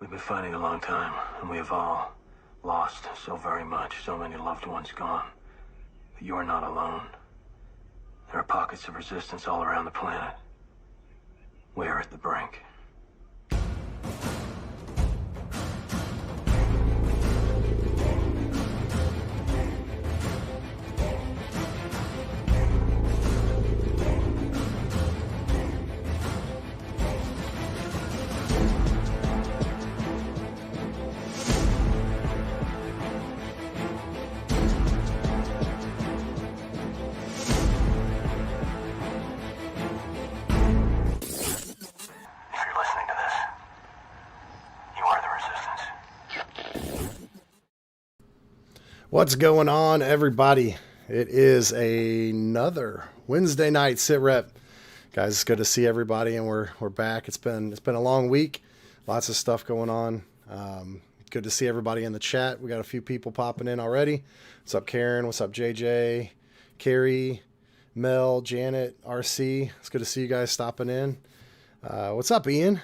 We've been fighting a long time, and we have all lost so very much, so many loved ones gone. But you are not alone. There are pockets of resistance all around the planet. We are at the brink. What's going on, everybody? It is another Wednesday night SITREP. Guys, it's good to see everybody, and we're back. It's been a long week. Lots of stuff going on. Good to see everybody in the chat. We got a few people popping in already. What's up, Karen? What's up, JJ? Carrie, Mel, Janet, RC. It's good to see you guys stopping in. What's up, Ian?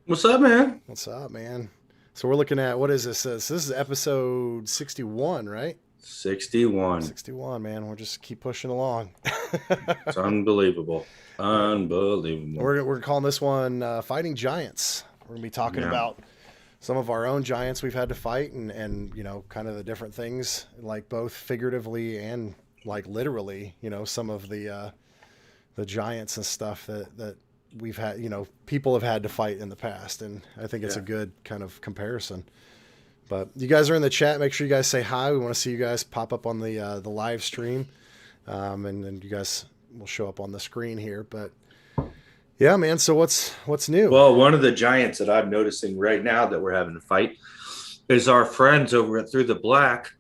What's up, man? What's up, man? So we're looking at, what is this? This is episode 61, right? 61. 61, man. We'll just keep pushing along. It's unbelievable. Unbelievable. We're calling this one Fighting Giants. We're going to be talking about some of our own giants we've had to fight and you know, kind of the different things, like both figuratively and like literally, you know, some of the giants and stuff that we've had, you know, people have had to fight in the past. And I think it's a good kind of comparison. But you guys are in the chat. Make sure you guys say hi. We want to see you guys pop up on the live stream. And then you guys will show up on the screen here. But yeah, man. So what's new? Well, one of the giants that I'm noticing right now that we're having to fight is our friends over at Through the Black,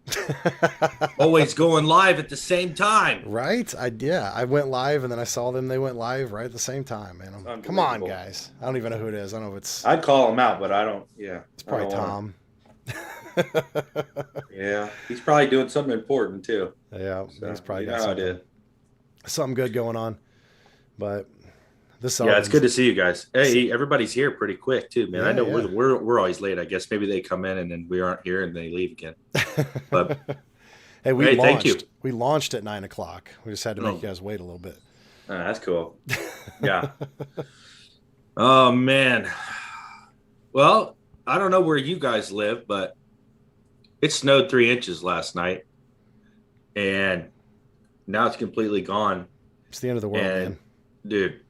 always going live at the same time. Right? I went live and then I saw them. They went live right at the same time, man. Come on, guys. I don't even know who it is. I don't know if it's... I'd call him out, but I don't. Yeah. It's probably Tom. Yeah. He's probably doing something important, too. Yeah. So, he's probably got something good going on. But... it's good to see you guys. Hey, everybody's here pretty quick too, man. Yeah, I know we're always late. I guess maybe they come in and then we aren't here and they leave again. But hey, launched. Thank you. We launched at 9:00. We just had to make you guys wait a little bit. That's cool. Yeah. Oh man. Well, I don't know where you guys live, but it snowed 3 inches last night, and now it's completely gone. It's the end of the world, man. Dude.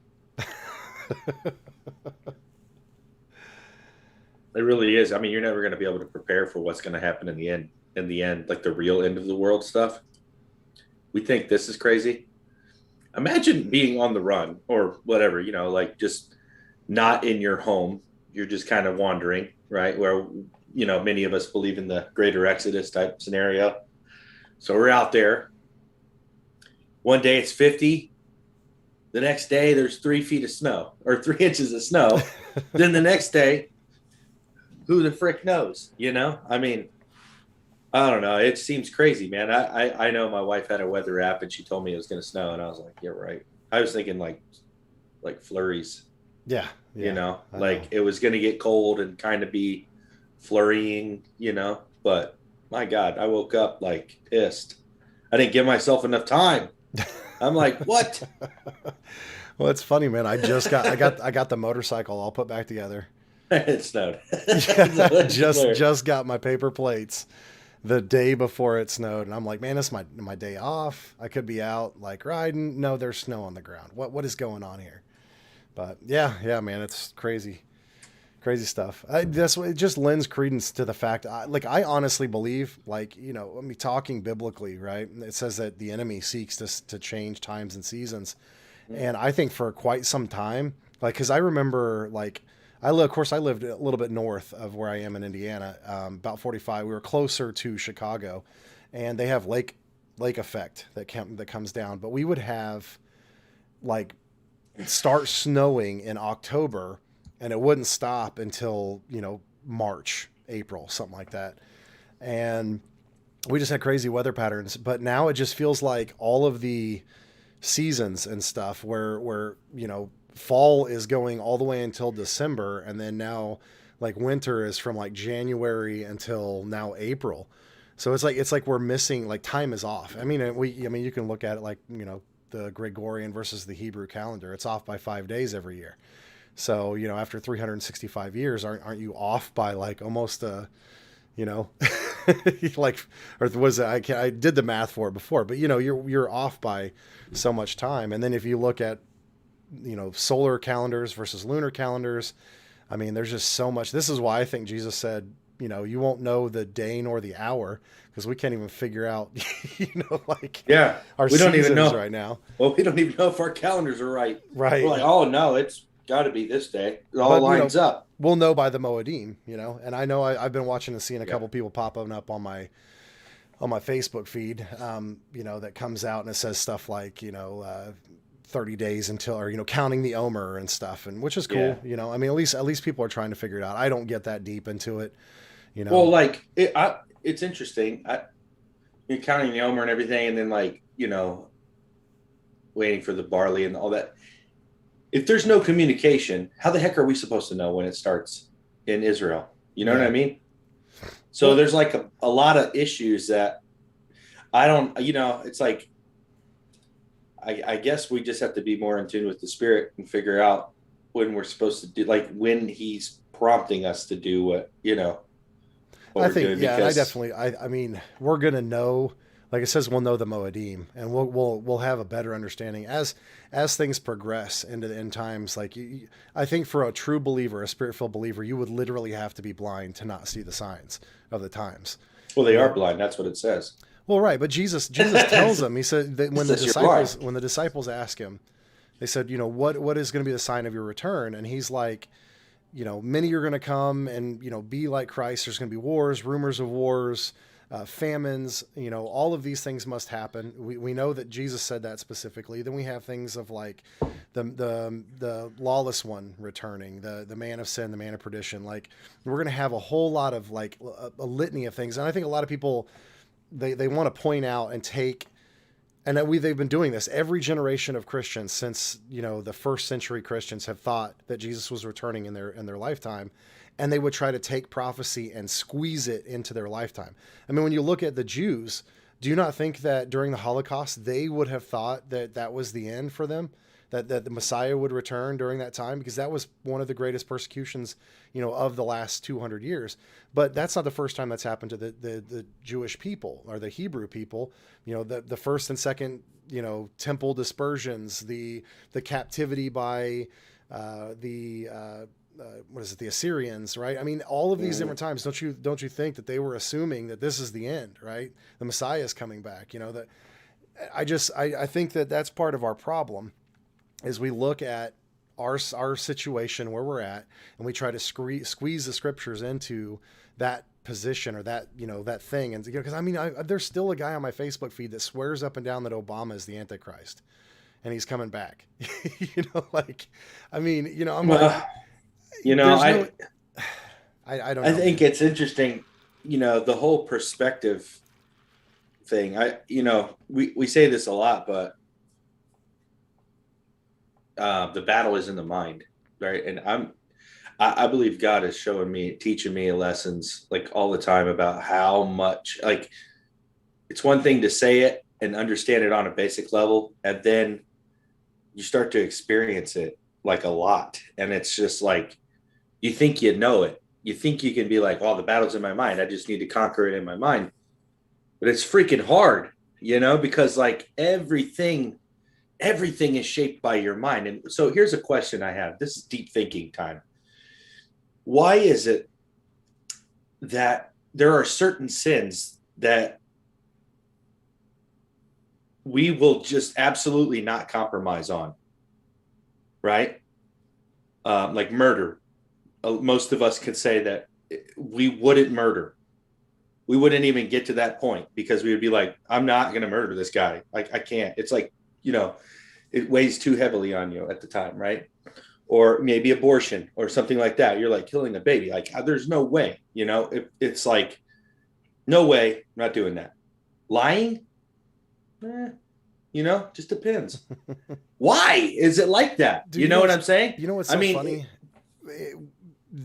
It really is. I mean, you're never going to be able to prepare for what's going to happen in the end, like the real end of the world stuff. We think this is crazy. Imagine being on the run or whatever, you know, like just not in your home. You're just kind of wandering, right? Where, you know, many of us believe in the greater Exodus type scenario. So we're out there. One day it's 50. The next day, there's 3 feet of snow or 3 inches of snow. Then the next day, who the frick knows? You know, I mean, I don't know. It seems crazy, man. I know my wife had a weather app and she told me it was going to snow. And I was like, yeah, right. I was thinking like flurries. Yeah. You know, like it was going to get cold and kind of be flurrying, you know. But my God, I woke up like pissed. I didn't give myself enough time. I'm like, what? Well, it's funny, man. I got the motorcycle all put back together. It snowed. just got my paper plates the day before it snowed, and I'm like, man, this is my day off. I could be out like riding. No, there's snow on the ground. What is going on here? But yeah, man, it's crazy stuff. That's what it just lends credence to the fact. I honestly believe, like, you know, I mean, talking biblically, right? It says that the enemy seeks to change times and seasons, and I think for quite some time, like, because I remember, like, of course, I lived a little bit north of where I am in Indiana, about 45. We were closer to Chicago, and they have lake effect that comes down, but we would have like start snowing in October. And it wouldn't stop until, you know, March, April, something like that. And we just had crazy weather patterns. But now it just feels like all of the seasons and stuff where you know, fall is going all the way until December. And then now Like winter is from like January until now April. So it's like we're missing, like time is off. I mean, you can look at it like, the Gregorian versus the Hebrew calendar. It's off by 5 days every year. So, after 365 years, aren't you off by like almost like, or was it, I did the math for it before, but you're off by so much time. And then if you look at, solar calendars versus lunar calendars, I mean, there's just so much. This is why I think Jesus said, you won't know the day nor the hour, because we can't even figure out, our we don't even know right now. Well, we don't even know if our calendars are right. Right. We're like, oh no, it's got to be this day. It all lines up. We'll know by the Moedim, and I know I've been watching and seeing a couple people popping up on my Facebook feed, that comes out and it says stuff like, 30 days until, or, counting the Omer and stuff, and which is cool. Yeah. I mean, at least people are trying to figure it out. I don't get that deep into it, Well, like it's interesting. You're counting the Omer and everything, and then waiting for the barley and all that. If there's no communication, how the heck are we supposed to know when it starts in Israel? You know what I mean? So there's like a lot of issues that I don't, it's like, I guess we just have to be more in tune with the Spirit and figure out when we're supposed to do, like when He's prompting us to do what I think, I mean, we're going to know, like it says, we'll know the Moedim, and we'll have a better understanding as things progress into the end times. Like I think for a true believer, a Spirit-filled believer, you would literally have to be blind to not see the signs of the times. Well, they are blind. That's what it says. Well, right. But Jesus tells them, he said that when the disciples ask him, they said, what is going to be the sign of your return? And he's like, many are going to come and, be like Christ. There's going to be wars, rumors of wars, famines, all of these things must happen. We know that Jesus said that specifically. Then we have things of like the lawless one returning, the man of sin, the man of perdition. Like we're going to have a whole lot of like a litany of things. And I think a lot of people, they want to point out and take, and they've been doing this. Every generation of Christians since, the first century Christians have thought that Jesus was returning in their lifetime, and they would try to take prophecy and squeeze it into their lifetime. I mean, when you look at the Jews, do you not think that during the Holocaust, they would have thought that was the end for them? That the Messiah would return during that time, because that was one of the greatest persecutions, of the last 200 years. But that's not the first time that's happened to the Jewish people or the Hebrew people. The first and second, temple dispersions, the captivity by the Assyrians, right? I mean, all of these different times. Don't you think that they were assuming that this is the end, right? The Messiah is coming back. I think that that's part of our problem. Is we look at our situation where we're at, and we try to squeeze the scriptures into that position or that that thing, and because there's still a guy on my Facebook feed that swears up and down that Obama is the Antichrist, and he's coming back. I'm I don't know. I think it's interesting, the whole perspective thing. We say this a lot, but the battle is in the mind, right? And I believe God is teaching me lessons like all the time about how much, like, it's one thing to say it and understand it on a basic level, and then you start to experience it like a lot, and it's just like you think you know it. You think you can be like, "Oh, the battle's in my mind. I just need to conquer it in my mind." But it's freaking hard, because like everything is shaped by your mind. And so here's a question I have. This is deep thinking time. Why is it that there are certain sins that we will just absolutely not compromise on, right? Like murder. Most of us could say that we wouldn't murder. We wouldn't even get to that point because we would be like, I'm not going to murder this guy. Like, I can't. It's like, it weighs too heavily on you at the time, right? Or maybe abortion or something like that. You're like killing a baby. Like, there's no way, it's like, no way, I'm not doing that. Lying? Just depends. Why is it like that? Dude, what I'm saying? What's so funny?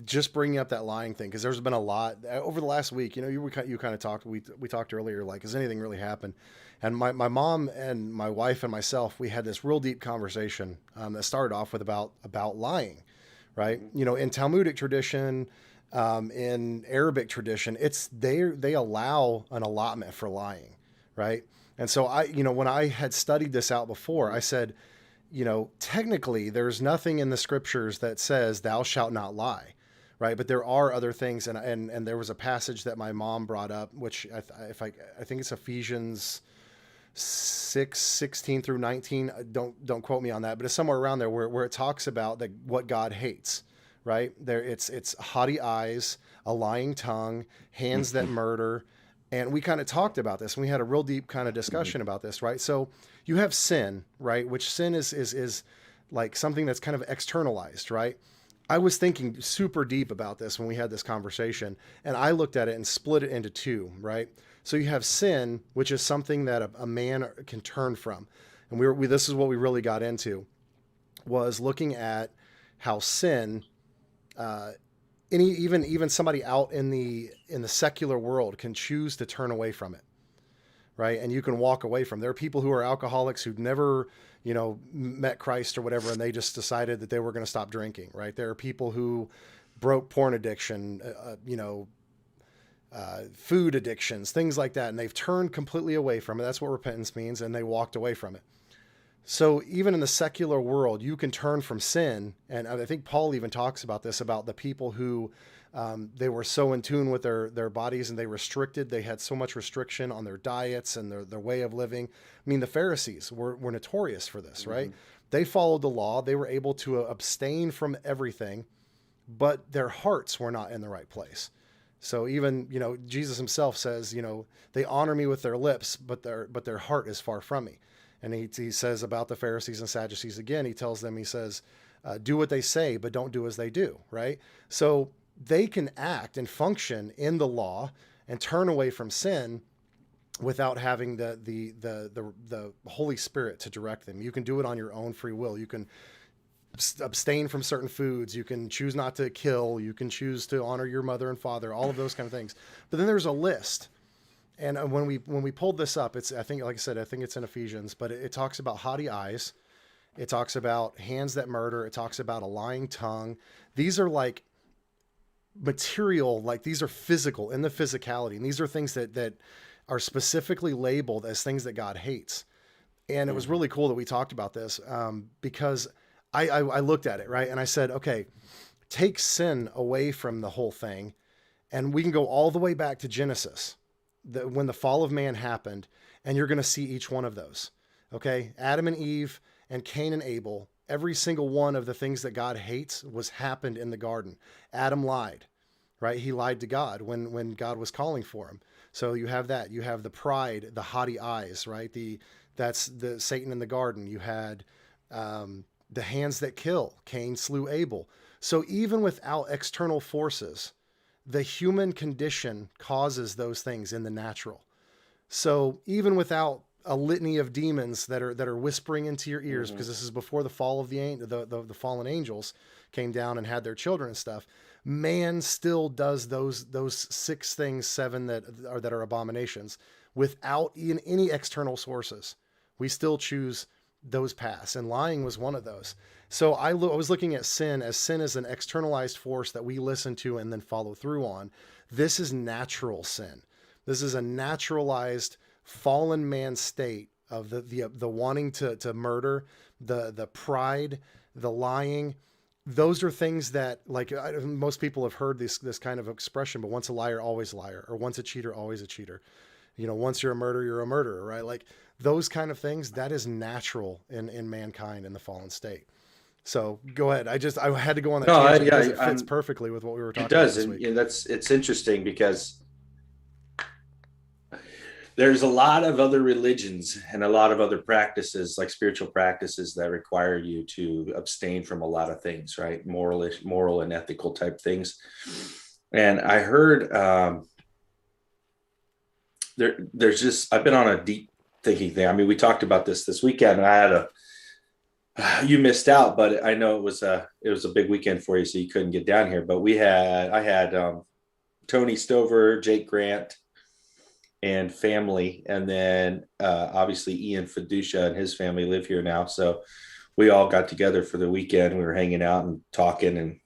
just bringing up that lying thing, because there's been a lot over the last week. You know, you kind of talked. We talked earlier, like, has anything really happened? And my mom and my wife and myself, we had this real deep conversation that started off with about lying, right? You know, in Talmudic tradition, in Arabic tradition, they allow an allotment for lying, right? And so when I had studied this out before, I said, you know, technically there's nothing in the scriptures that says thou shalt not lie, right? But there are other things. And there was a passage that my mom brought up, which I think it's Ephesians 6:16 through 19. Don't quote me on that, but it's somewhere around there where it talks about what God hates, right? There it's haughty eyes, a lying tongue, hands that murder. And we kind of talked about this, and we had a real deep kind of discussion about this, right? So you have sin, right? Which sin is like something that's kind of externalized, right? I was thinking super deep about this when we had this conversation, and I looked at it and split it into two, right? So you have sin, which is something that a man can turn from. And this is what we really got into, was looking at how sin, even somebody out in the secular world can choose to turn away from it, right? And you can walk away from. There are people who are alcoholics who've never, you know, met Christ or whatever, and they just decided that they were going to stop drinking, right? There are people who broke porn addiction, food addictions, things like that, and they've turned completely away from it. That's what repentance means, and they walked away from it. So even in the secular world, you can turn from sin. And I think Paul even talks about this, about the people who they were so in tune with their bodies, and they had so much restriction on their diets and their way of living. I mean, the Pharisees were notorious for this, right? They followed the law. They were able to abstain from everything, but their hearts were not in the right place. So even, you know, Jesus himself says, you know, they honor me with their lips, but their heart is far from me. And he says about the Pharisees and Sadducees again, he tells them, he says, do what they say, but don't do as they do, right? So they can act and function in the law and turn away from sin without having the Holy Spirit to direct them. You can do it on your own free will. You can abstain from certain foods. You can choose not to kill. You can choose to honor your mother and father, all of those kind of things. But then there's a list. And when we pulled this up, I think, like I said, I think it's in Ephesians, but it talks about haughty eyes. It talks about hands that murder. It talks about a lying tongue. These are like material, like these are physical, in the physicality. And these are things that are specifically labeled as things that God hates. And it was really cool that we talked about this because I looked at it, right? And I said, okay, take sin away from the whole thing. And we can go all the way back to Genesis, when the fall of man happened, and you're going to see each one of those. Okay. Adam and Eve and Cain and Abel, every single one of the things that God hates happened in the garden. Adam lied, right? He lied to God when God was calling for him. So you have that, you have the pride, the haughty eyes, right? That's the Satan in the garden. You had, the hands that kill. Cain slew Abel. So even without external forces, the human condition causes those things in the natural. So even without a litany of demons that are whispering into your ears, because this is before the fall of the fallen angels came down and had their children and stuff, man still does those 6 things, 7 that are abominations without any external sources. We still choose those paths, and lying was one of those. So I was looking at sin as an externalized force that we listen to and then follow through on. This is natural sin. This is a naturalized fallen man state of the wanting to murder, the pride, the lying. Those are things that, like, most people have heard this kind of expression, but once a liar, always a liar, or once a cheater, always a cheater. You know, once you're a murderer, you're a murderer, right? Like those kind of things, that is natural in mankind in the fallen state. So go ahead. I had to go on that tangent because it fits perfectly with what we were talking about this week. It does. And it's interesting because there's a lot of other religions and a lot of other practices, like spiritual practices, that require you to abstain from a lot of things, right? Moral and ethical type things. And I heard I've been on a deep thinking thing. I mean, we talked about this weekend, and I You missed out, but I know it was a big weekend for you, so you couldn't get down here. But I had Tony Stover, Jake Grant, and family, and then obviously Ian Fiducia and his family live here now, so we all got together for the weekend. We were hanging out and talking, and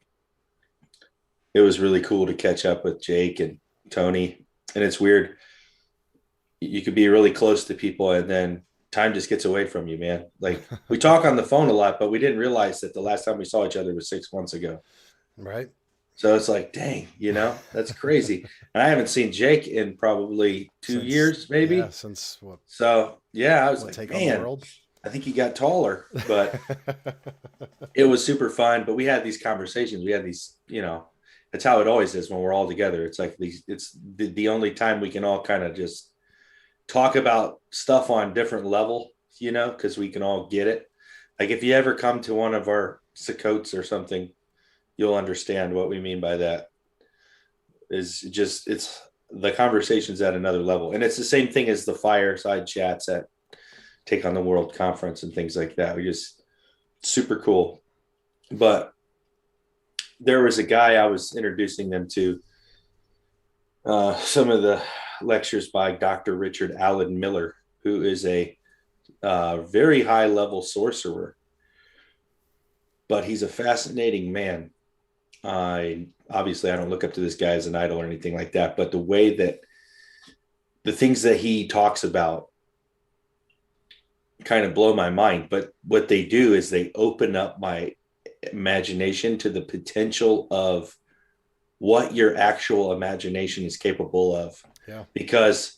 it was really cool to catch up with Jake and Tony. And it's weird, you could be really close to people and then time just gets away from you, man. Like, we talk on the phone a lot, but we didn't realize that the last time we saw each other was 6 months ago. Right. So it's like, dang, that's crazy. And I haven't seen Jake in probably 2 years, maybe. Yeah, since what? So yeah, I was like, man, I think he got taller, but it was super fun. But we had these conversations. We had these, that's how it always is when we're all together. It's like it's the only time we can all kind of just talk about stuff on different level, because we can all get it. Like, if you ever come to one of our Sukkot or something, you'll understand what we mean by that. It's the conversation's at another level. And it's the same thing as the fireside chats at Take on the World conference and things like that. We just super cool. But there was a guy I was introducing them to, some of the lectures by Dr. Richard Allen Miller, who is a very high level sorcerer, but he's a fascinating man. Obviously I don't look up to this guy as an idol or anything like that, but the way that the things that he talks about kind of blow my mind. But what they do is they open up my imagination to the potential of what your actual imagination is capable of. Yeah. Because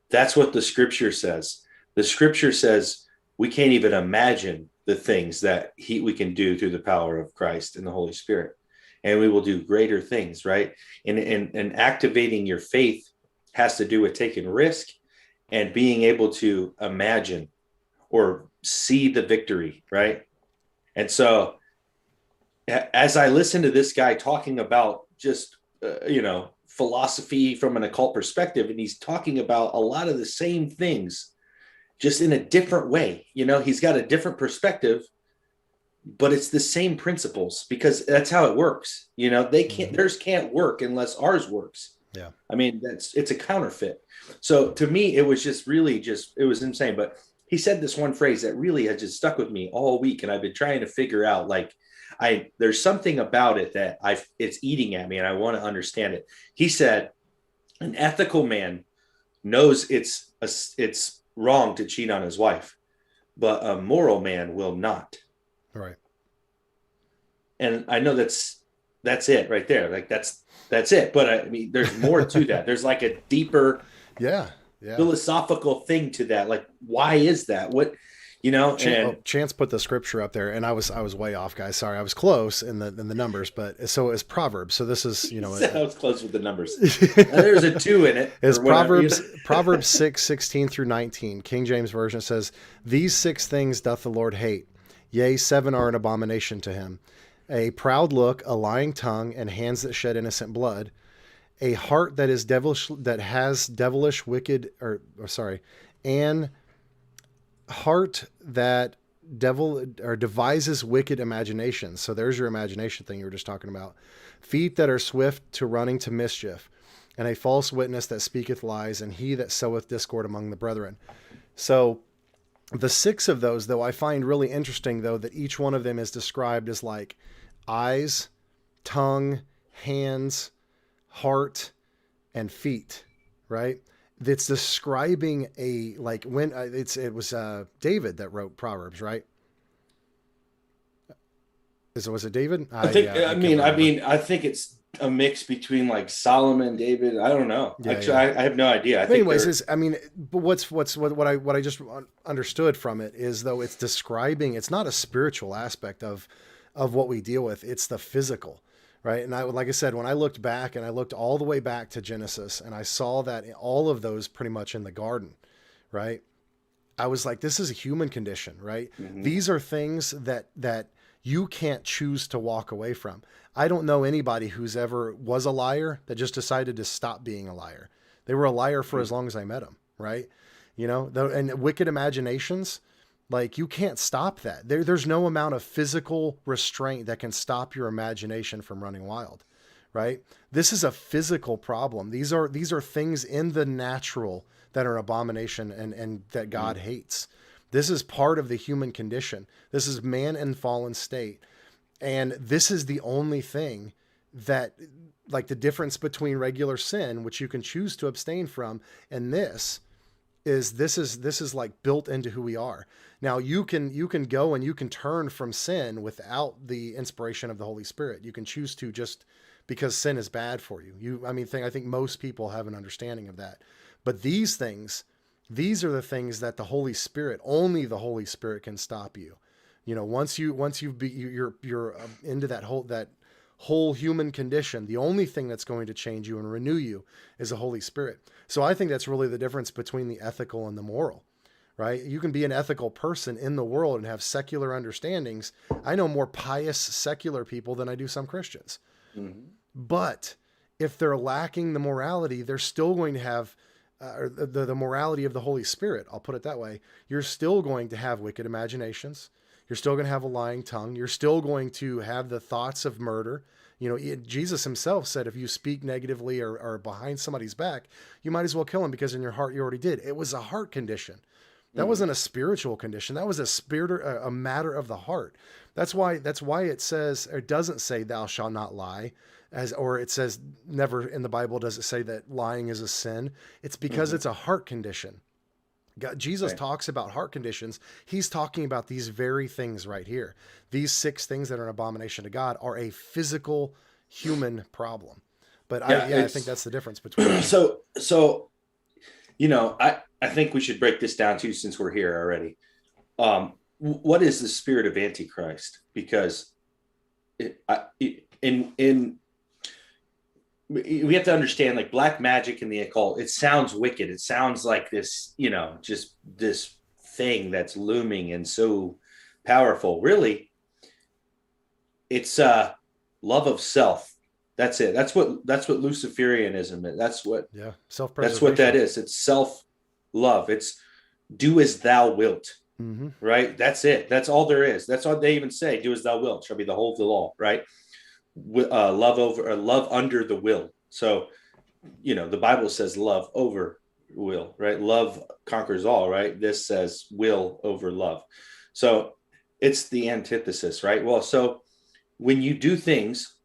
that's what the scripture says. The scripture says we can't even imagine the things that we can do through the power of Christ and the Holy Spirit. And we will do greater things, right? And activating your faith has to do with taking risk and being able to imagine or see the victory, right? And so as I listen to this guy talking about just, philosophy from an occult perspective, and he's talking about a lot of the same things, just in a different way. He's got a different perspective, but it's the same principles, because that's how it works. Theirs can't work unless ours works. Yeah. I mean, it's a counterfeit. So to me, it was just really it was insane. But he said this one phrase that really had just stuck with me all week. And I've been trying to figure out, there's something about it that it's eating at me and I want to understand it. He said, an ethical man knows it's wrong to cheat on his wife, but a moral man will not. Right. And I know that's it right there. Like that's it. But I mean, there's more to that. There's like a deeper philosophical thing to that. Like, why is that? What, Chance put the scripture up there, and I was way off, guys. Sorry, I was close in the numbers, but so is Proverbs. So this is, I was close with the numbers. There's a 2 in it. It's Proverbs 6:16 through 19. King James Version says, "These 6 things doth the Lord hate. Yea, 7 are an abomination to him: a proud look, a lying tongue, and hands that shed innocent blood, a heart that is devilish, that has devilish wicked, an heart that devises wicked imaginations." So there's your imagination thing you were just talking about. "Feet that are swift to running to mischief, and a false witness that speaketh lies, and he that soweth discord among the brethren." So the 6 of those, though, I find really interesting, though, that each one of them is described as like eyes, tongue, hands, heart, and feet, right? That's describing it was David that wrote Proverbs, right? Was it David? I think it's a mix between like Solomon and David. I don't know. I have no idea. But what I just understood from it is, though, it's describing, it's not a spiritual aspect of what we deal with. It's the physical. Right. And like I said, when I looked back and I looked all the way back to Genesis, and I saw that all of those pretty much in the garden, right? I was like, this is a human condition, right? Mm-hmm. These are things that you can't choose to walk away from. I don't know anybody who's ever was a liar that just decided to stop being a liar. They were a liar for as long as I met them. Right. And wicked imaginations, Like, you can't stop that. There's no amount of physical restraint that can stop your imagination from running wild, right? This is a physical problem. These are things in the natural that are an abomination and that God hates. This is part of the human condition. This is man in fallen state. And this is the only thing that, like, the difference between regular sin, which you can choose to abstain from, and this is like built into who we are. Now you can go and you can turn from sin without the inspiration of the Holy Spirit. You can choose to, just because sin is bad for you. I think most people have an understanding of that. But these are the things that only the Holy Spirit can stop you. You know, once you're into that whole human condition, the only thing that's going to change you and renew you is the Holy Spirit. So I think that's really the difference between the ethical and the moral, right? You can be an ethical person in the world and have secular understandings. I know more pious secular people than I do some Christians. Mm-hmm. But if they're lacking the morality, they're still going to have the morality of the Holy Spirit. I'll put it that way. You're still going to have wicked imaginations. You're still going to have a lying tongue. You're still going to have the thoughts of murder. You know, Jesus himself said, if you speak negatively or behind somebody's back, you might as well kill him, because in your heart you already did. It was a heart condition. That wasn't a spiritual condition. That was a matter of the heart. That's why it says, or doesn't say, thou shalt not lie, or it says, never in the Bible does it say that lying is a sin. It's because it's a heart condition. Jesus talks about heart conditions. He's talking about these very things right here. These 6 things that are an abomination to God are a physical human problem. But I think that's the difference between. So, you know, I think we should break this down too, since we're here already. What is the spirit of Antichrist? Because we have to understand, like, black magic and the occult, it sounds wicked. It sounds like this, you know, just this thing that's looming and so powerful. Really, it's love of self. That's it. That's what Luciferianism is. That's what self-preservation. That's what that is. It's self-love. It's do as thou wilt. Mm-hmm. Right? That's it. That's all there is. That's all they even say. Do as thou wilt shall be the whole of the law, right? Love under the will. So, you know, the Bible says love over will, right? Love conquers all, right? This says will over love. So it's the antithesis, right? Well, so when you do things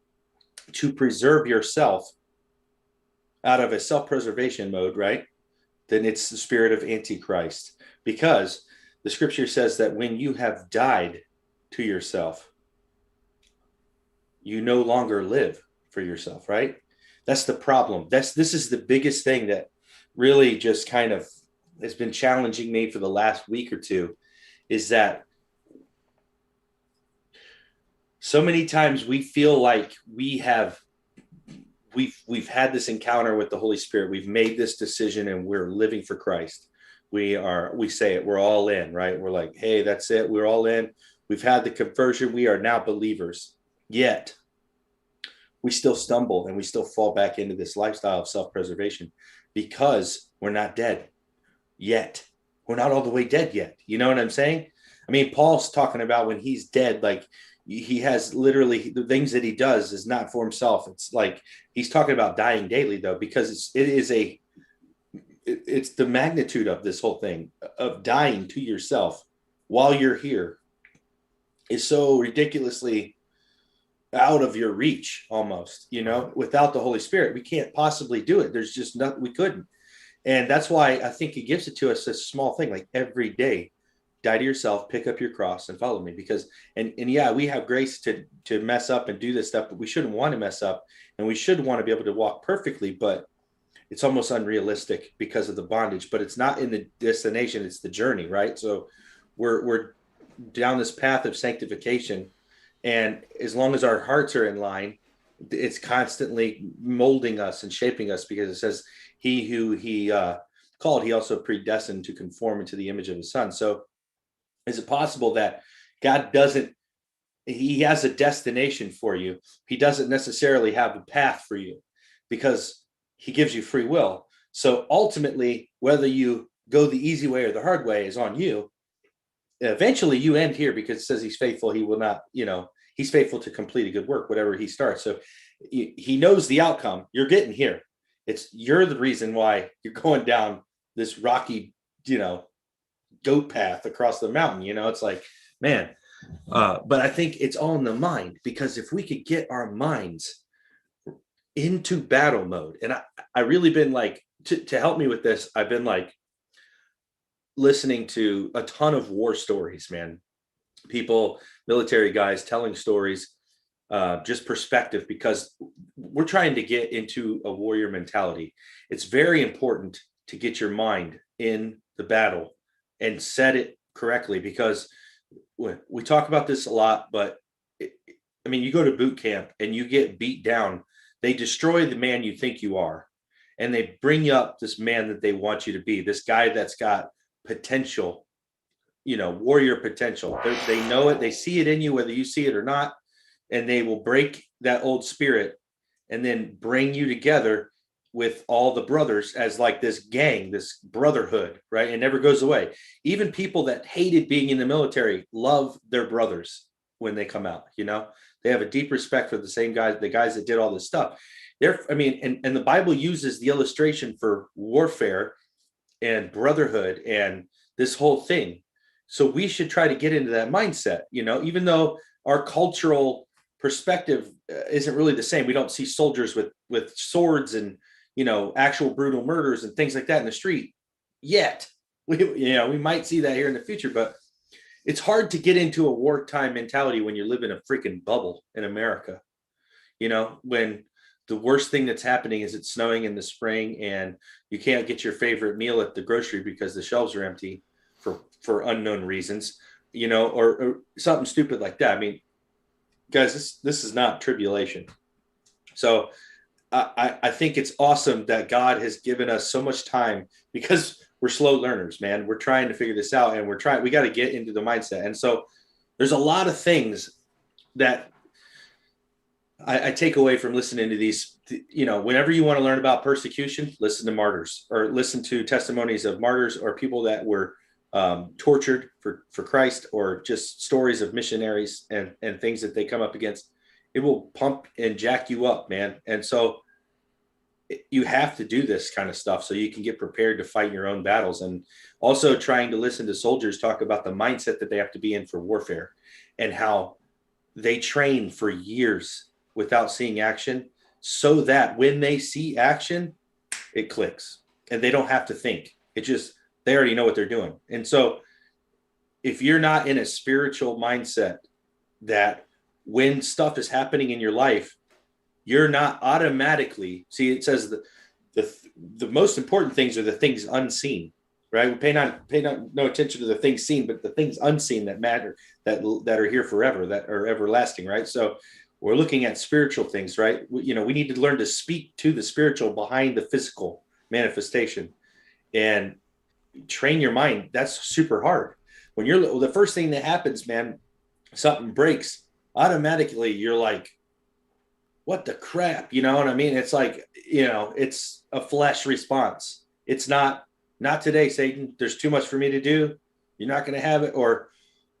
to preserve yourself out of a self-preservation mode, right, then it's the spirit of Antichrist, because the scripture says that when you have died to yourself, you no longer live for yourself, right? That's the problem. This is the biggest thing that really just kind of has been challenging me for the last week or two, is that so many times we feel like we've had this encounter with the Holy Spirit. We've made this decision and we're living for Christ. We say it, we're all in, right? We're like, hey, that's it. We're all in. We've had the conversion. We are now believers. Yet we still stumble and we still fall back into this lifestyle of self-preservation, because we're not dead yet. We're not all the way dead yet. You know what I'm saying? I mean, Paul's talking about when he's dead, like he has literally the things that he does is not for himself. It's like he's talking about dying daily, though, because it's the magnitude of this whole thing of dying to yourself while you're here is so ridiculously out of your reach almost, you know. Without the Holy Spirit, we can't possibly do it. There's just nothing, we couldn't. And that's why I think he gives it to us, this small thing, like every day, die to yourself, pick up your cross and follow me. Because, and yeah, we have grace to mess up and do this stuff, but we shouldn't want to mess up, and we should want to be able to walk perfectly, but it's almost unrealistic because of the bondage. But it's not in the destination, it's the journey, right? So we're down this path of sanctification, and as long as our hearts are in line, it's constantly molding us and shaping us, because it says he who he called, he also predestined to conform into the image of his son. So is it possible that God he has a destination for you? He doesn't necessarily have a path for you, because he gives you free will. So ultimately, whether you go the easy way or the hard way is on you. eventually you end here because it says he's faithful. He will not, he's faithful to complete a good work, whatever he starts. So he knows the outcome. You're getting here. You're the reason why you're going down this rocky, goat path across the mountain. It's like, man, but I think it's all in the mind, because if we could get our minds into battle mode, and I really been like, to help me with this, I've been like listening to a ton of war stories, man. People, military guys telling stories, just perspective, because we're trying to get into a warrior mentality. It's very important to get your mind in the battle and set it correctly, because we talk about this a lot, but you go to boot camp and you get beat down. They destroy the man you think you are, and they bring up this man that they want you to be, this guy that's got potential, warrior potential. They know it. They see it in you, whether you see it or not. And they will break that old spirit and then bring you together with all the brothers as like this gang, this brotherhood, right? It never goes away. Even people that hated being in the military love their brothers when they come out, they have a deep respect for the same guys, the guys that did all this stuff. And the Bible uses the illustration for warfare and brotherhood and this whole thing. So we should try to get into that mindset, even though our cultural perspective isn't really the same. We don't see soldiers with swords and, actual brutal murders and things like that in the street yet. We might see that here in the future, but it's hard to get into a wartime mentality when you live in a freaking bubble in America. When the worst thing that's happening is it's snowing in the spring and you can't get your favorite meal at the grocery because the shelves are empty for unknown reasons, or something stupid like that. Guys, this is not tribulation. So I think it's awesome that God has given us so much time, because we're slow learners, man. We're trying to figure this out, and we got to get into the mindset. And so there's a lot of things that I take away from listening to these, whenever you want to learn about persecution, listen to martyrs, or listen to testimonies of martyrs or people that were tortured for Christ, or just stories of missionaries and things that they come up against. It will pump and jack you up, man. And so you have to do this kind of stuff so you can get prepared to fight your own battles. And also trying to listen to soldiers talk about the mindset that they have to be in for warfare, and how they train for years without seeing action, so that when they see action, it clicks and they don't have to think. They already know what they're doing. And so if you're not in a spiritual mindset, that when stuff is happening in your life, you're not automatically, see, it says that the most important things are the things unseen, right? We pay no attention to the things seen, but the things unseen that matter, that are here forever, that are everlasting, right? So we're looking at spiritual things, right? We need to learn to speak to the spiritual behind the physical manifestation and train your mind. That's super hard. When the first thing that happens, man, something breaks, automatically you're like, what the crap? You know what I mean? It's like, it's a flesh response. It's not today, Satan. There's too much for me to do. You're not going to have it. Or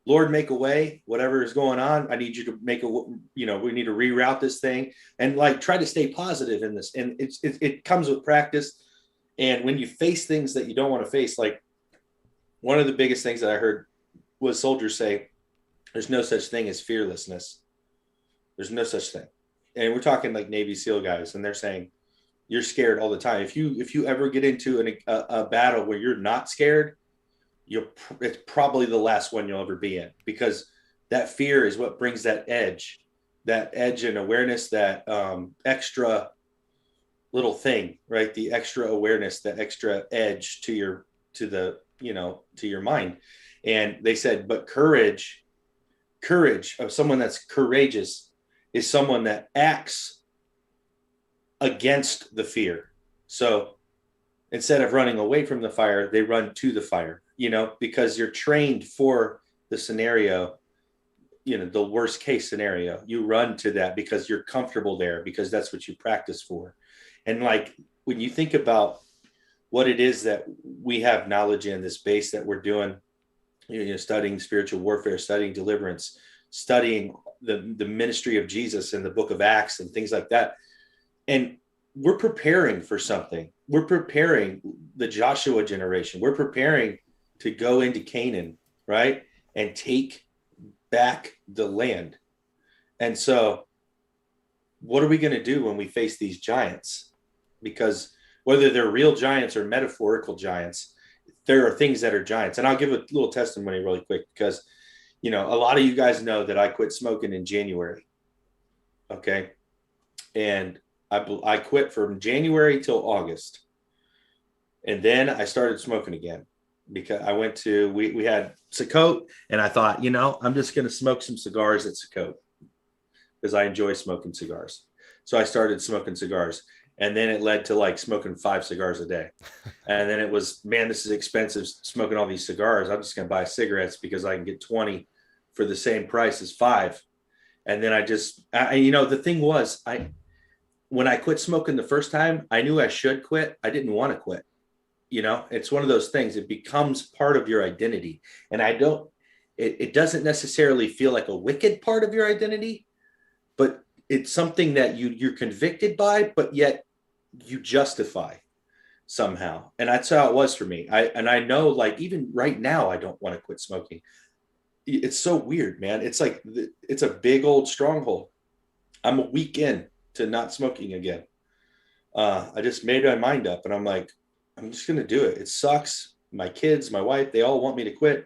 Lord, make a way, whatever is going on. I need you to make we need to reroute this thing, and like try to stay positive in this. And it comes with practice. And when you face things that you don't want to face, like one of the biggest things that I heard was soldiers say, there's no such thing as fearlessness. There's no such thing. And we're talking like Navy SEAL guys, and they're saying you're scared all the time. If you ever get into a battle where you're not scared, it's probably the last one you'll ever be in, because that fear is what brings that edge and awareness, that extra little thing, right? The extra awareness, the extra edge to your mind. And they said, but courage of someone that's courageous is someone that acts against the fear. So instead of running away from the fire, they run to the fire, because you're trained for the scenario, the worst case scenario. You run to that because you're comfortable there, because that's what you practice for. And like, when you think about what it is that we have knowledge in, this base that we're doing, studying spiritual warfare, studying deliverance, studying the ministry of Jesus in the book of Acts and things like that. And we're preparing for something. We're preparing the Joshua generation. We're preparing to go into Canaan, right? And take back the land. And so what are we going to do when we face these giants? Because whether they're real giants or metaphorical giants, there are things that are giants. And I'll give a little testimony really quick because, a lot of you guys know that I quit smoking in January. Okay. And I quit from January till August. And then I started smoking again because I went to, we had Sukkot, and I thought, I'm just going to smoke some cigars at Sukkot because I enjoy smoking cigars. So I started smoking cigars, and then it led to like smoking 5 cigars a day. And then it was, man, this is expensive smoking all these cigars. I'm just going to buy cigarettes because I can get 20 for the same price as 5. And then the thing was, when I quit smoking the first time, I knew I should quit. I didn't want to quit. It's one of those things. It becomes part of your identity. And it doesn't necessarily feel like a wicked part of your identity, but it's something that you're convicted by, but yet you justify somehow. And that's how it was for me. I know, like, even right now, I don't want to quit smoking. It's so weird, man. It's like, it's a big old stronghold. I'm a week in to not smoking again. I just made my mind up, and I'm like, I'm just going to do it. It sucks. My kids, my wife, they all want me to quit.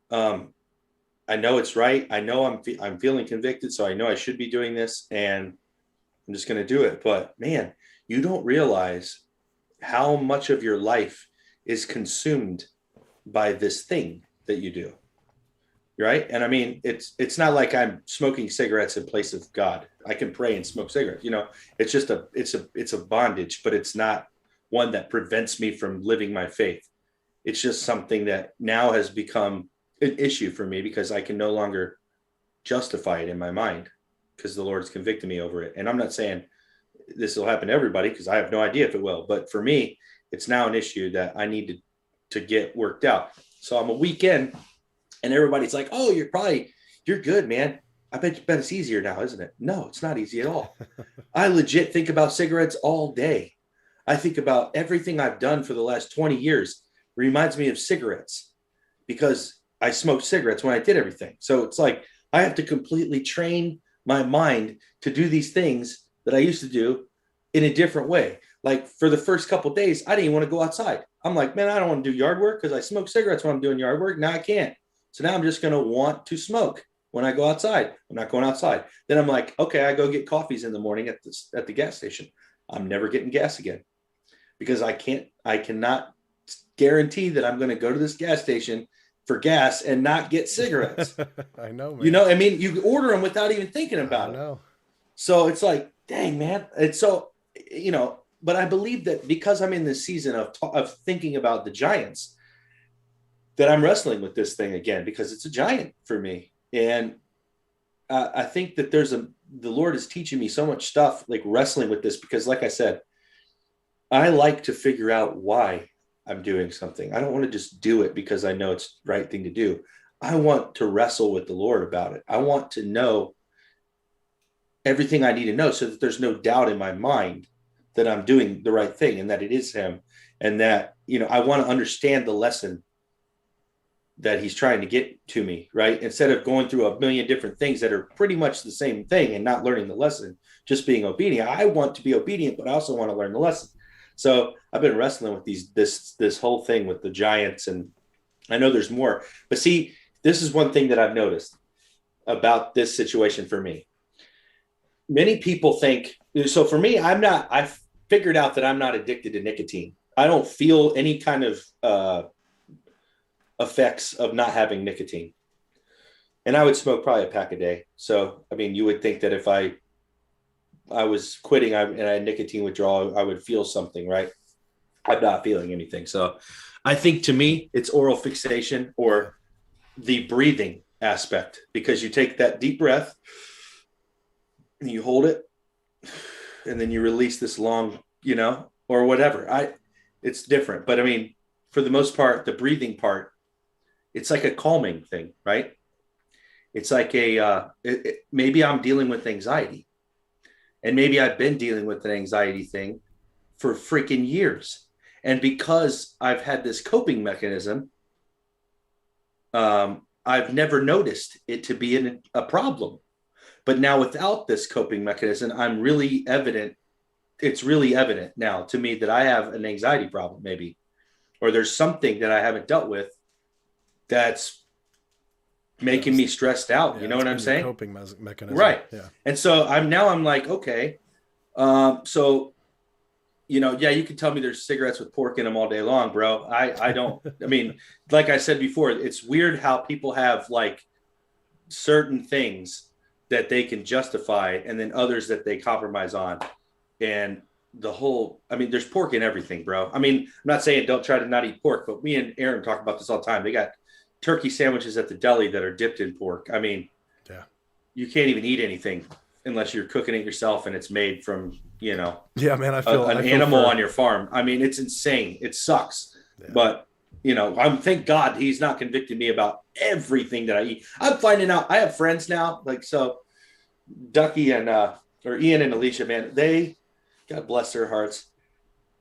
I know it's right. I know I'm feeling convicted, so I know I should be doing this, and I'm just going to do it. But man, you don't realize how much of your life is consumed by this thing that you do. Right. And I mean, it's not like I'm smoking cigarettes in place of God. I can pray and smoke cigarettes. It's just it's a bondage, but it's not one that prevents me from living my faith. It's just something that now has become an issue for me because I can no longer justify it in my mind because the Lord's convicted me over it. And I'm not saying this will happen to everybody because I have no idea if it will. But for me, it's now an issue that I need to get worked out. So I'm a weekend. And everybody's like, oh, you're good, man. I bet it's easier now, isn't it? No, it's not easy at all. I legit think about cigarettes all day. I think about everything I've done for the last 20 years. Reminds me of cigarettes because I smoked cigarettes when I did everything. So it's like I have to completely train my mind to do these things that I used to do in a different way. Like for the first couple of days, I didn't even want to go outside. I'm like, man, I don't want to do yard work because I smoke cigarettes when I'm doing yard work. Now I can't. So now I'm just going to want to smoke when I go outside. I'm not going outside. Then I'm like, okay, I go get coffees in the morning at the gas station. I'm never getting gas again because I cannot guarantee that I'm going to go to this gas station for gas and not get cigarettes. I know, man. I mean, you order them without even thinking about it. I know. So it's like, dang, man. It's so, but I believe that because I'm in this season of thinking about the giants, that I'm wrestling with this thing again because it's a giant for me. And I think that the Lord is teaching me so much stuff, like wrestling with this, because like I said, I like to figure out why I'm doing something. I don't want to just do it because I know it's the right thing to do. I want to wrestle with the Lord about it. I want to know everything I need to know so that there's no doubt in my mind that I'm doing the right thing and that it is him. And that, I want to understand the lesson that he's trying to get to me, right? Instead of going through a million different things that are pretty much the same thing and not learning the lesson, just being obedient. I want to be obedient, but I also want to learn the lesson. So I've been wrestling with this whole thing with the giants, and I know there's more. But see, this is one thing that I've noticed about this situation for me. Many people think, so for me, I've figured out that I'm not addicted to nicotine. I don't feel any kind of effects of not having nicotine. And I would smoke probably a pack a day. So, I mean, you would think that if I was quitting and I had nicotine withdrawal, I would feel something, right? I'm not feeling anything. So I think to me, it's oral fixation or the breathing aspect, because you take that deep breath and you hold it and then you release this long, or whatever. It's different. But I mean, for the most part, the breathing part it's like a calming thing, right? It's like maybe I'm dealing with anxiety, and maybe I've been dealing with an anxiety thing for freaking years. And because I've had this coping mechanism, I've never noticed it to be a problem. But now without this coping mechanism, it's really evident now to me that I have an anxiety problem, maybe, or there's something that I haven't dealt with that's making me stressed out. Yeah, you know what I'm saying? Coping mechanism. Right. Yeah. And so I'm like, okay. So, yeah, you can tell me there's cigarettes with pork in them all day long, bro. I don't, I mean, like I said before, it's weird how people have like certain things that they can justify and then others that they compromise on. And there's pork in everything, bro. I mean, I'm not saying don't try to not eat pork, but me and Aaron talk about this all the time. They got turkey sandwiches at the deli that are dipped in pork. I mean, yeah, you can't even eat anything unless you're cooking it yourself and it's made from, yeah, man, I feel an animal on your farm. I mean, it's insane. It sucks. Yeah. But, thank God he's not convicting me about everything that I eat. I'm finding out I have friends now. Like, so Ducky and, or Ian and Alicia, man, God bless their hearts.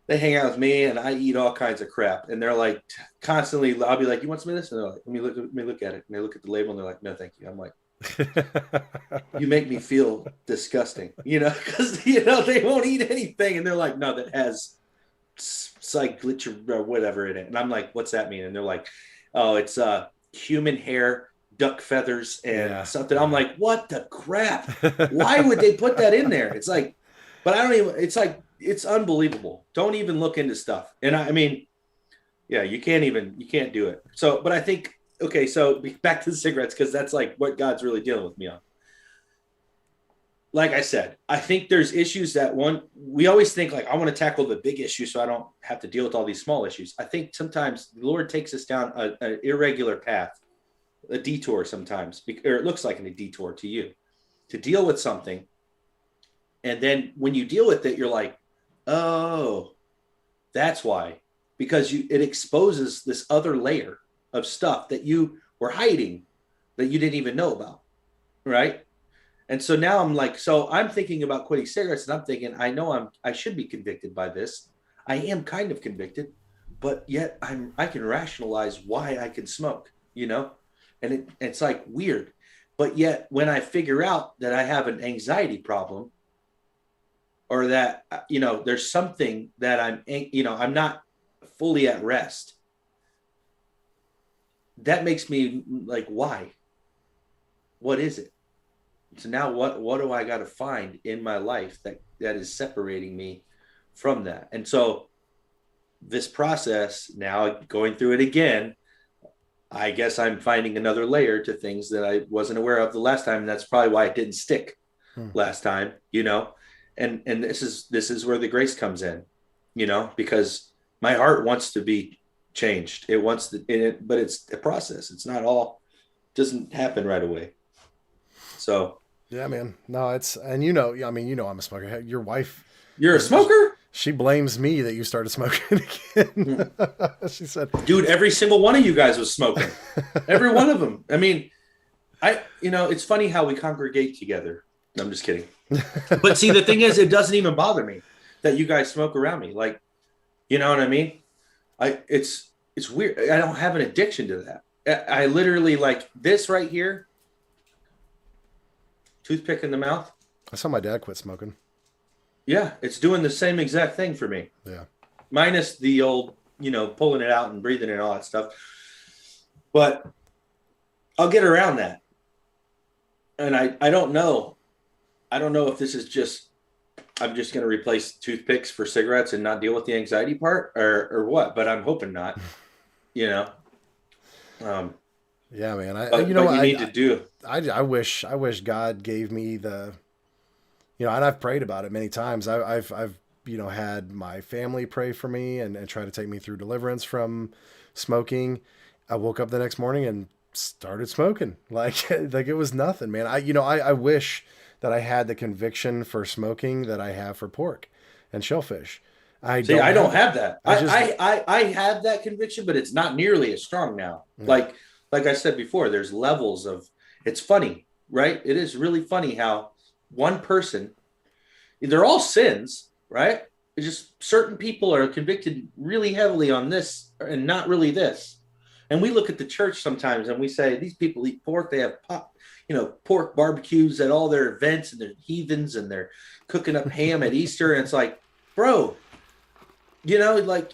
They hang out with me and I eat all kinds of crap. And they're like constantly, I'll be like, you want some of this? And they're like, let me look at it. And they look at the label and they're like, no, thank you. I'm like, you make me feel disgusting, because, they won't eat anything. And they're like, no, that has cyclitcher or whatever in it. And I'm like, what's that mean? And they're like, oh, it's human hair, duck feathers and something. I'm like, what the crap? Why would they put that in there? It's like, but I don't even, it's like, it's unbelievable. Don't even look into stuff. And I mean, yeah, you can't do it. So, but I think, okay, so back to the cigarettes, because that's like what God's really dealing with me on. Like I said, I think there's issues we always think like, I want to tackle the big issue so I don't have to deal with all these small issues. I think sometimes the Lord takes us down an irregular path, a detour sometimes, or it looks like a detour to you, to deal with something. And then when you deal with it, you're like, oh, that's why, because it exposes this other layer of stuff that you were hiding that you didn't even know about. Right. And so now I'm like, so I'm thinking about quitting cigarettes and I'm thinking, I know I should be convicted by this. I am kind of convicted, but yet I can rationalize why I can smoke, and it's like weird. But yet when I figure out that I have an anxiety problem, or that, there's something that I'm not fully at rest, that makes me like, why? What is it? So now what do I got to find in my life that is separating me from that? And so this process, now going through it again, I guess I'm finding another layer to things that I wasn't aware of the last time. And that's probably why it didn't stick last time, And this is where the grace comes in, because my heart wants to be changed. It wants to, but it's a process. It's not all, doesn't happen right away. So yeah, man. No, I'm a smoker. Your wife, you're a smoker? She blames me that you started smoking again. She said, dude, every single one of you guys was smoking. Every one of them. I mean, it's funny how we congregate together. No, I'm just kidding. But see, the thing is, it doesn't even bother me that you guys smoke around me. Like, you know what I mean? It's weird. I don't have an addiction to that. I literally, like this right here, toothpick in the mouth. I saw my dad quit smoking. Yeah, it's doing the same exact thing for me. Yeah. Minus the old, pulling it out and breathing and all that stuff. But I'll get around that. And I don't know. I don't know if this is just, I'm just going to replace toothpicks for cigarettes and not deal with the anxiety part or what, but I'm hoping not, Yeah, man. I wish God gave me the, and I've prayed about it many times. I've had my family pray for me and try to take me through deliverance from smoking. I woke up the next morning and started smoking like it was nothing, man. I wish that I had the conviction for smoking that I have for pork and shellfish. I don't have that. I have that conviction, but it's not nearly as strong now. Yeah. Like like I said before, there's levels of, it's funny, right? It is really funny how one person, they're all sins, right? It's just certain people are convicted really heavily on this and not really this. And we look at the church sometimes and we say, these people eat pork, they have pork barbecues at all their events, and they're heathens and they're cooking up ham at Easter. And it's like, bro, like,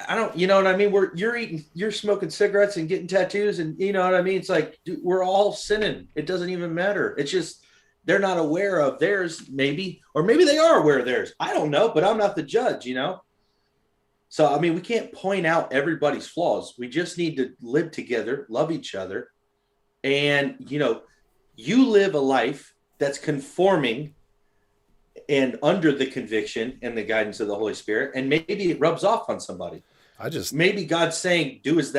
I don't, you know what I mean? You're smoking cigarettes and getting tattoos, and you know what I mean? It's like, dude, we're all sinning. It doesn't even matter. It's just, they're not aware of theirs, maybe, or maybe they are aware of theirs. I don't know, but I'm not the judge, So, I mean, we can't point out everybody's flaws. We just need to live together, love each other. And, you live a life that's conforming and under the conviction and the guidance of the Holy Spirit. And maybe it rubs off on somebody. Maybe God's saying, do as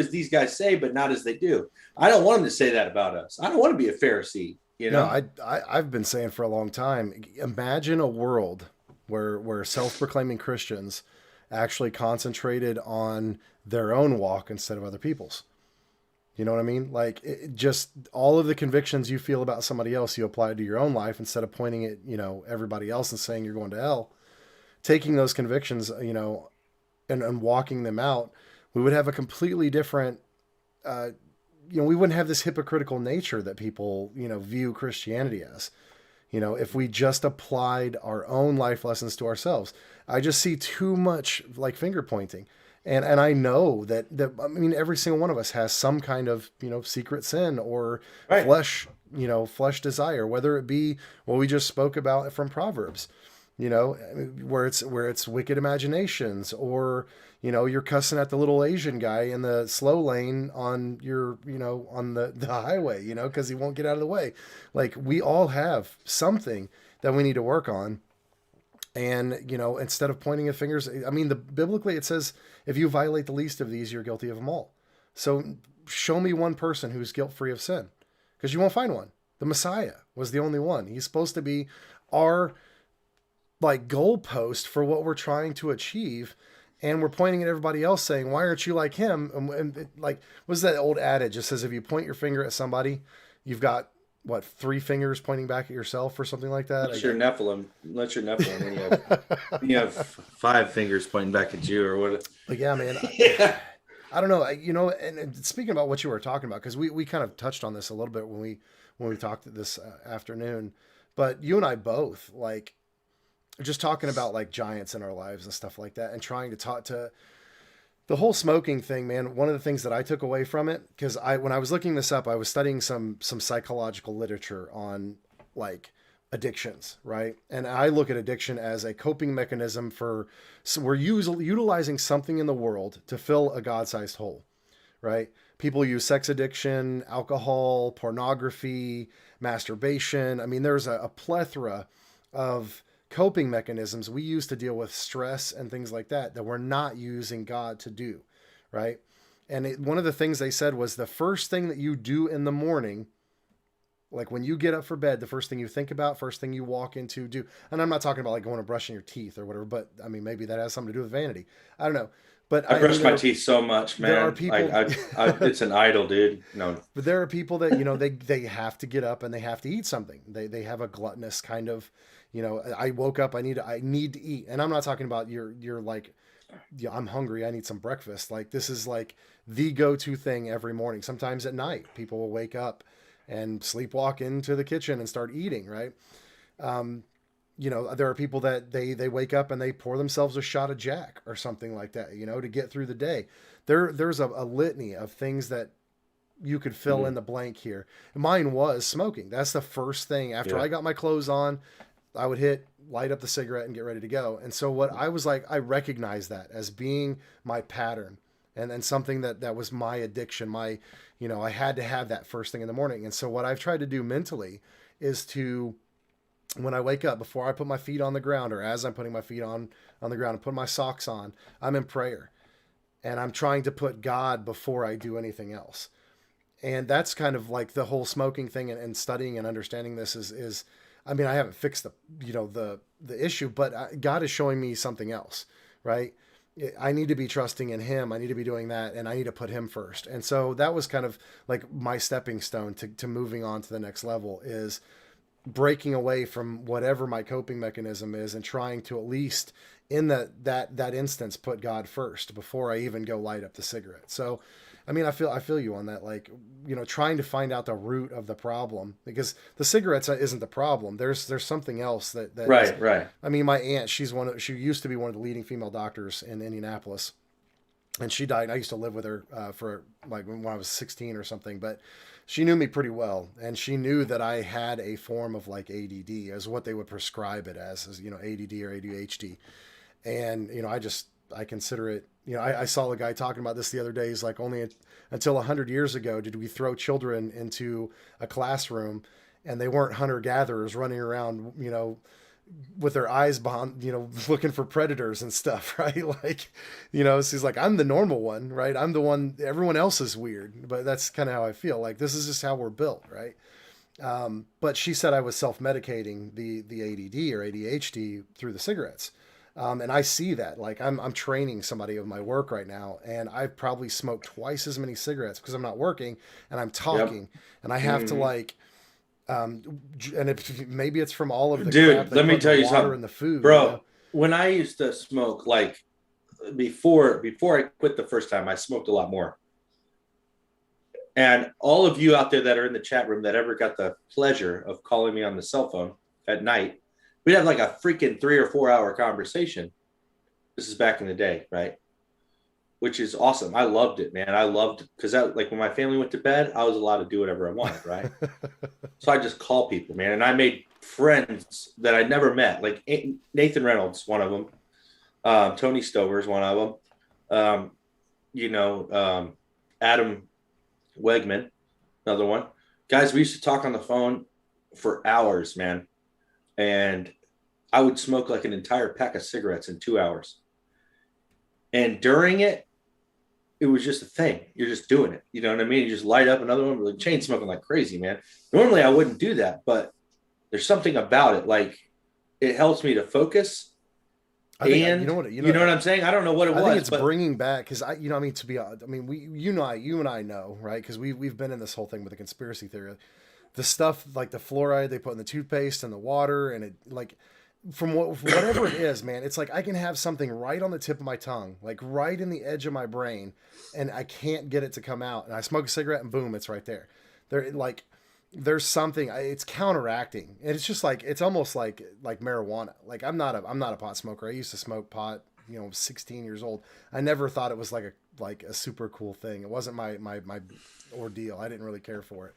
these guys say, but not as they do. I don't want him to say that about us. I don't want to be a Pharisee, No, I've been saying for a long time, imagine a world where self-proclaiming Christians actually concentrated on their own walk instead of other people's. You know what I mean? Like, just all of the convictions you feel about somebody else, you apply to your own life instead of pointing at, everybody else and saying you're going to hell. Taking those convictions, and walking them out, we would have a completely different, we wouldn't have this hypocritical nature that people, view Christianity as, if we just applied our own life lessons to ourselves. I just see too much like finger pointing. And I know that every single one of us has some kind of, secret sin or flesh desire, whether it be what we just spoke about from Proverbs, where it's wicked imaginations, or, you're cussing at the little Asian guy in the slow lane on your, on the highway, cause he won't get out of the way. Like, we all have something that we need to work on. And, instead of pointing at fingers, biblically it says, if you violate the least of these, you're guilty of them all. So show me one person who's guilt-free of sin, because you won't find one. The Messiah was the only one. He's supposed to be our goalpost for what we're trying to achieve. And we're pointing at everybody else saying, why aren't you like him? And what's that old adage? It says, if you point your finger at somebody, you've got, 3 fingers pointing back at yourself or something like that? That's your Nephilim. And you have 5 fingers pointing back at you, or what? But yeah, man. I don't know. And speaking about what you were talking about, because we kind of touched on this a little bit when we talked this afternoon, but you and I both, just talking about giants in our lives and stuff like that, and trying to talk to the whole smoking thing, man. One of the things that I took away from it, because when I was looking this up, I was studying some psychological literature on addictions, right? And I look at addiction as a coping mechanism so we're utilizing something in the world to fill a God-sized hole, right? People use sex addiction, alcohol, pornography, masturbation. There's a plethora of coping mechanisms we use to deal with stress and things like that we're not using God to do, right? And one of the things they said was, the first thing that you do in the morning, when you get up for bed, the first thing you think about, first thing you walk into, do. And I'm not talking about going and brushing your teeth or whatever, but maybe that has something to do with vanity. I don't know. But I brush my teeth so much, man. There are people, it's an idol, dude. No. But there are people that, they have to get up and they have to eat something. They have a gluttonous kind of, I woke up, I need to eat. And I'm not talking about you're like, yeah, I'm hungry, I need some breakfast. This is the go-to thing every morning. Sometimes at night, people will wake up and sleepwalk into the kitchen and start eating, right? There are people that they wake up and they pour themselves a shot of Jack or something like that, to get through the day. There's a litany of things that you could fill in the blank here. Mine was smoking. That's the first thing. After I got my clothes on, I would light up the cigarette and get ready to go. And so what I was I recognized that as being my pattern, and something that was my addiction. I had to have that first thing in the morning. And so what I've tried to do mentally is to, when I wake up, before I put my feet on the ground, or as I'm putting my feet on the ground and put my socks on, I'm in prayer, and I'm trying to put God before I do anything else. And that's kind of the whole smoking thing, and studying and understanding this is I haven't fixed the issue, but God is showing me something else, right? I need to be trusting in him. I need to be doing that, and I need to put him first. And so that was kind of like my stepping stone to moving on to the next level, is breaking away from whatever my coping mechanism is and trying to at least in that instance put God first before I even go light up the cigarette. So I mean, I feel you on that, like, you know, trying to find out the root of the problem, because the cigarettes isn't the problem. There's something else that right is, right. I mean, my aunt, she used to be one of the leading female doctors in Indianapolis, and she died. I used to live with her for like when I was 16 or something, but she knew me pretty well, and she knew that I had a form of like ADD, as what they would prescribe it as you know, ADD or ADHD. And you know, I consider it, you know, I saw a guy talking about this the other day. He's like, only until 100 years ago did we throw children into a classroom and they weren't hunter-gatherers running around, you know, with their eyes behind, you know, looking for predators and stuff, right? Like, you know, so he's like, I'm the normal one, right? I'm the one, everyone else is weird. But that's kind of how I feel. Like, this is just how we're built, right? But she said I was self-medicating the ADD or ADHD through the cigarettes. And I see that, like, I'm training somebody of my work right now, and I've probably smoked twice as many cigarettes because I'm not working and I'm talking. Yep. And I have to like, and maybe it's from all of the crap let me tell you something in the food, bro. You know? When I used to smoke, like before I quit the first time, I smoked a lot more. And all of you out there that are in the chat room that ever got the pleasure of calling me on the cell phone at night, we'd have like a freaking 3 or 4 hour conversation. This is back in the day, right? Which is awesome. I loved it, man. I loved, because like when my family went to bed, I was allowed to do whatever I wanted, right? So I just call people, man. And I made friends that I never met, like Nathan Reynolds, one of them. Tony Stover's one of them. Adam Wegman, another one. Guys, we used to talk on the phone for hours, man. And I would smoke like an entire pack of cigarettes in 2 hours. And during it, it was just a thing. You're just doing it. You know what I mean? You just light up another one, like chain smoking like crazy, man. Normally I wouldn't do that, but there's something about it. Like, it helps me to focus. I think, and you know what I'm saying? I don't know what it was. I think it's bringing back, because to be honest, I mean, you and I know, right? Because we've been in this whole thing with the conspiracy theory. The stuff like the fluoride they put in the toothpaste and the water, and it, like, from whatever it is, man, it's like I can have something right on the tip of my tongue, like right in the edge of my brain, and I can't get it to come out. And I smoke a cigarette and boom, it's right there. There's something, it's counteracting. And it's just like, it's almost like marijuana. Like, I'm not a pot smoker. I used to smoke pot, 16 years old. I never thought it was like a super cool thing. It wasn't my ordeal. I didn't really care for it.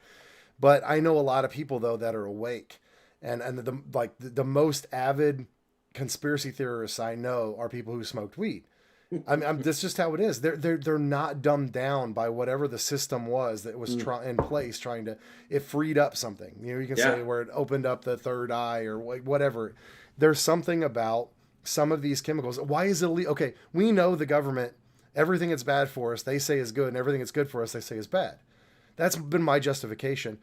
But I know a lot of people though that are awake, and the most avid conspiracy theorists I know are people who smoked weed. That's just how it is. They're not dumbed down by whatever the system was that was in place, it freed up something. You can say where it opened up the third eye or whatever. There's something about some of these chemicals. Why is it illegal? Okay, we know the government, everything that's bad for us, they say is good, and everything that's good for us, they say is bad. That's been my justification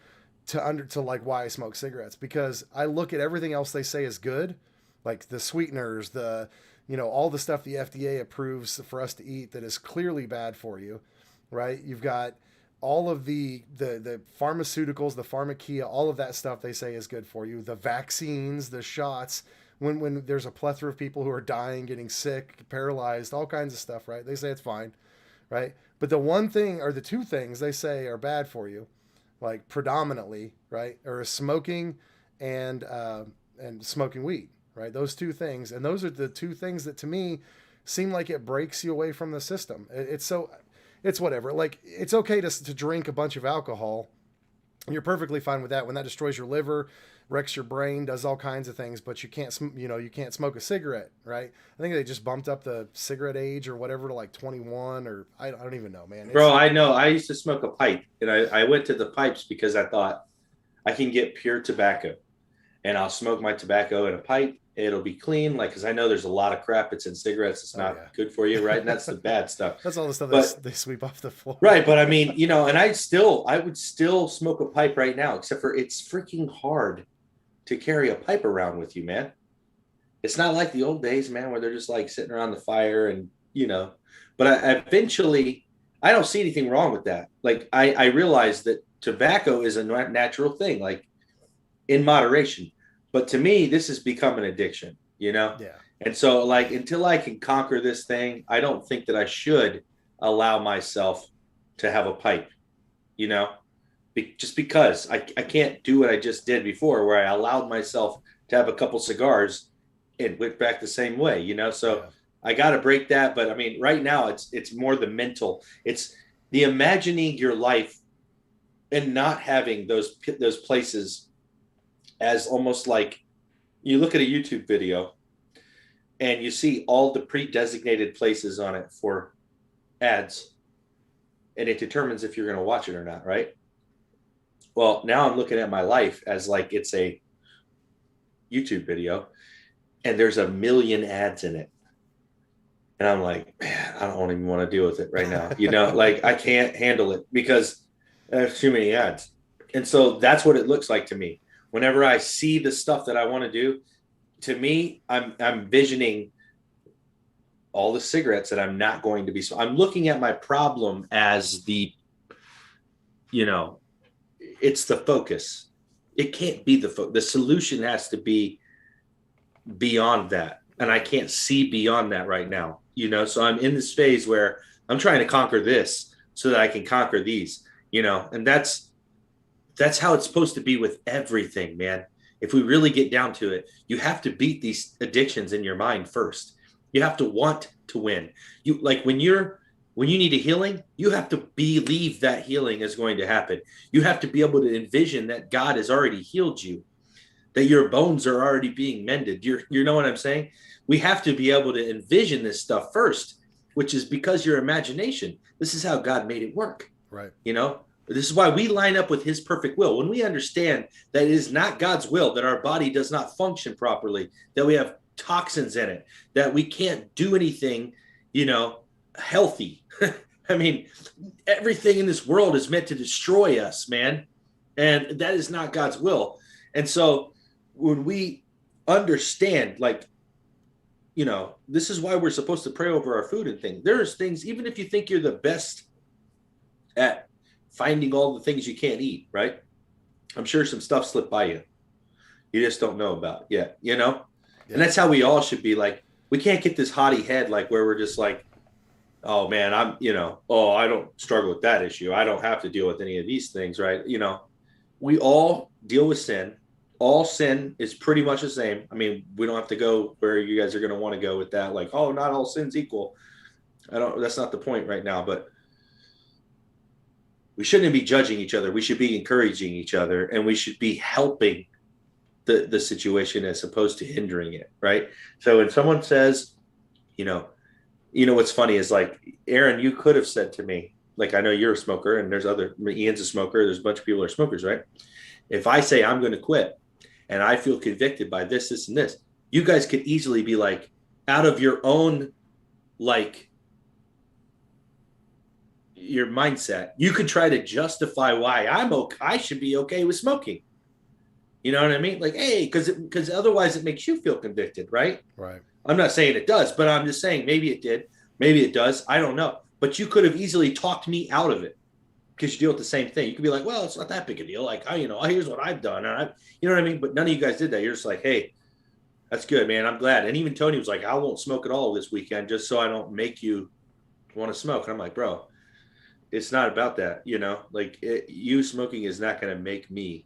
to like why I smoke cigarettes, because I look at everything else they say is good, like the sweeteners, all the stuff the FDA approves for us to eat that is clearly bad for you, right? You've got all of the pharmaceuticals, the pharmacia, all of that stuff they say is good for you. The vaccines, the shots, when there's a plethora of people who are dying, getting sick, paralyzed, all kinds of stuff, right? They say it's fine, right? But the one thing or the two things they say are bad for you, like predominantly, right, are smoking and smoking weed, right? Those two things. And those are the two things that to me seem like it breaks you away from the system. It's whatever. Like, it's okay to drink a bunch of alcohol. You're perfectly fine with that. When that destroys your liver, wrecks your brain, does all kinds of things, but you can't smoke a cigarette, right? I think they just bumped up the cigarette age or whatever to like 21, or I don't even know, man. Bro, I know. I used to smoke a pipe, and I went to the pipes because I thought I can get pure tobacco, and I'll smoke my tobacco in a pipe. It'll be clean, like, because I know there's a lot of crap that's in cigarettes. It's not good for you, right? And that's the bad stuff. That's all the stuff they sweep off the floor. Right, but I mean, and I would still smoke a pipe right now, except for it's freaking hard to carry a pipe around with you, man. It's not like the old days, man, where they're just like sitting around the fire and, but I eventually, I don't see anything wrong with that. Like, I realize that tobacco is a natural thing, like in moderation. But to me, this has become an addiction, Yeah. And so, like, until I can conquer this thing, I don't think that I should allow myself to have a pipe, just because I can't do what I just did before, where I allowed myself to have a couple cigars and went back the same way, So I got to break that. But I mean, right now it's more the mental. It's the imagining your life and not having those places as almost like you look at a YouTube video and you see all the pre-designated places on it for ads, and it determines if you're going to watch it or not, right? Well, now I'm looking at my life as like it's a YouTube video and there's a million ads in it. And I'm like, man, I don't even want to deal with it right now. Like I can't handle it because there's too many ads. And so that's what it looks like to me. Whenever I see the stuff that I want to do, to me, I'm visioning all the cigarettes that I'm not going to be. So I'm looking at my problem as it's the focus. It can't be the solution has to be beyond that. And I can't see beyond that right now, so I'm in this phase where I'm trying to conquer this so that I can conquer these, and that's how it's supposed to be with everything, man. If we really get down to it, you have to beat these addictions in your mind first. You have to want to win. You like when you need a healing, you have to believe that healing is going to happen. You have to be able to envision that God has already healed you, that your bones are already being mended. You know what I'm saying? We have to be able to envision this stuff first, which is because your imagination, this is how God made it work. Right. This is why we line up with his perfect will. When we understand that it is not God's will, that our body does not function properly, that we have toxins in it, that we can't do anything, healthy. I mean, everything in this world is meant to destroy us, man. And that is not God's will. And so when we understand, this is why we're supposed to pray over our food and things. There's things, even if you think you're the best at finding all the things you can't eat, right? I'm sure some stuff slipped by you. You just don't know about yet, Yeah. And that's how we all should be. Like, we can't get this haughty head, like where we're just like, oh man, I don't struggle with that issue. I don't have to deal with any of these things, right? We all deal with sin. All sin is pretty much the same. I mean, we don't have to go where you guys are going to want to go with that. Like, oh, not all sin's equal. That's not the point right now, but we shouldn't be judging each other. We should be encouraging each other, and we should be helping the situation as opposed to hindering it, right? So when someone says, what's funny is, like, Aaron, you could have said to me, like, I know you're a smoker and Ian's a smoker. There's a bunch of people who are smokers, right? If I say I'm going to quit and I feel convicted by this, this, and this, you guys could easily be like, out of your own, like, your mindset, you could try to justify why I should be okay with smoking. You know what I mean? Like, hey, because otherwise it makes you feel convicted, right? Right. I'm not saying it does, but I'm just saying maybe it did, maybe it does. I don't know. But you could have easily talked me out of it because you deal with the same thing. You could be like, well, it's not that big a deal. Like, here's what I've done, and you know what I mean? But none of you guys did that. You're just like, hey, that's good, man. I'm glad. And even Tony was like, I won't smoke at all this weekend just so I don't make you want to smoke. And I'm like, bro, it's not about that, like you smoking is not going to make me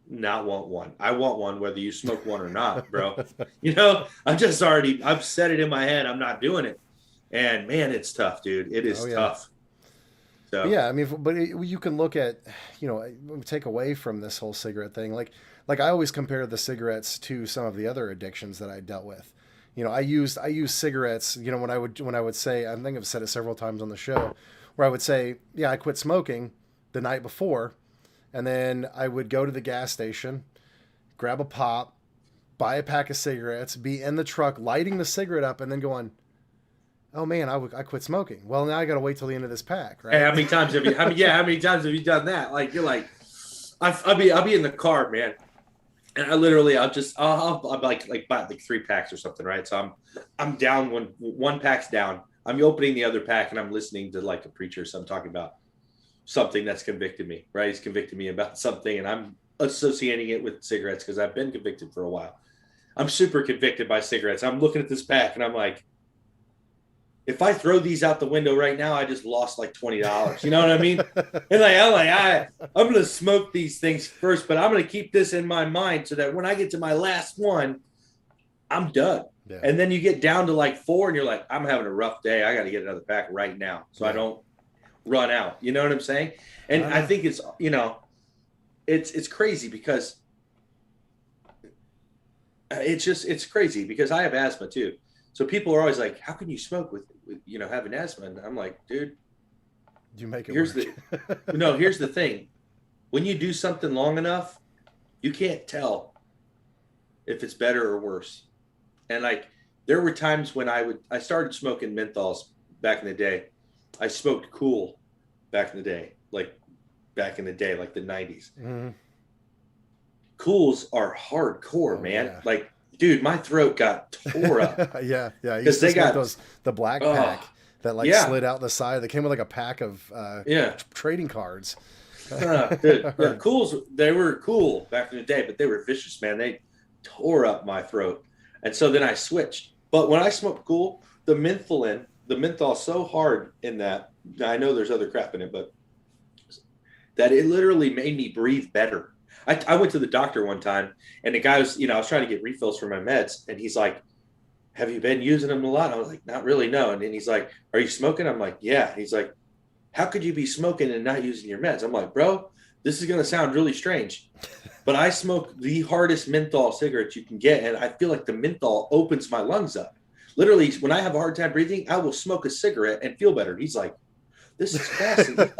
not want one. I want one whether you smoke one or not, bro. I've set it in my head. I'm not doing it. And man, it's tough, dude. It is tough. So yeah, I mean, but you can look at, take away from this whole cigarette thing. Like I always compare the cigarettes to some of the other addictions that I dealt with. I use cigarettes, when I would say, I think I've said it several times on the show, where I would say, yeah, I quit smoking the night before, and then I would go to the gas station, grab a pop, buy a pack of cigarettes, be in the truck lighting the cigarette up, and then going, oh man, I quit smoking. Well, now I got to wait till the end of this pack, right? Hey, how many times have you done that? Like, you're like, I'll be in the car, man, and I'll like buy like 3 packs or something, right? So I'm down when one pack's down. I'm opening the other pack and I'm listening to like a preacher. So I'm talking about something that's convicted me, right? He's convicted me about something and I'm associating it with cigarettes because I've been convicted for a while. I'm super convicted by cigarettes. I'm looking at this pack and I'm like, if I throw these out the window right now, I just lost like $20. You know what I mean? And I'm going to smoke these things first, but I'm going to keep this in my mind so that when I get to my last one, I'm done. Yeah. And then you get down to like 4 and you're like, I'm having a rough day. I got to get another pack right now. So I don't run out. You know what I'm saying? And I think it's, you know, it's crazy because it's crazy because I have asthma too. So people are always like, how can you smoke with you know, having asthma? And I'm like, dude, you make it here's work. Here's the thing. When you do something long enough, you can't tell if it's better or worse. And like, there were times when I started smoking menthols back in the day. I smoked Cool back in the day, like the 90s. Mm-hmm. Cools are hardcore, man. Yeah. Like, dude, my throat got tore up. yeah. Because they got the black pack that slid out the side. They came with like a pack of trading cards. Dude, Cools, they were cool back in the day, but they were vicious, man. They tore up my throat. And so then I switched. But when I smoked Cool, the menthol so hard in that, I know there's other crap in it, but that it literally made me breathe better. I went to the doctor one time and the guy was, I was trying to get refills for my meds and he's like, have you been using them a lot? I was like, not really, no. And then he's like, are you smoking? I'm like, yeah. He's like, how could you be smoking and not using your meds? I'm like, bro, this is going to sound really strange, but I smoke the hardest menthol cigarettes you can get. And I feel like the menthol opens my lungs up. Literally, when I have a hard time breathing, I will smoke a cigarette and feel better. He's like, this is fascinating.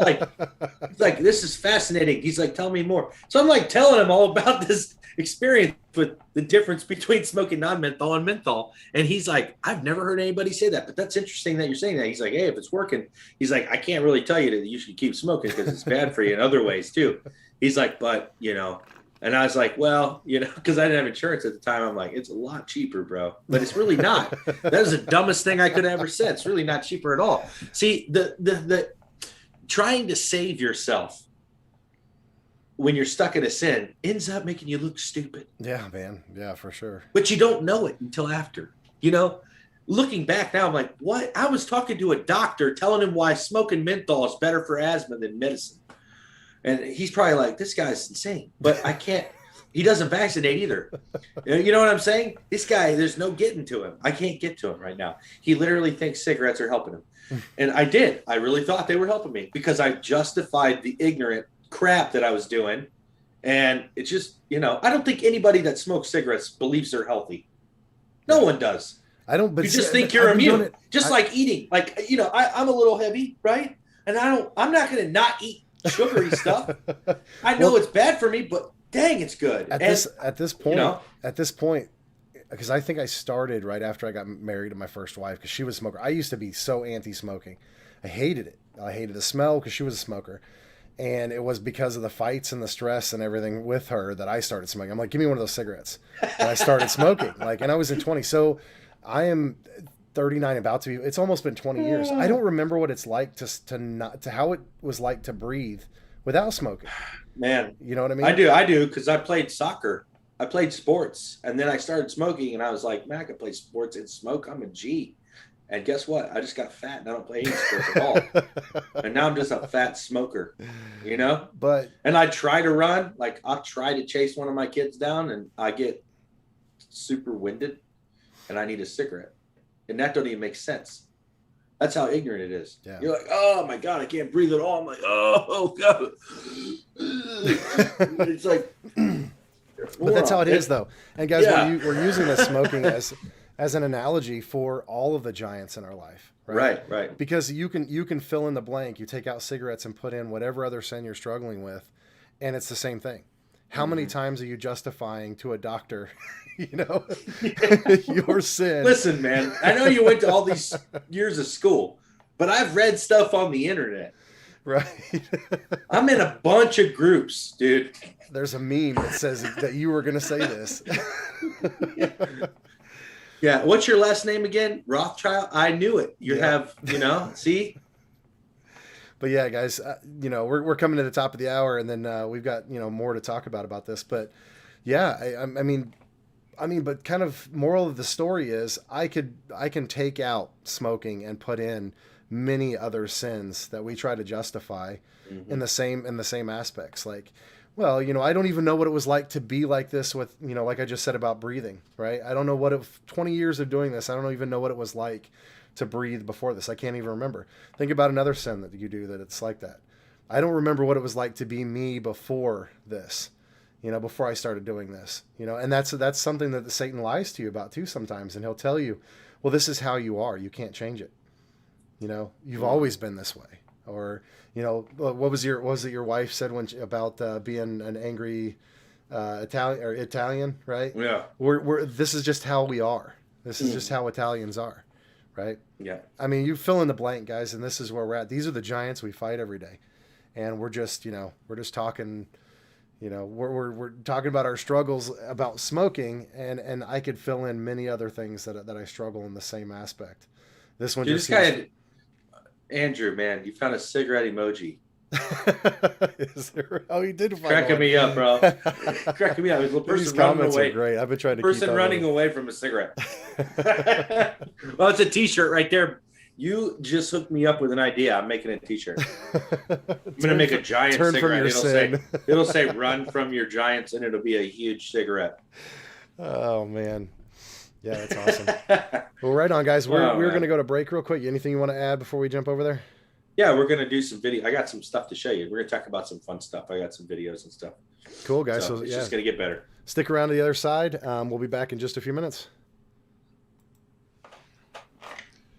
like, this is fascinating. He's like, tell me more. So I'm like telling him all about this experience with the difference between smoking non-menthol and menthol. And he's like, I've never heard anybody say that, but that's interesting that you're saying that. He's like, hey, if it's working, he's like, I can't really tell you that you should keep smoking because it's bad for you in other ways too. He's like, but, and I was like, well, because I didn't have insurance at the time. I'm like, it's a lot cheaper, bro. But it's really not. That is the dumbest thing I could have ever said. It's really not cheaper at all. See, the trying to save yourself when you're stuck in a sin ends up making you look stupid. Yeah, man. Yeah, for sure. But you don't know it until after. Looking back now, I'm like, what? I was talking to a doctor telling him why smoking menthol is better for asthma than medicine. And he's probably like, this guy's insane, but I can't, he doesn't vaccinate either. You know what I'm saying? This guy, there's no getting to him. I can't get to him right now. He literally thinks cigarettes are helping him. And I did. I really thought they were helping me because I justified the ignorant crap that I was doing. And it's just, I don't think anybody that smokes cigarettes believes they're healthy. No one does. I don't, but you just think you're immune. Just like eating, like, I'm a little heavy, right? And I'm not going to not eat sugary stuff. I know it's bad for me, but dang, it's good. At this point, because I think I started right after I got married to my first wife because she was a smoker. I used to be so anti-smoking. I hated it. I hated the smell because she was a smoker. And it was because of the fights and the stress and everything with her that I started smoking. I'm like, give me one of those cigarettes. And I started smoking. And I was in 20. So I am 39, about to be. It's almost been 20 years. I don't remember what it's like to how it was like to breathe without smoking. Man, you know what I mean? I do because I played soccer. I played sports, and then I started smoking, and I was like, man, I can play sports and smoke. I'm a G. And guess what? I just got fat, and I don't play any sports at all. And now I'm just a fat smoker, And I try to run. Like, I'll try to chase one of my kids down, and I get super winded, and I need a cigarette. And that don't even make sense. That's how ignorant it is. Yeah. You're like, oh my God, I can't breathe at all. I'm like, oh God. It's like, but that's how it is, though. And guys, we're using this smoking as an analogy for all of the giants in our life. Right. Because you can fill in the blank. You take out cigarettes and put in whatever other sin you're struggling with, and it's the same thing. How many times are you justifying to a doctor, your sin? Listen, man, I know you went to all these years of school, but I've read stuff on the internet. Right. I'm in a bunch of groups, dude. There's a meme that says that you were going to say this. Yeah. What's your last name again? Rothschild? I knew it. You have, see? But yeah, guys, we're coming to the top of the hour, and then we've got, more to talk about this. But yeah, I mean, but kind of moral of the story is I can take out smoking and put in many other sins that we try to justify in the same aspects. Like, well, I don't even know what it was like to be like this with, like I just said about breathing, right? I don't know 20 years of doing this, I don't even know what it was like to breathe before this. I can't even remember. Think about another sin that you do that it's like that. I don't remember what it was like to be me before this, before I started doing this, and that's something that Satan lies to you about too sometimes. And he'll tell you, well, this is how you are. You can't change it. You've always been this way. Or, what was it your wife said about being an angry Italian, right? Yeah. This is just how we are. This is just how Italians are. Right? Yeah. I mean, you fill in the blank, guys, and this is where we're at. These are the giants we fight every day. And we're just, we're just talking, we're talking about our struggles about smoking, and I could fill in many other things that I struggle in the same aspect. This one just Andrew, man, you found a cigarette emoji. Is there? Oh, he did find cracking me up, bro. Cracking me up. There's a person These comments running away. Are great. I've been trying to person keep running away from a cigarette. Well, it's a T-shirt right there. You just hooked me up with an idea. I'm making a T-shirt. I'm gonna make a giant cigarette. It'll say "Run from your giants," and it'll be a huge cigarette. Oh man, yeah, that's awesome. Well, right on, guys. We're gonna go to break real quick. Anything you want to add before we jump over there? Yeah, we're going to do some video. I got some stuff to show you. We're going to talk about some fun stuff. I got some videos and stuff. Cool, guys. So it's just going to get better. Stick around to the other side. We'll be back in just a few minutes.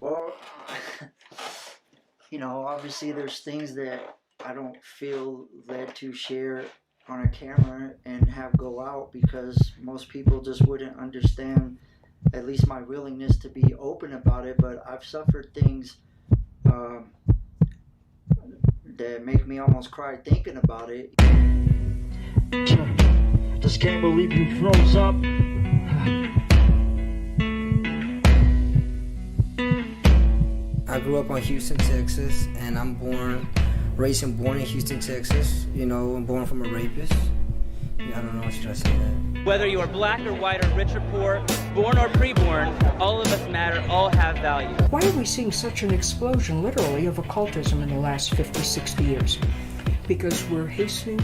Well, obviously there's things that I don't feel led to share on a camera and have go out because most people just wouldn't understand at least my willingness to be open about it. But I've suffered things that make me almost cry thinking about it. Just can't believe you froze up. I grew up in Houston, Texas, and I'm raised and born in Houston, Texas. I'm born from a rapist. I don't know, should I say that? Whether you are black or white or rich or poor, born or pre-born, all of us matter, all have value. Why are we seeing such an explosion, literally, of occultism in the last 50, 60 years? Because we're hastening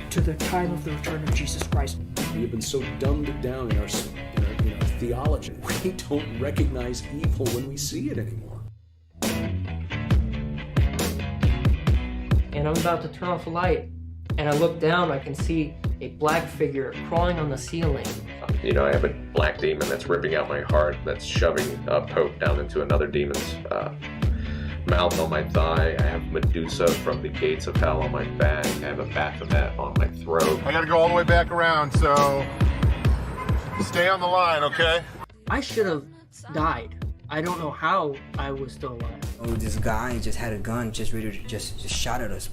to the time of the return of Jesus Christ. We have been so dumbed down in our theology. We don't recognize evil when we see it anymore. And I'm about to turn off a light, and I look down, I can see a black figure crawling on the ceiling. I have a black demon that's ripping out my heart, that's shoving a poke down into another demon's mouth on my thigh. I have Medusa from the gates of hell on my back. I have a Baphomet on my throat. I gotta go all the way back around, so stay on the line, okay? I should have died. I don't know how I was still alive. Oh, this guy just had a gun, just ready to just shot at us.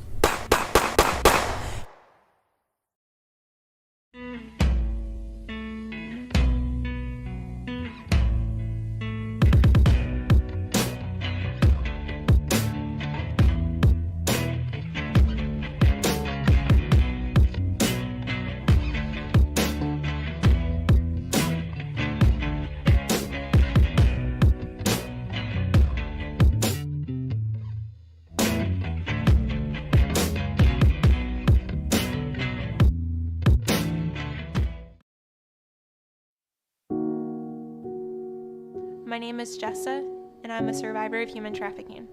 My name is Jessa, and I'm a survivor of human trafficking.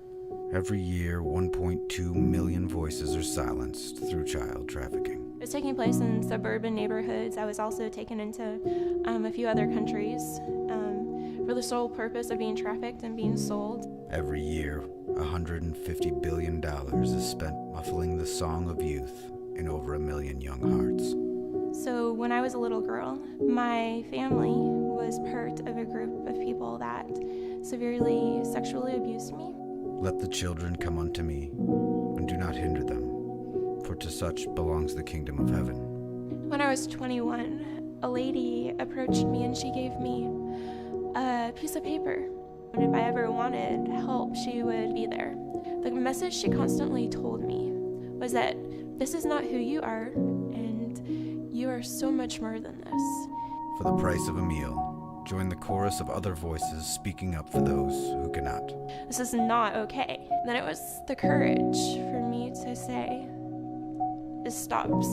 Every year, 1.2 million voices are silenced through child trafficking. It was taking place in suburban neighborhoods. I was also taken into a few other countries for the sole purpose of being trafficked and being sold. Every year, $150 billion is spent muffling the song of youth in over 1 million young hearts. So when I was a little girl, my family was part of a group of people that severely sexually abused me. Let the children come unto me, and do not hinder them, for to such belongs the kingdom of heaven. When I was 21, a lady approached me and she gave me a piece of paper. And if I ever wanted help, she would be there. The message she constantly told me was that this is not who you are, and you are so much more than this. For the price of a meal, join the chorus of other voices speaking up for those who cannot. This is not okay. Then it was the courage for me to say, this stops,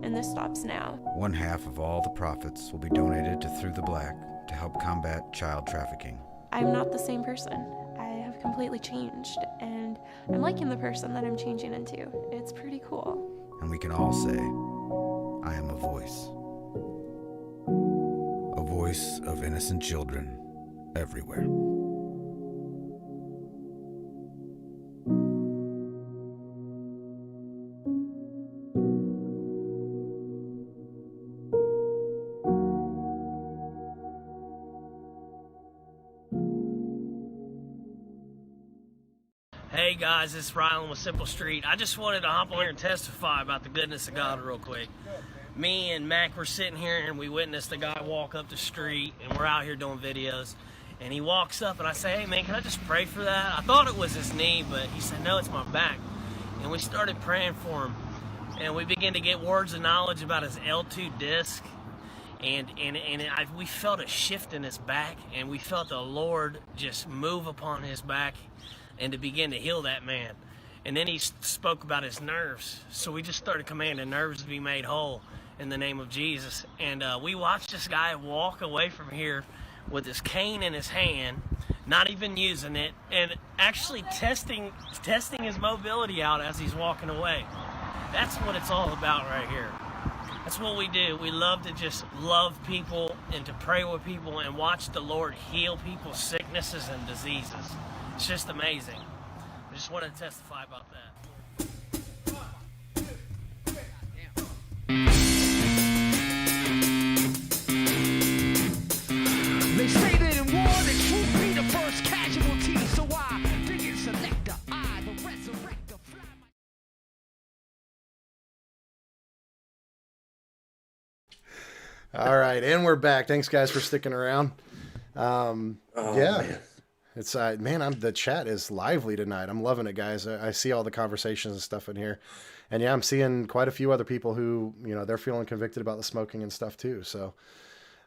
and this stops now. 1/2 of all the profits will be donated to Through the Black to help combat child trafficking. I'm not the same person. I have completely changed, and I'm liking the person that I'm changing into. It's pretty cool. And we can all say, I am a voice. A voice of innocent children everywhere. Hey guys, this is Rylan with Simple Street. I just wanted to hop on here and testify about the goodness of God real quick. Me and Mac were sitting here and we witnessed a guy walk up the street, and we're out here doing videos, and he walks up and I say, hey man, can I just pray for that? I thought it was his knee, but he said, no, it's my back. And we started praying for him, and we began to get words of knowledge about his L2 disc, and we felt a shift in his back, and we felt the Lord just move upon his back and to begin to heal that man. And then he spoke about his nerves, so we just started commanding nerves to be made whole in the name of Jesus. And we watched this guy walk away from here with his cane in his hand, not even using it, and actually testing his mobility out as he's walking away. That's what it's all about right here. That's what we do. We love to just love people and to pray with people and watch the Lord heal people's sicknesses and diseases. It's just amazing. I just wanted to testify about that. They say that in war, the truth be the first casualty. So I dig selector, I the resurrector. All right, and we're back. Thanks, guys, for sticking around. Yeah, man. It's man, the chat is lively tonight. I'm loving it, guys. I see all the conversations and stuff in here, and yeah, I'm seeing quite a few other people who, you know, they're feeling convicted about the smoking and stuff too. So,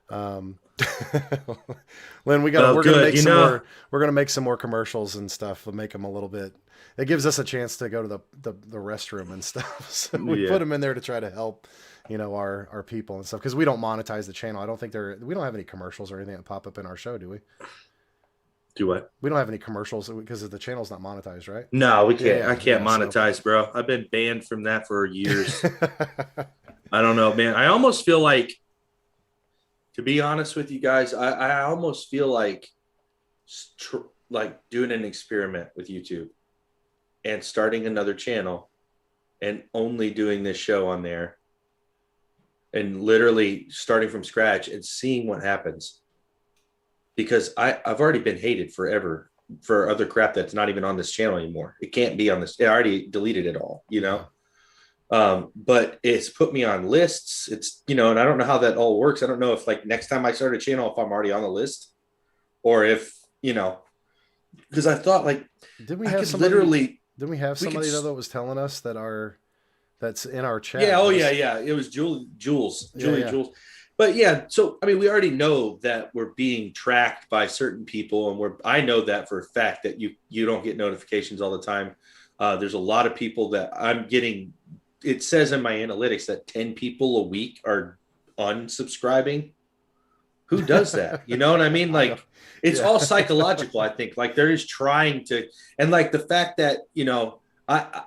Lynn, we're gonna make some more commercials and stuff. We'll make them a little bit. It gives us a chance to go to the restroom and stuff. So we put them in there to try to help, you know, our people and stuff, because we don't monetize the channel. I don't think we don't have any commercials or anything that pop up in our show, do we? Do what? We don't have any commercials because the channel's not monetized, right? No, we can't. I can't monetize, bro. I've been banned from that for years. I don't know, man. I almost feel like, to be honest with you guys, I almost feel like doing an experiment with YouTube and starting another channel and only doing this show on there and literally starting from scratch and seeing what happens. Because I've already been hated forever for other crap that's not even on this channel anymore. It can't be on this. I already deleted it all, you know? But it's put me on lists. It's, you know, and I don't know how that all works. I don't know if, like, next time I start a channel, if I'm already on the list, or if, you know, because I thought, like, didn't we have somebody that was telling us that's in our chat? Yeah. Oh yeah. It was Julie Jules. But yeah, so I mean, we already know that we're being tracked by certain people, and I know that for a fact that you don't get notifications all the time. There's a lot of people that I'm getting. It says in my analytics that 10 people a week are unsubscribing. Who does that? You know what I mean? Like, it's all psychological. I think, like, they're just trying to, and like the fact that, you know,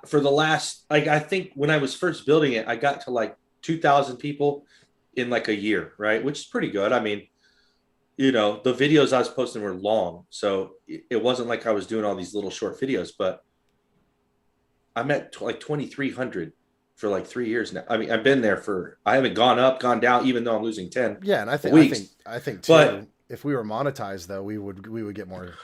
for the last, like, I think when I was first building it, I got to like 2,000 people in like a year, right? Which is pretty good. I mean, you know, the videos I was posting were long, so it wasn't like I was doing all these little short videos, but I'm at like 2,300 for like 3 years now. I mean, I've been there I haven't gone up, gone down, even though I'm losing 10. Yeah. And I think too, but if we were monetized though, we would get more.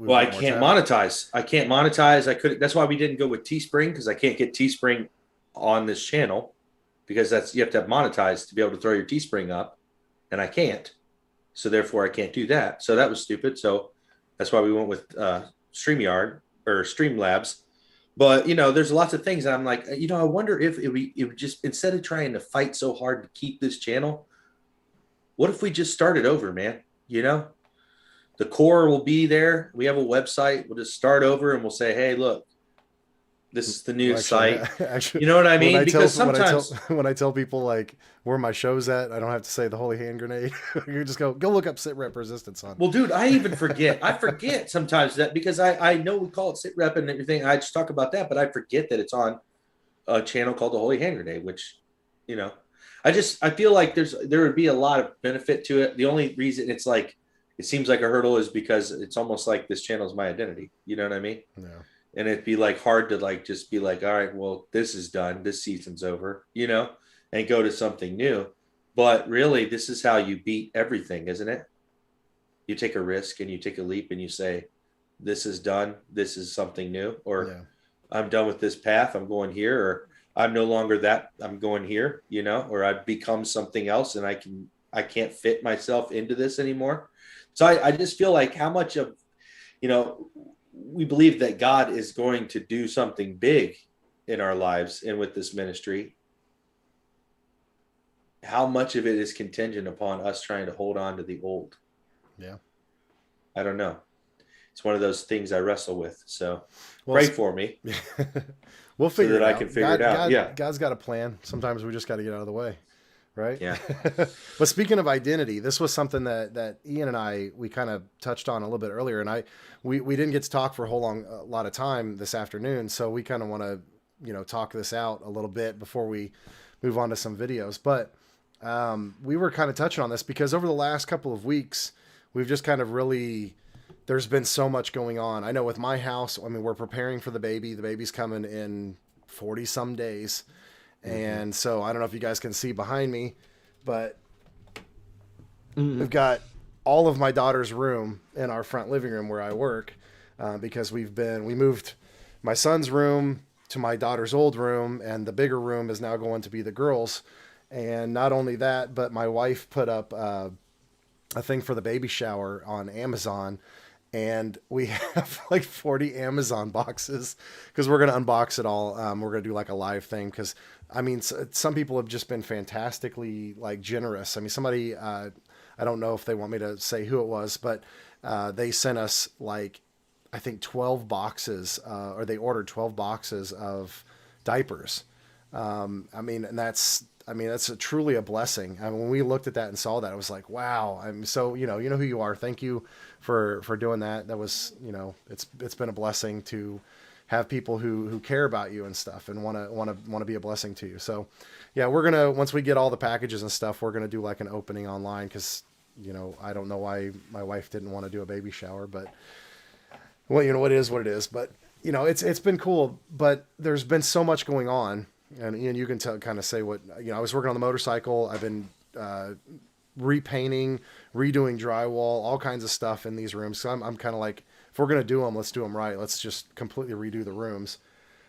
I can't monetize. I couldn't. That's why we didn't go with Teespring, because I can't get Teespring on this channel, because you have to have monetized to be able to throw your Teespring up, and I can't. So therefore I can't do that. So that was stupid. So that's why we went with StreamYard or Streamlabs. But, you know, there's lots of things. I'm like, you know, I wonder if it would just, instead of trying to fight so hard to keep this channel, what if we just started over, man? You know, the core will be there. We have a website. We'll just start over and we'll say, hey, look, this is the new site. You know what I mean? Because sometimes when I tell people like where my show's at, I don't have to say the holy hand grenade. You just go look up SITREP resistance on. Well, dude, I even forget. I forget sometimes that because I know we call it SITREP and everything. I just talk about that, but I forget that it's on a channel called the Holy Hand Grenade, which, you know, I feel like there would be a lot of benefit to it. The only reason it's like it seems like a hurdle is because it's almost like this channel is my identity. You know what I mean? Yeah. And it'd be like hard to like just be like, all right, well, this is done. This season's over, you know, and go to something new. But really, this is how you beat everything, isn't it? You take a risk and you take a leap and you say, this is done. This is something new. Or I'm done with this path. I'm going here. Or I'm no longer that. I'm going here, you know, or I've become something else and I can't fit myself into this anymore. So I just feel like how much of, you know, we believe that God is going to do something big in our lives and with this ministry. How much of it is contingent upon us trying to hold on to the old? Yeah. I don't know. It's one of those things I wrestle with. So pray for me. We'll figure it out. I can figure it out. Yeah. God's got a plan. Sometimes we just got to get out of the way. Right. Yeah. But speaking of identity, this was something that Ian and we kind of touched on a little bit earlier, and we didn't get to talk for a lot of time this afternoon. So we kind of want to, you know, talk this out a little bit before we move on to some videos. But we were kind of touching on this because over the last couple of weeks, we've just kind of really, there's been so much going on. I know with my house, I mean, we're preparing for the baby. The baby's coming in 40 some days. And so I don't know if you guys can see behind me, but we've got all of my daughter's room in our front living room where I work, because we moved my son's room to my daughter's old room, and the bigger room is now going to be the girls. And not only that, but my wife put up a thing for the baby shower on Amazon. And we have like 40 Amazon boxes because we're going to unbox it all. We're going to do like a live thing because, I mean, some people have just been fantastically like generous. I mean, somebody, I don't know if they want me to say who it was, but they sent us like, I think 12 boxes, or they ordered 12 boxes of diapers. I mean, that's truly a blessing. I mean, when we looked at that and saw that, it was like, wow. I'm so, you know who you are. Thank you for doing that. That was, you know, it's been a blessing to have people who care about you and stuff and want to be a blessing to you. So yeah, we're going to, once we get all the packages and stuff, we're going to do like an opening online. Cause you know, I don't know why my wife didn't want to do a baby shower, but well, you know, what it is, but you know, it's been cool, but there's been so much going on. And Ian, you can kind of say what, you know, I was working on the motorcycle. I've been repainting, redoing drywall, all kinds of stuff in these rooms. So I'm kind of like, if we're going to do them, let's do them right. Let's just completely redo the rooms.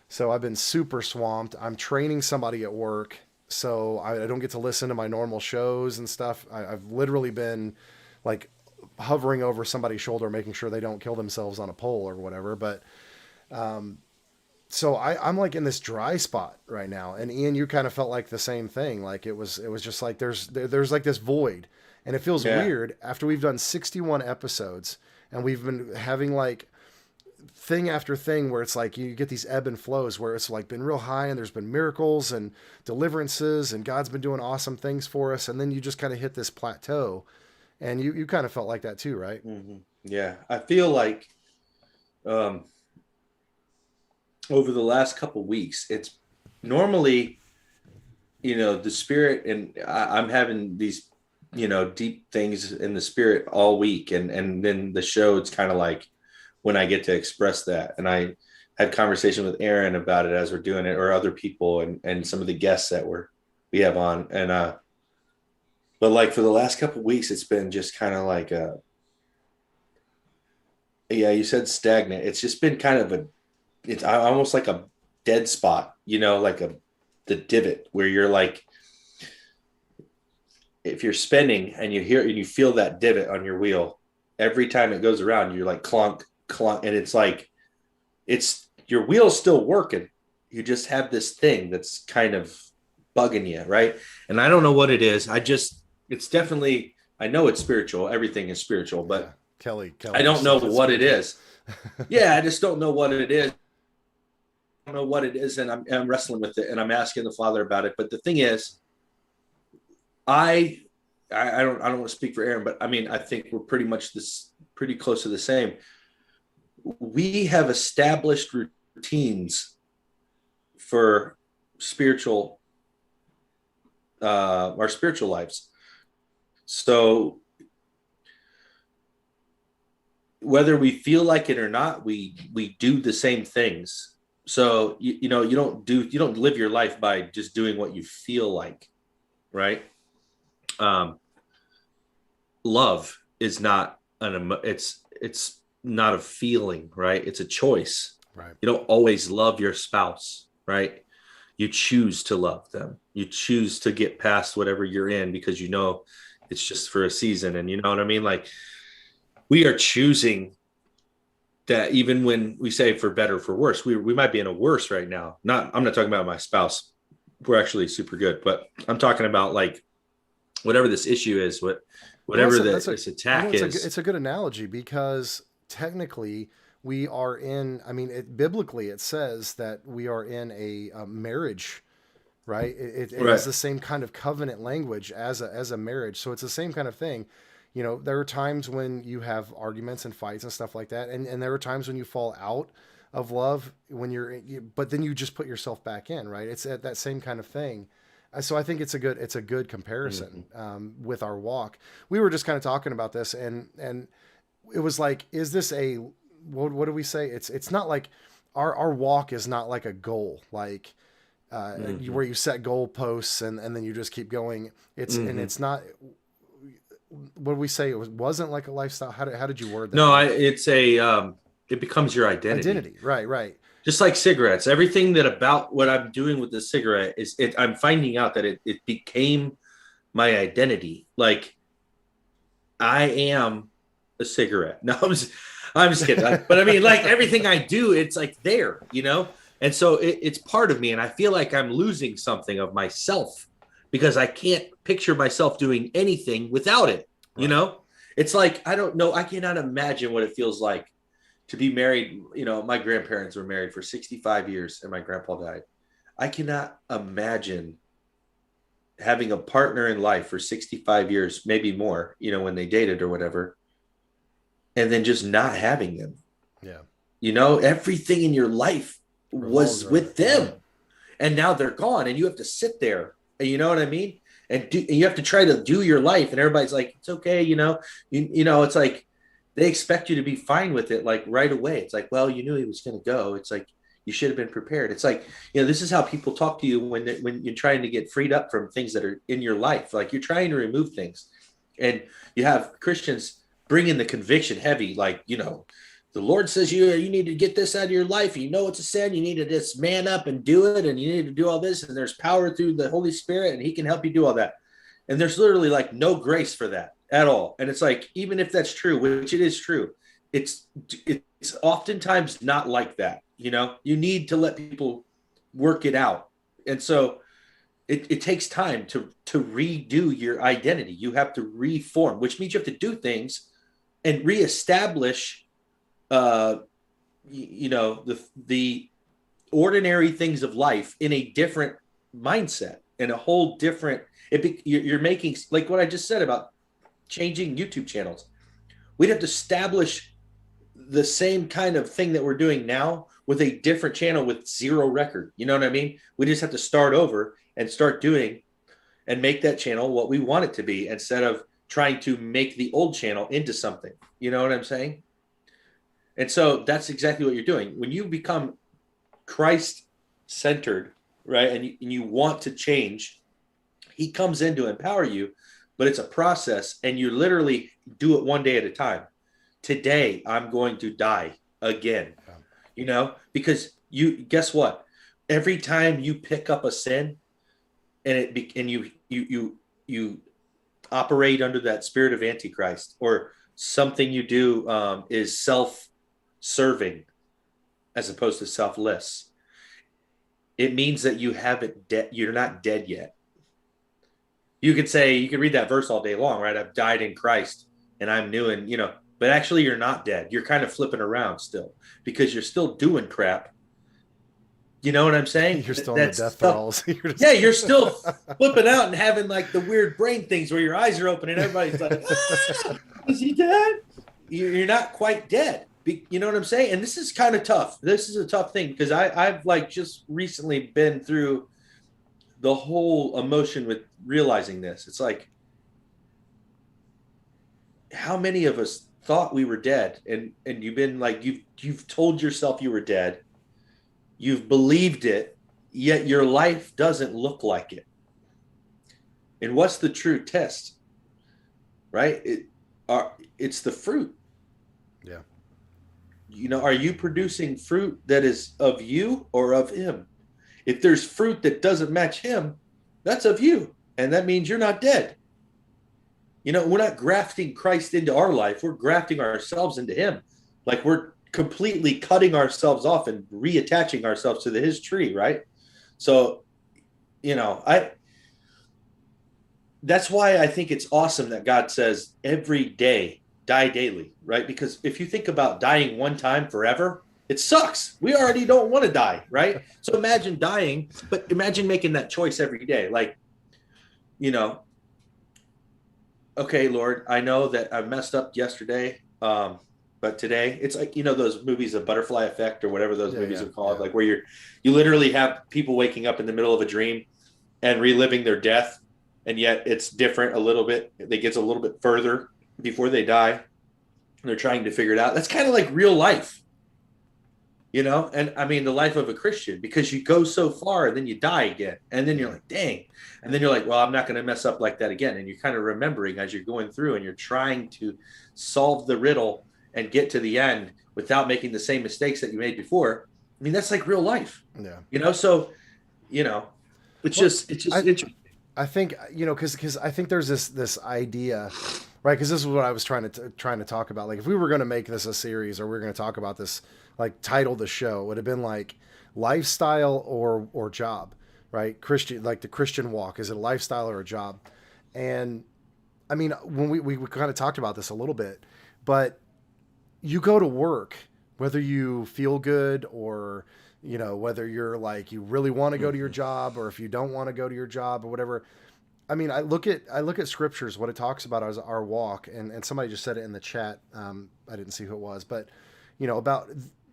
So I've been super swamped. I'm training somebody at work, so I don't get to listen to my normal shows and stuff. I've literally been like hovering over somebody's shoulder, making sure they don't kill themselves on a pole or whatever. But, so I'm like in this dry spot right now. And Ian, you kind of felt like the same thing. Like it was just like, there's like this void, and it feels weird after we've done 61 episodes and we've been having like thing after thing where it's like, you get these ebb and flows where it's like been real high and there's been miracles and deliverances and God's been doing awesome things for us. And then you just kind of hit this plateau, and you kind of felt like that too, right? Mm-hmm. Yeah. I feel like, over the last couple of weeks, it's normally, you know, the spirit, and I'm having these, you know, deep things in the spirit all week. And then the show, it's kind of like when I get to express that. And I had conversation with Aaron about it as we're doing it, or other people and some of the guests that we have on. And, but like for the last couple of weeks, it's been just kind of like, yeah, you said stagnant. It's just been kind of it's almost like a dead spot, you know, like the divot where you're like, if you're spinning and you feel that divot on your wheel, every time it goes around, you're like clunk, clunk. And it's like, your wheel's still working. You just have this thing that's kind of bugging you. Right. And I don't know what it is. It's definitely, I know it's spiritual. Everything is spiritual, but yeah. Kelly, I don't know what it is. Yeah. I just don't know what it is. I don't know what it is. And I'm wrestling with it, and I'm asking the Father about it. But the thing is, I don't want to speak for Aaron, but I mean, I think we're pretty close to the same. We have established routines for our spiritual lives. So whether we feel like it or not, we do the same things. So you don't live your life by just doing what you feel like, right? Love is not it's not a feeling, right? It's a choice. Right. You don't always love your spouse, right? You choose to love them. You choose to get past whatever you're in because you know it's just for a season. And you know what I mean? Like, we are choosing that even when we say for better, for worse, we might be in a worse right now. I'm not talking about my spouse. We're actually super good, but I'm talking about like whatever this issue is, whatever this attack is. It's a good analogy because technically we are in, biblically it says that we are in a marriage, right? It has the same kind of covenant language as a marriage. So it's the same kind of thing. You know, there are times when you have arguments and fights and stuff like that. And there are times when you fall out of love but then you just put yourself back in, right? It's that same kind of thing. So I think it's a good comparison with our walk. We were just kind of talking about this and it was like, is this what do we say? It's not like our walk is not like a goal, like where you set goal posts and then you just keep going. And it's not, what do we say? It wasn't like a lifestyle. How did you word that? No, it's it becomes your identity. Right. Just like cigarettes, everything that about what I'm doing with the cigarette is I'm finding out that it became my identity. Like, I am a cigarette. No, I'm just kidding. But I mean, like, everything I do, it's like there, you know? And so it's part of me. And I feel like I'm losing something of myself because I can't picture myself doing anything without it. You know, it's like, I don't know. I cannot imagine what it feels like to be married. You know, my grandparents were married for 65 years and my grandpa died. I cannot imagine having a partner in life for 65 years, maybe more, you know, when they dated or whatever, and then just not having them. Yeah. You know, everything in your life was with them and now they're gone and you have to sit there and you know what I mean? And you have to try to do your life and everybody's like, it's okay. You know, it's like, they expect you to be fine with it. Like right away. It's like, well, you knew he was going to go. It's like, you should have been prepared. It's like, you know, this is how people talk to you when you're trying to get freed up from things that are in your life. Like, you're trying to remove things and you have Christians bring in the conviction heavy. Like, you know, the Lord says you need to get this out of your life. You know it's a sin. You need to just man up and do it. And you need to do all this. And there's power through the Holy Spirit and he can help you do all that. And there's literally like no grace for that at all. And it's like, even if that's true, which it is true, it's oftentimes not like that. You know, you need to let people work it out. And so it takes time to redo your identity. You have to reform, which means you have to do things and reestablish you know, the ordinary things of life in a different mindset and a whole different, you're making, like what I just said about changing YouTube channels. We'd have to establish the same kind of thing that we're doing now with a different channel with zero record. You know what I mean? We just have to start over and start doing and make that channel what we want it to be instead of trying to make the old channel into something. You know what I'm saying? And so that's exactly what you're doing. When you become Christ-centered, right, and you want to change, he comes in to empower you, but it's a process, and you literally do it one day at a time. Today, I'm going to die again, you know, because guess what? Every time you pick up a sin and you operate under that spirit of Antichrist, or something you do is self-serving as opposed to selfless, it means that you haven't you're not dead yet. You could say, you could read that verse all day long, right? I've died in Christ and I'm new, and but actually you're not dead. You're kind of flipping around still because you're still doing crap. You know what I'm saying? You're still in the death throes. You're still flipping out and having like the weird brain things where your eyes are open and everybody's like, is he dead? You're not quite dead. You know what I'm saying? And this is kind of tough. This is a tough thing because I've like just recently been through the whole emotion with realizing this. It's like, how many of us thought we were dead, and you've been like, you've told yourself you were dead. You've believed it, yet your life doesn't look like it. And what's the true test? Right? It's the fruit. Yeah. Are you producing fruit that is of you or of him? If there's fruit that doesn't match him, that's of you. And that means you're not dead. We're not grafting Christ into our life. We're grafting ourselves into him. Like we're completely cutting ourselves off and reattaching ourselves to his tree, right? So, that's why I think it's awesome that God says every day, die daily, right? Because if you think about dying one time forever, it sucks. We already don't want to die, right? So imagine dying, but imagine making that choice every day. Like, okay, Lord, I know that I messed up yesterday, but today, it's like, those movies, The Butterfly Effect or whatever those movies are called, like where you literally have people waking up in the middle of a dream and reliving their death. And yet it's different a little bit. It gets a little bit further before they die. And they're trying to figure it out. That's kind of like real life, and I mean, the life of a Christian, because you go so far and then you die again. And then you're like, dang. And then you're like, well, I'm not going to mess up like that again. And you're kind of remembering as you're going through and you're trying to solve the riddle and get to the end without making the same mistakes that you made before. I mean, that's like real life. Yeah. So, it's just interesting. I think, because I think there's this idea, right? Because this is what I was trying to talk about. Like, if we were going to make this a series, or we we're going to talk about this, like title the show, it would have been like lifestyle or job, right? Christian, like the Christian walk. Is it a lifestyle or a job? And I mean, when we kind of talked about this a little bit, but you go to work, whether you feel good or, whether you're like, you really want to go to your job, or if you don't want to go to your job or whatever. I mean, I look at scriptures, what it talks about as our walk, and somebody just said it in the chat. I didn't see who it was, but about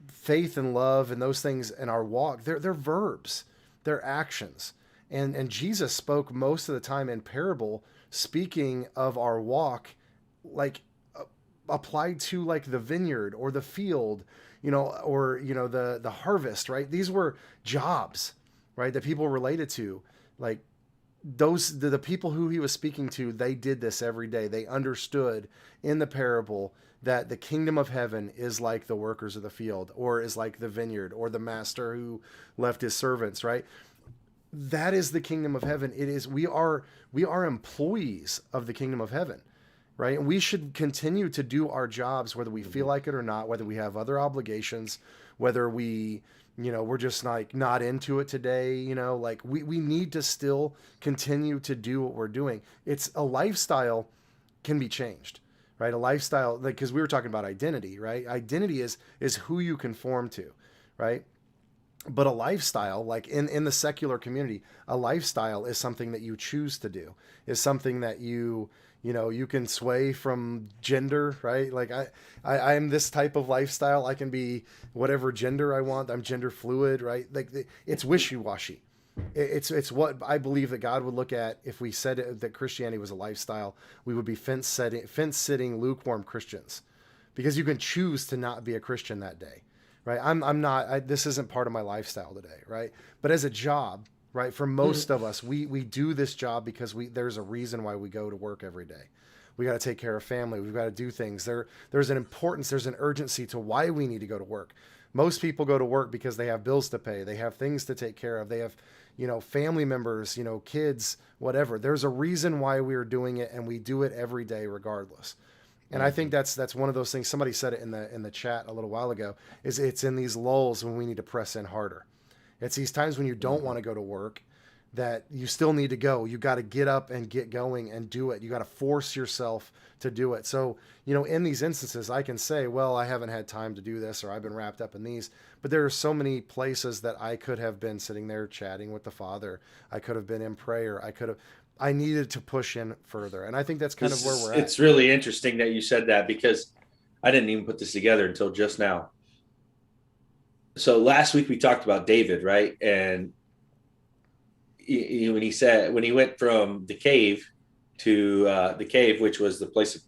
faith and love and those things in our walk, they're verbs, they're actions. And Jesus spoke most of the time in parable, speaking of our walk, like applied to like the vineyard or the field, or the harvest, right? These were jobs, right, that people related to. Like the people who he was speaking to, they did this every day. They understood in the parable that the kingdom of heaven is like the workers of the field, or is like the vineyard, or the master who left his servants, right? That is the kingdom of heaven. It is, we are employees of the kingdom of heaven, right? And we should continue to do our jobs, whether we feel like it or not, whether we have other obligations, whether we, we're just like not into it today, like we need to still continue to do what we're doing. It's a lifestyle can be changed, right? A lifestyle, like, because we were talking about identity, right? Identity is who you conform to, right? But a lifestyle, like in the secular community, a lifestyle is something that you choose to do, is something that you can sway from gender, right? Like I am this type of lifestyle. I can be whatever gender I want. I'm gender fluid, right? Like it's wishy-washy. It's what I believe that God would look at if we said that Christianity was a lifestyle. We would be fence-sitting, lukewarm Christians, because you can choose to not be a Christian that day, right? I'm not. This isn't part of my lifestyle today, right? But as a job, right, for most of us, we do this job because there's a reason why we go to work every day. We got to take care of family. We've got to do things. There's an importance. There's an urgency to why we need to go to work. Most people go to work because they have bills to pay. They have things to take care of. They have, family members, kids, whatever. There's a reason why we're doing it, and we do it every day regardless. And I think that's one of those things. Somebody said it in the chat a little while ago, is it's in these lulls when we need to press in harder. It's these times when you don't want to go to work that you still need to go. You got to get up and get going and do it. You got to force yourself to do it. So, in these instances, I can say, well, I haven't had time to do this, or I've been wrapped up in these, but there are so many places that I could have been sitting there chatting with the Father. I could have been in prayer. I needed to push in further. And I think that's kind of where we're at. It's really interesting that you said that, because I didn't even put this together until just now. So last week we talked about David, right? And when he went from the cave to the cave, which was the place of,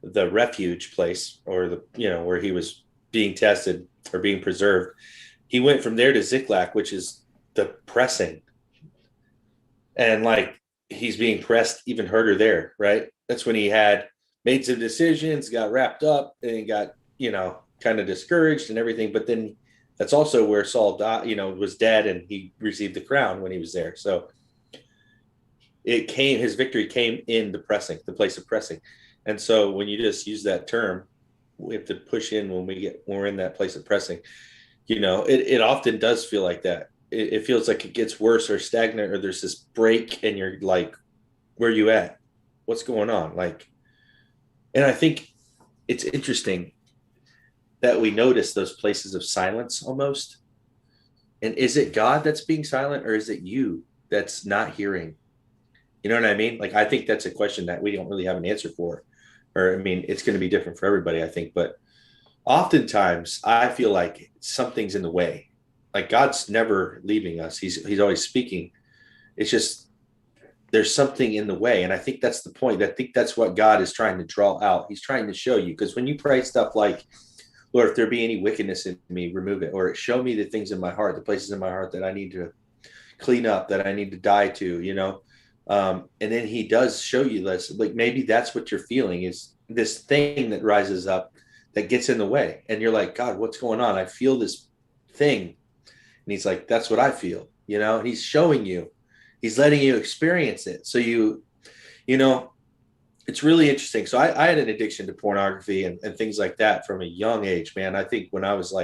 the refuge place, or where he was being tested or being preserved, he went from there to Ziklag, which is the pressing. And he's being pressed even harder there, right? That's when he had made some decisions, got wrapped up, and got, kind of discouraged and everything. But then that's also where Saul died, was dead, and he received the crown when he was there. So his victory came in the pressing, the place of pressing. And so when you just use that term, we have to push in when we're in that place of pressing. It often does feel like that. It feels like it gets worse or stagnant, or there's this break, and you're like, where are you at? What's going on? And I think it's interesting that we notice those places of silence almost. And is it God that's being silent, or is it you that's not hearing? You know what I mean? I think that's a question that we don't really have an answer for. Or, it's going to be different for everybody, I think. But oftentimes I feel like something's in the way. God's never leaving us. He's always speaking. It's just there's something in the way. And I think that's the point. I think that's what God is trying to draw out. He's trying to show you. Because when you pray stuff like, Lord, if there be any wickedness in me, remove it. Or show me the things in my heart, the places in my heart that I need to clean up, that I need to die to, and then he does show you this. Maybe that's what you're feeling, is this thing that rises up that gets in the way. And you're like, God, what's going on? I feel this thing. And he's like, that's what I feel, and he's showing you, he's letting you experience it. So it's really interesting. So I had an addiction to pornography and things like that from a young age, man. I think when I was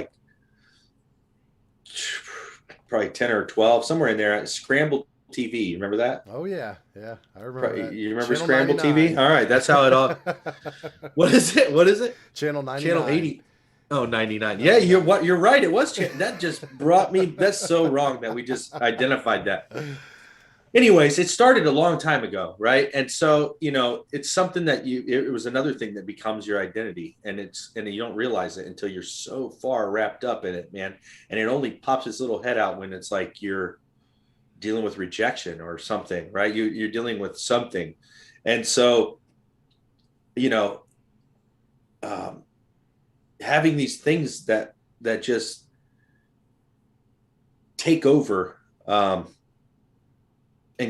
probably 10 or 12, somewhere in there, Scrambled TV. Remember that? Oh yeah. I remember that. You remember Channel Scramble 99. TV? All right. That's how it all, What is it? Channel 99. Channel 80. Oh, 99. Yeah, you're right. It was. That just brought me. That's so wrong that we just identified that. Anyways, it started a long time ago, right? And so, it's something that it was another thing that becomes your identity, and you don't realize it until you're so far wrapped up in it, man. And it only pops its little head out when it's like you're dealing with rejection or something, right? You're dealing with something. And so, having these things that just take over, and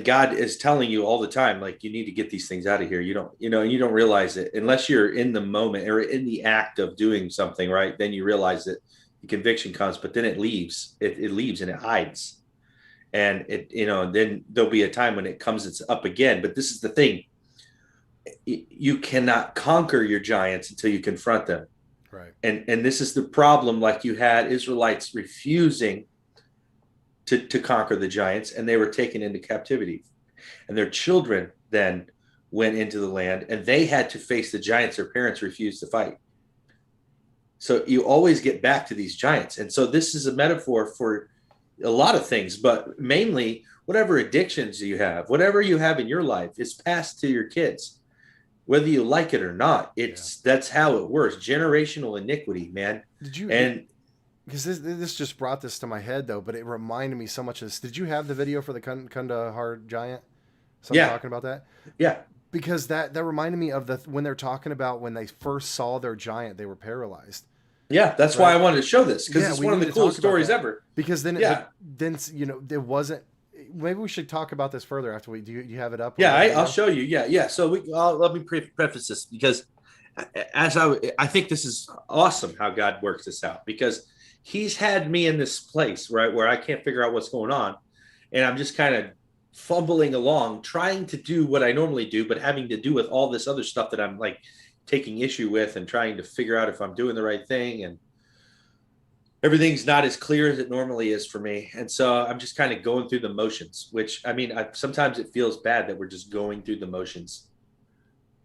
God is telling you all the time, you need to get these things out of here. You don't realize it unless you're in the moment or in the act of doing something, right? Then you realize that the conviction comes, but then it leaves. It leaves and it hides. And then there'll be a time when it comes, it's up again. But this is the thing. You cannot conquer your giants until you confront them. Right. And this is the problem. You had Israelites refusing to conquer the giants, and they were taken into captivity. And their children then went into the land, and they had to face the giants their parents refused to fight. So you always get back to these giants. And so this is a metaphor for a lot of things, but mainly whatever addictions you have, whatever you have in your life is passed to your kids, whether you like it or not. That's how it works. Generational iniquity, man. Because this just brought this to my head though, but it reminded me so much of this. Did you have the video for the Kandahar giant? Talking about that? Yeah. Because that reminded me of when they're talking about when they first saw their giant, they were paralyzed. Yeah, that's why I wanted to show this, because it's one of the coolest stories ever. Because then it wasn't. Maybe we should talk about this further after do you have it up? Yeah, I'll show you. Yeah. So let me preface this, because I think this is awesome how God works this out, because he's had me in this place, right, where I can't figure out what's going on. And I'm just kind of fumbling along, trying to do what I normally do, but having to do with all this other stuff that I'm like taking issue with and trying to figure out if I'm doing the right thing. And everything's not as clear as it normally is for me. And so I'm just kind of going through the motions, which, I mean, sometimes it feels bad that we're just going through the motions,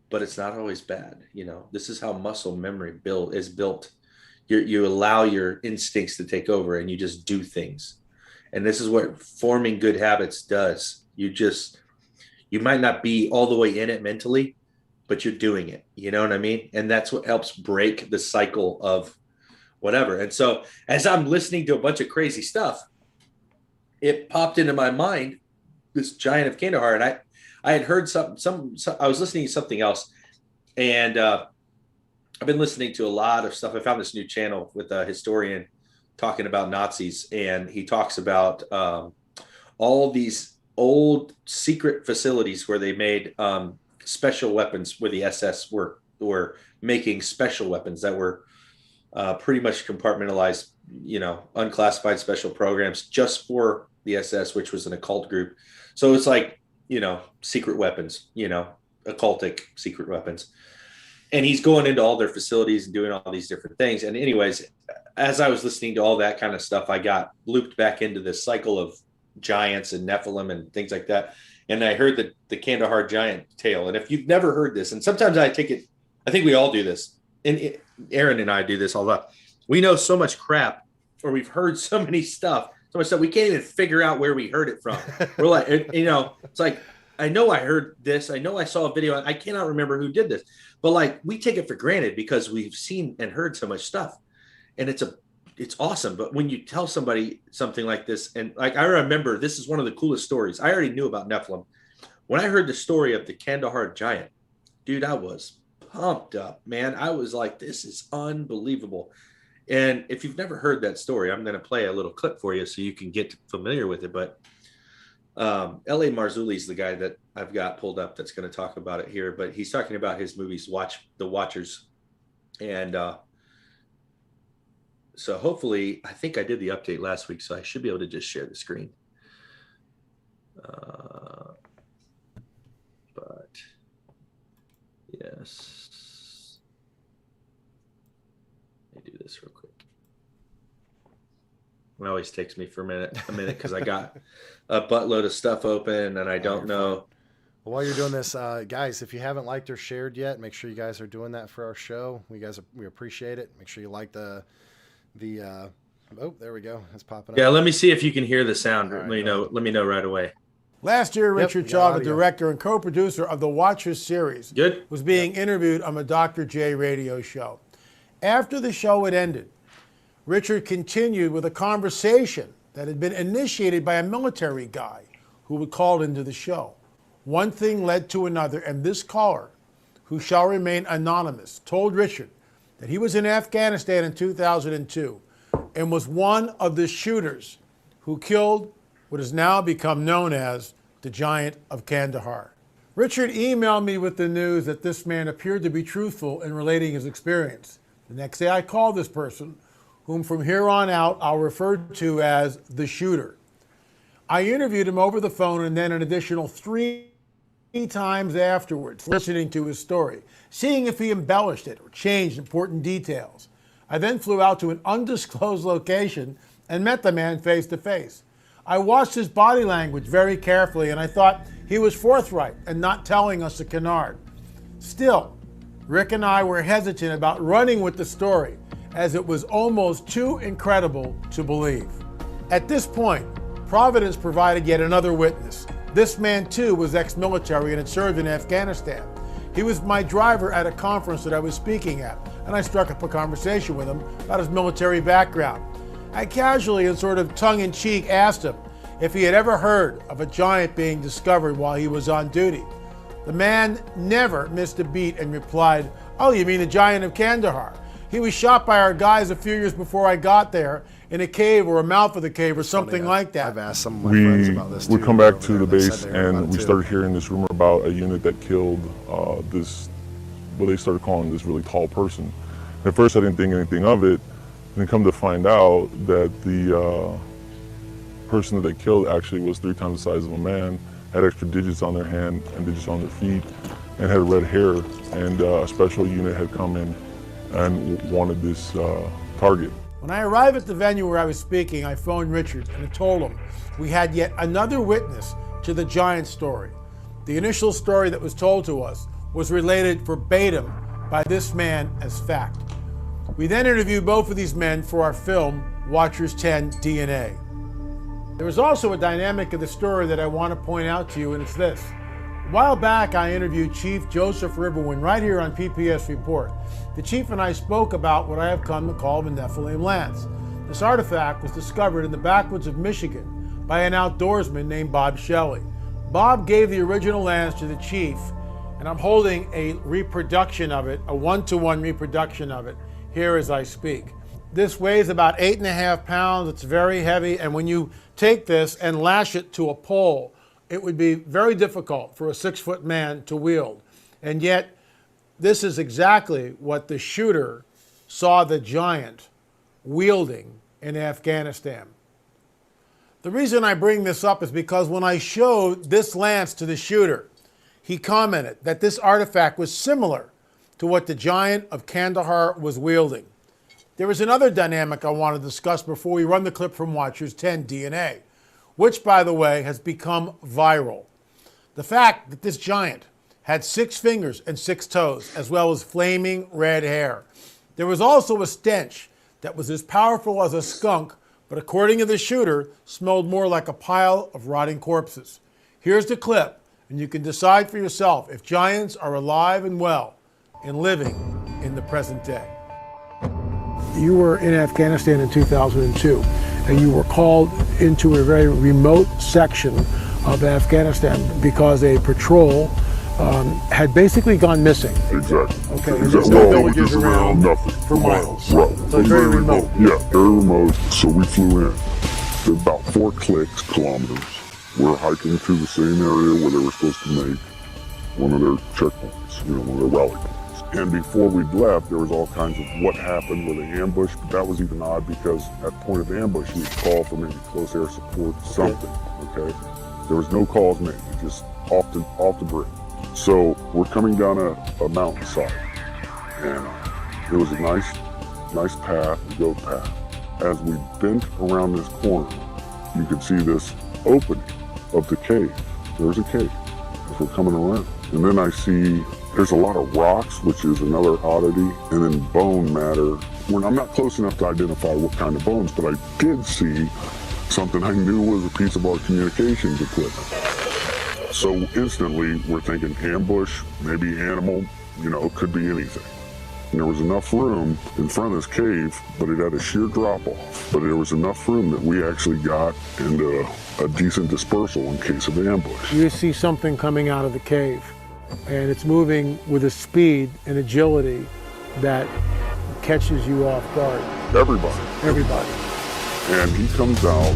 but it's not always bad. You know, this is how muscle memory is built. You allow your instincts to take over and you just do things. And this is what forming good habits does. You might not be all the way in it mentally, but you're doing it. You know what I mean? And that's what helps break the cycle of whatever. And so as I'm listening to a bunch of crazy stuff, it popped into my mind, this giant of Kandahar. And I had heard some I was listening to something else, and I've been listening to a lot of stuff. I found this new channel with a historian talking about Nazis, and he talks about all these old secret facilities where they made special weapons, where the SS were making special weapons that were pretty much compartmentalized, you know, unclassified special programs just for the SS, which was an occult group. So it's like, you know, secret weapons, you know, occultic secret weapons. And he's going into all their facilities and doing all these different things. And anyways, as I was listening to all that kind of stuff, I got looped back into this cycle of giants and Nephilim and things like that. And I heard the Kandahar giant tale. And if you've never heard this, and sometimes I think we all do this, and Aaron and I do this all the time. We know so much crap, or we've heard so much stuff, we can't even figure out where we heard it from. We're like, you know, it's like, I know I heard this. I know I saw a video. I cannot remember who did this, but like, we take it for granted because we've seen and heard so much stuff, and it's awesome. But when you tell somebody something like this, and like, I remember this is one of the coolest stories. I already knew about Nephilim. When I heard the story of the Kandahar giant, dude, I was pumped up, man. I was like, this is unbelievable. And if you've never heard that story, I'm going to play a little clip for you so you can get familiar with it. But L.A. Marzulli is the guy that I've got pulled up that's going to talk about it here. But he's talking about his movies, The Watchers. And so hopefully, I think I did the update last week, so I should be able to just share the screen. But yes, let me do this real quick. It always takes me for a minute because I got a buttload of stuff open and I don't know. Well, while you're doing this, guys, if you haven't liked or shared yet, make sure you guys are doing that for our show. We appreciate it. Make sure you like the oh, there we go. It's popping up. Yeah, let me see if you can hear the sound. Right, let me know right away. Last year, Richard Shaw, the director and co-producer of the Watchers series, was being interviewed on a Dr. J radio show. After the show had ended, Richard continued with a conversation that had been initiated by a military guy who had called into the show. One thing led to another, and this caller, who shall remain anonymous, told Richard that he was in Afghanistan in 2002 and was one of the shooters who killed what has now become known as the Giant of Kandahar. Richard emailed me with the news that this man appeared to be truthful in relating his experience. The next day I called this person, whom from here on out I'll refer to as the shooter. I interviewed him over the phone and then an additional 3 times afterwards, listening to his story, seeing if he embellished it or changed important details. I then flew out to an undisclosed location and met the man face to face. I watched his body language very carefully, and I thought he was forthright and not telling us a canard. Still, Rick and I were hesitant about running with the story, as it was almost too incredible to believe. At this point, Providence provided yet another witness. This man, too, was ex-military and had served in Afghanistan. He was my driver at a conference that I was speaking at, and I struck up a conversation with him about his military background. I casually and sort of tongue-in-cheek asked him if he had ever heard of a giant being discovered while he was on duty. The man never missed a beat and replied, "Oh, you mean the Giant of Kandahar? He was shot by our guys a few years before I got there in a cave or a mouth of the cave or something like that." I've asked some of my friends about this too. We come back to the base and we started hearing this rumor about a unit that killed this, what they started calling this really tall person. At first I didn't think anything of it, And come to find out that the person that they killed actually was 3 times the size of a man, had extra digits on their hand and digits on their feet, and had red hair. And a special unit had come in and wanted this target. When I arrived at the venue where I was speaking, I phoned Richard and I told him we had yet another witness to the giant story. The initial story that was told to us was related verbatim by this man as fact. We then interviewed both of these men for our film, Watchers 10 DNA. There was also a dynamic of the story that I want to point out to you, and it's this. A while back, I interviewed Chief Joseph Riverwind right here on PPS Report. The chief and I spoke about what I have come to call the Nephilim Lance. This artifact was discovered in the backwoods of Michigan by an outdoorsman named Bob Shelley. Bob gave the original lance to the chief, and I'm holding a reproduction of it, a 1-to-1 reproduction of it, here as I speak. This weighs about 8.5 pounds. It's very heavy, and when you take this and lash it to a pole, it would be very difficult for a 6-foot man to wield. And yet, this is exactly what the shooter saw the giant wielding in Afghanistan. The reason I bring this up is because when I showed this lance to the shooter, he commented that this artifact was similar to what the giant of Kandahar was wielding. There is another dynamic I want to discuss before we run the clip from Watchers 10 DNA, which, by the way, has become viral. The fact that this giant had 6 fingers and 6 toes, as well as flaming red hair. There was also a stench that was as powerful as a skunk, but according to the shooter, smelled more like a pile of rotting corpses. Here's the clip, and you can decide for yourself if giants are alive and well and living in the present day. You were in Afghanistan in 2002, and you were called into a very remote section of Afghanistan because a patrol had basically gone missing. Exactly. Okay, and there's no villages around nothing. For miles. Right. So it's very remote. Yeah, very remote. So we flew in. At about 4 kilometers. We're hiking to the same area where they were supposed to make one of their checkpoints, one of their rally points. And before we'd left, there was all kinds of what happened with the ambush, but that was even odd because at the point of the ambush, we would call for maybe close air support, something, okay? There was no calls made, just off the grid. So we're coming down a mountainside, and it was a nice path, a goat path. As we bent around this corner, you could see this opening of the cave. There's a cave as we're coming around. And then I see there's a lot of rocks, which is another oddity, and then bone matter. When I'm not close enough to identify what kind of bones, but I did see something I knew was a piece of our communications equipment. So instantly, we're thinking ambush, maybe animal, it could be anything. And there was enough room in front of this cave, but it had a sheer drop-off. But there was enough room that we actually got into a decent dispersal in case of ambush. You see something coming out of the cave, and it's moving with a speed and agility that catches you off guard. Everybody. And he comes out.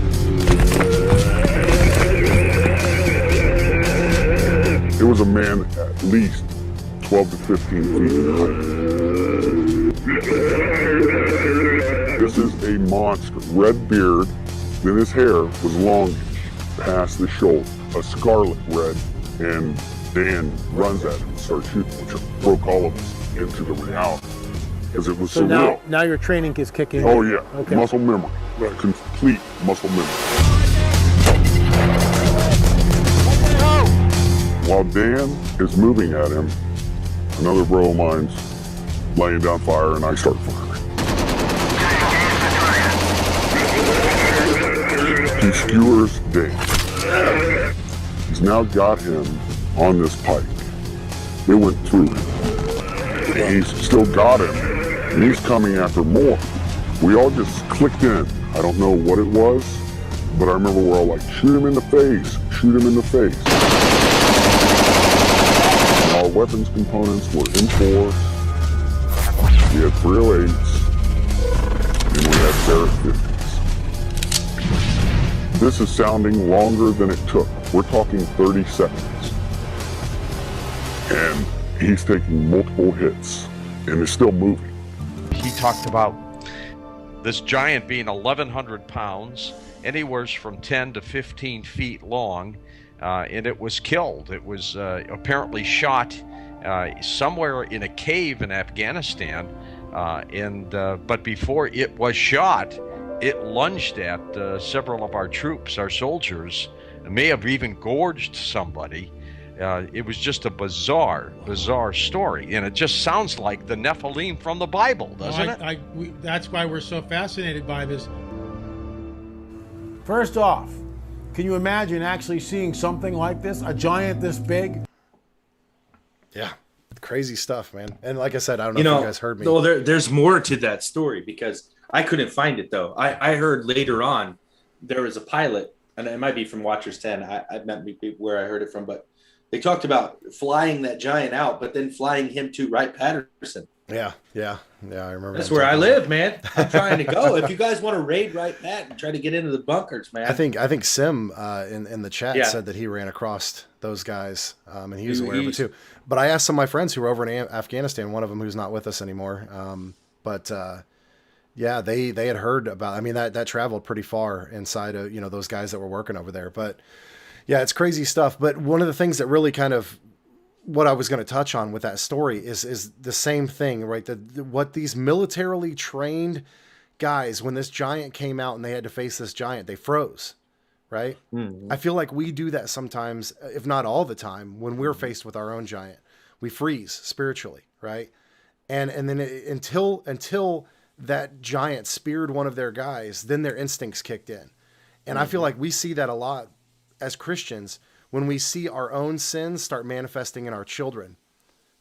It was a man at least 12 to 15 feet in height. This is a monster. Red beard, then his hair was longish, past the shoulder, a scarlet red, and Dan runs at him and starts shooting, which broke all of us into the reality. Because it was so real. Now your training is kicking in. Oh yeah, okay. Muscle memory, complete muscle memory. While Dan is moving at him, another bro of mine's laying down fire, and I start firing. He skewers Dan. He's now got him on this pike. It went through him. And he's still got him, and he's coming after more. We all just clicked in. I don't know what it was, but I remember we're all like, shoot him in the face, shoot him in the face. Our weapons components were in force. We had 308s, and we had Barrett 50s. This is sounding longer than it took. We're talking 30 seconds. And he's taking multiple hits, and is still moving. He talked about This giant being 1,100 pounds, anywhere from 10 to 15 feet long, and it was killed. It was apparently shot somewhere in a cave in Afghanistan, but before it was shot, it lunged at several of our troops, our soldiers. It may have even gorged somebody. It was just a bizarre story, and it just sounds like the Nephilim from the Bible, doesn't it? That's why we're so fascinated by this. First off, can you imagine actually seeing something like this, a giant this big? Yeah, crazy stuff, man. And like I said, I don't know if you guys heard me. Well, there's more to that story because I couldn't find it though. I heard later on there was a pilot, and it might be from Watchers 10. I meant where I heard it from, but they talked about flying that giant out, but then flying him to Wright-Patterson. Yeah, I remember. That's where I live, man. I'm trying to go. If you guys want to raid Wright-Pat and try to get into the bunkers, man. I think Sim in the chat said that he ran across those guys, and he was aware of it too. But I asked some of my friends who were over in Afghanistan, one of them who's not with us anymore. Yeah, they had heard about. I mean, that traveled pretty far inside of those guys that were working over there. But yeah, it's crazy stuff. But one of the things that really kind of what I was going to touch on with that story is the same thing, right? What these militarily trained guys, when this giant came out and they had to face this giant, they froze, right? Mm-hmm. I feel like we do that sometimes, if not all the time, when we're faced with our own giant. We freeze spiritually, right? And then until that giant speared one of their guys, then their instincts kicked in. And I feel like we see that a lot as Christians when we see our own sins start manifesting in our children,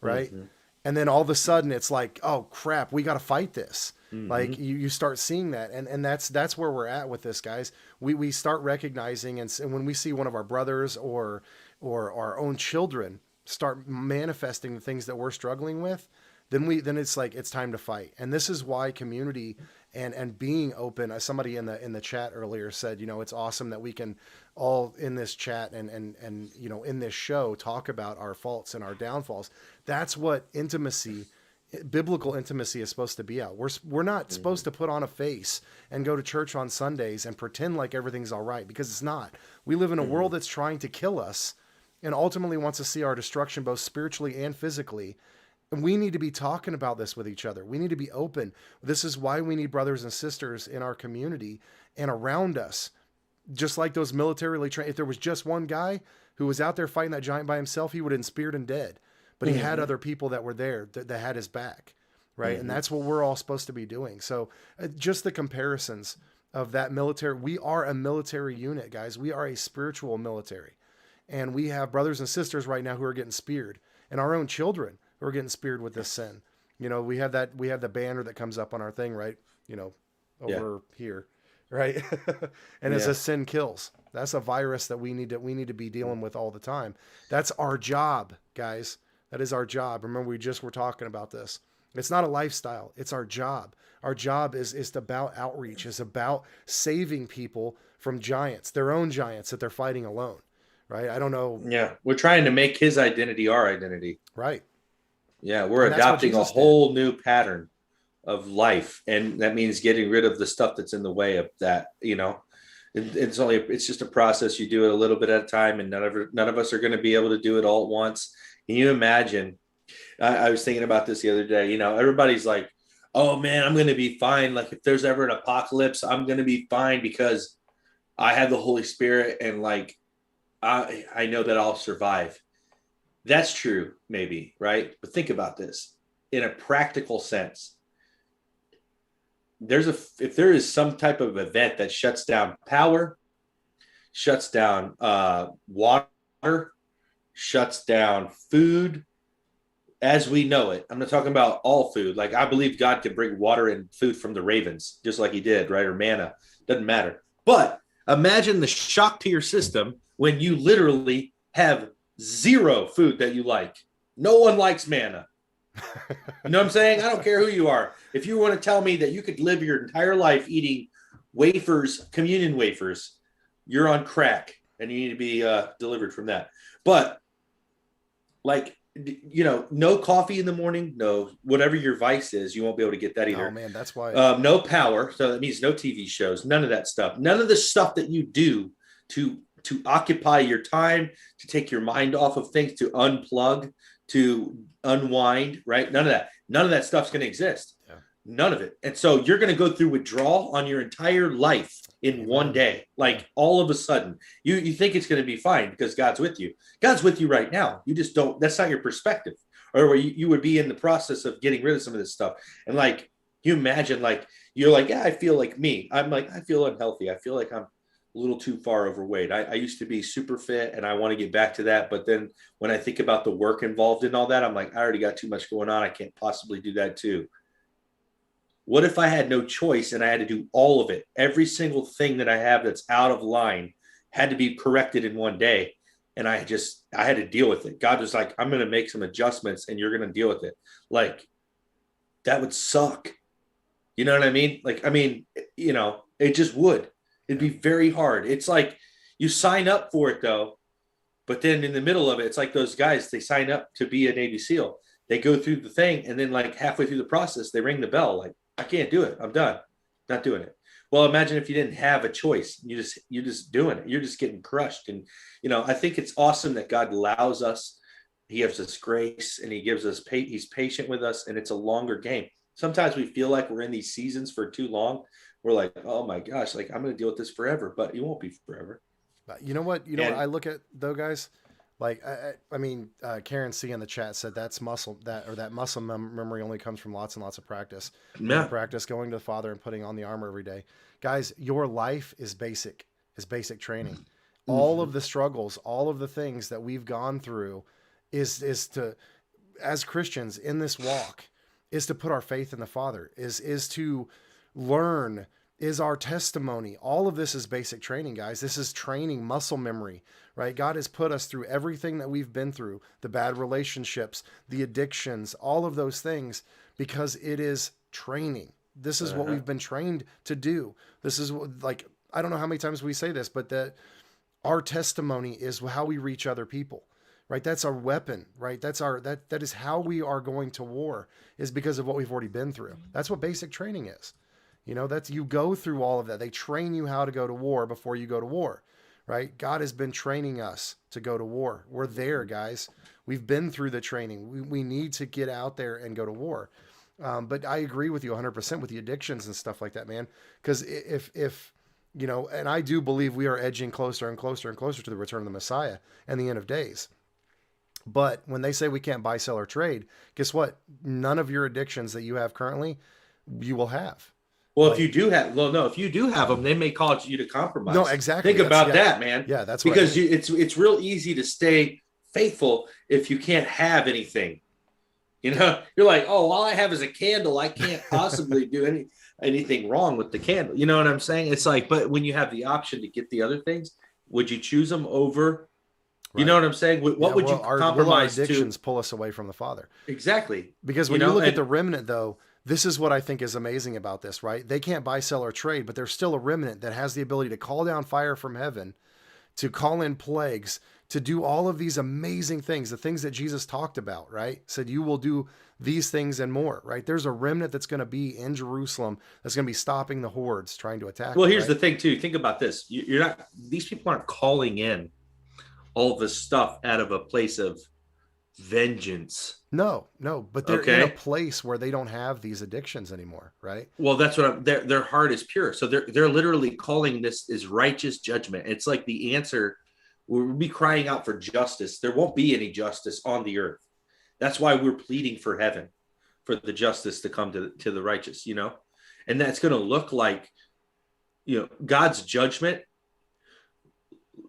right? Mm-hmm. And then all of a sudden it's like, oh crap, we got to fight this. Mm-hmm. Like you start seeing that. And that's where we're at with this, guys. We start recognizing, and when we see one of our brothers or our own children start manifesting the things that we're struggling with, then it's like, it's time to fight. And this is why community and being open, as somebody in the chat earlier said, it's awesome that we can all in this chat and in this show talk about our faults and our downfalls. That's what intimacy, biblical intimacy, is supposed to be at. We're not supposed to put on a face and go to church on Sundays and pretend like everything's all right, because it's not. We live in a world that's trying to kill us and ultimately wants to see our destruction both spiritually and physically. And we need to be talking about this with each other. We need to be open. This is why we need brothers and sisters in our community and around us. Just like those militarily trained, if there was just one guy who was out there fighting that giant by himself, he would have been speared and dead. But he had other people that were there that had his back, right? And that's what we're all supposed to be doing. So just the comparisons of that military. We are a military unit, guys. We are a spiritual military. And we have brothers and sisters right now who are getting speared, and our own children who are getting speared with this sin. We have the banner that comes up on our thing, right? Over here, right? And it says sin kills. That's a virus that we need to be dealing with all the time. That's our job, guys. That is our job. Remember, we just were talking about this. It's not a lifestyle. It's our job. Our job is about outreach. It's about saving people from giants, their own giants that they're fighting alone, right? I don't know. Yeah, we're trying to make his identity our identity. Right. Yeah, we're adopting a whole new pattern of life, and that means getting rid of the stuff that's in the way of that. It's just a process. You do it a little bit at a time, and none of us are going to be able to do it all at once. Can you imagine? I was thinking about this the other day. Everybody's like, "Oh man, I'm going to be fine. Like if there's ever an apocalypse, I'm going to be fine because I have the Holy Spirit, and like I know that I'll survive." That's true, maybe, right? But think about this in a practical sense. If there is some type of event that shuts down power, shuts down water, shuts down food as we know it. I'm not talking about all food. Like I believe God can bring water and food from the ravens, just like he did, right? Or manna, doesn't matter. But imagine the shock to your system when you literally have zero food that you like. No one likes manna. You know what I'm saying? I don't care who you are. If you want to tell me that you could live your entire life eating wafers, communion wafers, you're on crack and you need to be delivered from that. But like no coffee in the morning, no, whatever your vice is, you won't be able to get that either. Oh man, that's why. No power. So that means no TV shows, none of that stuff. None of the stuff that you do to occupy your time, to take your mind off of things, to unplug, to unwind, right? None of that stuff's going to exist. Yeah. None of it. And so you're going to go through withdrawal on your entire life in one day. Like all of a sudden you think it's going to be fine because God's with you. God's with you right now. You just don't, that's not your perspective, or where you would be in the process of getting rid of some of this stuff. And like, you imagine, like, you're like, yeah, I feel like me. I'm like, I feel unhealthy. I feel like I'm a little too far overweight. I used to be super fit and I want to get back to that. But then when I think about the work involved in all that, I'm like, I already got too much going on. I can't possibly do that too. What if I had no choice and I had to do all of it? Every single thing that I have that's out of line had to be corrected in one day. And I had to deal with it. God was like, I'm going to make some adjustments and you're going to deal with it. Like, that would suck. You know what I mean? Like, I mean, it just would. It'd be very hard. It's like you sign up for it though, but then in the middle of it, it's like those guys, they sign up to be a Navy SEAL. They go through the thing and then like halfway through the process, they ring the bell. Like, I can't do it. I'm done. Not doing it. Well, imagine if you didn't have a choice. You're just doing it. You're just getting crushed. And, I think it's awesome that God allows us. He gives us grace and he gives us, he's patient with us, and it's a longer game. Sometimes we feel like we're in these seasons for too long. We're like, oh my gosh, like I'm going to deal with this forever, but it won't be forever. You know what? What I look at though, guys, like, I mean, Karen C in the chat said that muscle memory only comes from lots and lots of practice. Yeah. Practice going to the Father and putting on the armor every day. Guys, your life is basic training. Mm-hmm. All of the struggles, all of the things that we've gone through is to, as Christians in this walk, is to put our faith in the Father, is to learn, is our testimony. All of this is basic training, guys. This is training muscle memory, right? God has put us through everything that we've been through, the bad relationships, the addictions, all of those things, because it is training. This is what we've been trained to do. This is like, I don't know how many times we say this, but that our testimony is how we reach other people, right? That's our weapon, right? That is how we are going to war, is because of what we've already been through. That's what basic training is. You go through all of that. They train you how to go to war before you go to war, right? God has been training us to go to war. We're there, guys. We've been through the training. We need to get out there and go to war. But I agree with you 100% with the addictions and stuff like that, man. Because if and I do believe we are edging closer and closer and closer to the return of the Messiah and the end of days. But when they say we can't buy, sell, or trade, guess what? None of your addictions that you have currently, you will have. Well, if you do have them, they may cause you to compromise. No, exactly. Think about that, man. Yeah, that's because it's real easy to stay faithful if you can't have anything. You're like, oh, all I have is a candle. I can't possibly do anything wrong with the candle. You know what I'm saying? It's like, but when you have the option to get the other things, would you choose them over? You know what I'm saying? What would you compromise our addictions to? Pull us away from the Father. Exactly. Because when you look at the remnant, though, this is what I think is amazing about this, right? They can't buy, sell, or trade, but there's still a remnant that has the ability to call down fire from heaven, to call in plagues, to do all of these amazing things, the things that Jesus talked about, right? Said, you will do these things and more, right? There's a remnant that's going to be in Jerusalem that's going to be stopping the hordes trying to attack. Well, here's the thing, too. Think about this. These people aren't calling in all this stuff out of a place of vengeance. No, but they're in a place where they don't have these addictions anymore, right? Well, that's what their heart is pure. So they're literally calling this is righteous judgment. It's like the answer. We'll be crying out for justice. There won't be any justice on the earth. That's why we're pleading for heaven, for the justice to come to the righteous, and that's going to look like, God's judgment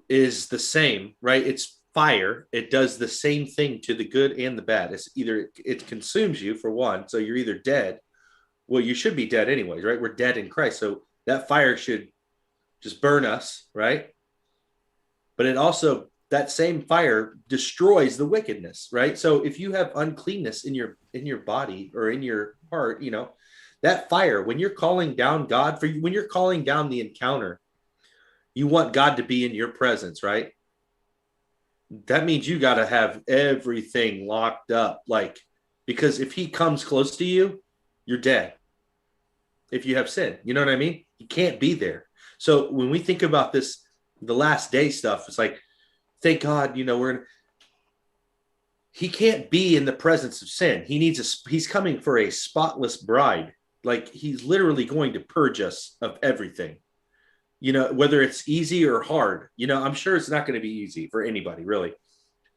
is the same, right? It's fire. It does the same thing to the good and the bad. It's either it consumes you, for one, so you're either dead. Well, you should be dead anyways, right? We're dead in Christ, so that fire should just burn us, right? But it also, that same fire destroys the wickedness, right? So if you have uncleanness in your body or in your heart, that fire, when you're calling down God when you're calling down the encounter, you want God to be in your presence, right? that means you got to have everything locked up. Like, because if he comes close to you, you're dead. If you have sin, you know what I mean? He can't be there. So when we think about this, the last day stuff, it's like, thank God, you know, he can't be in the presence of sin. He's coming for a spotless bride. Like, he's literally going to purge us of everything, you know, whether it's easy or hard. You know, I'm sure it's not going to be easy for anybody, really.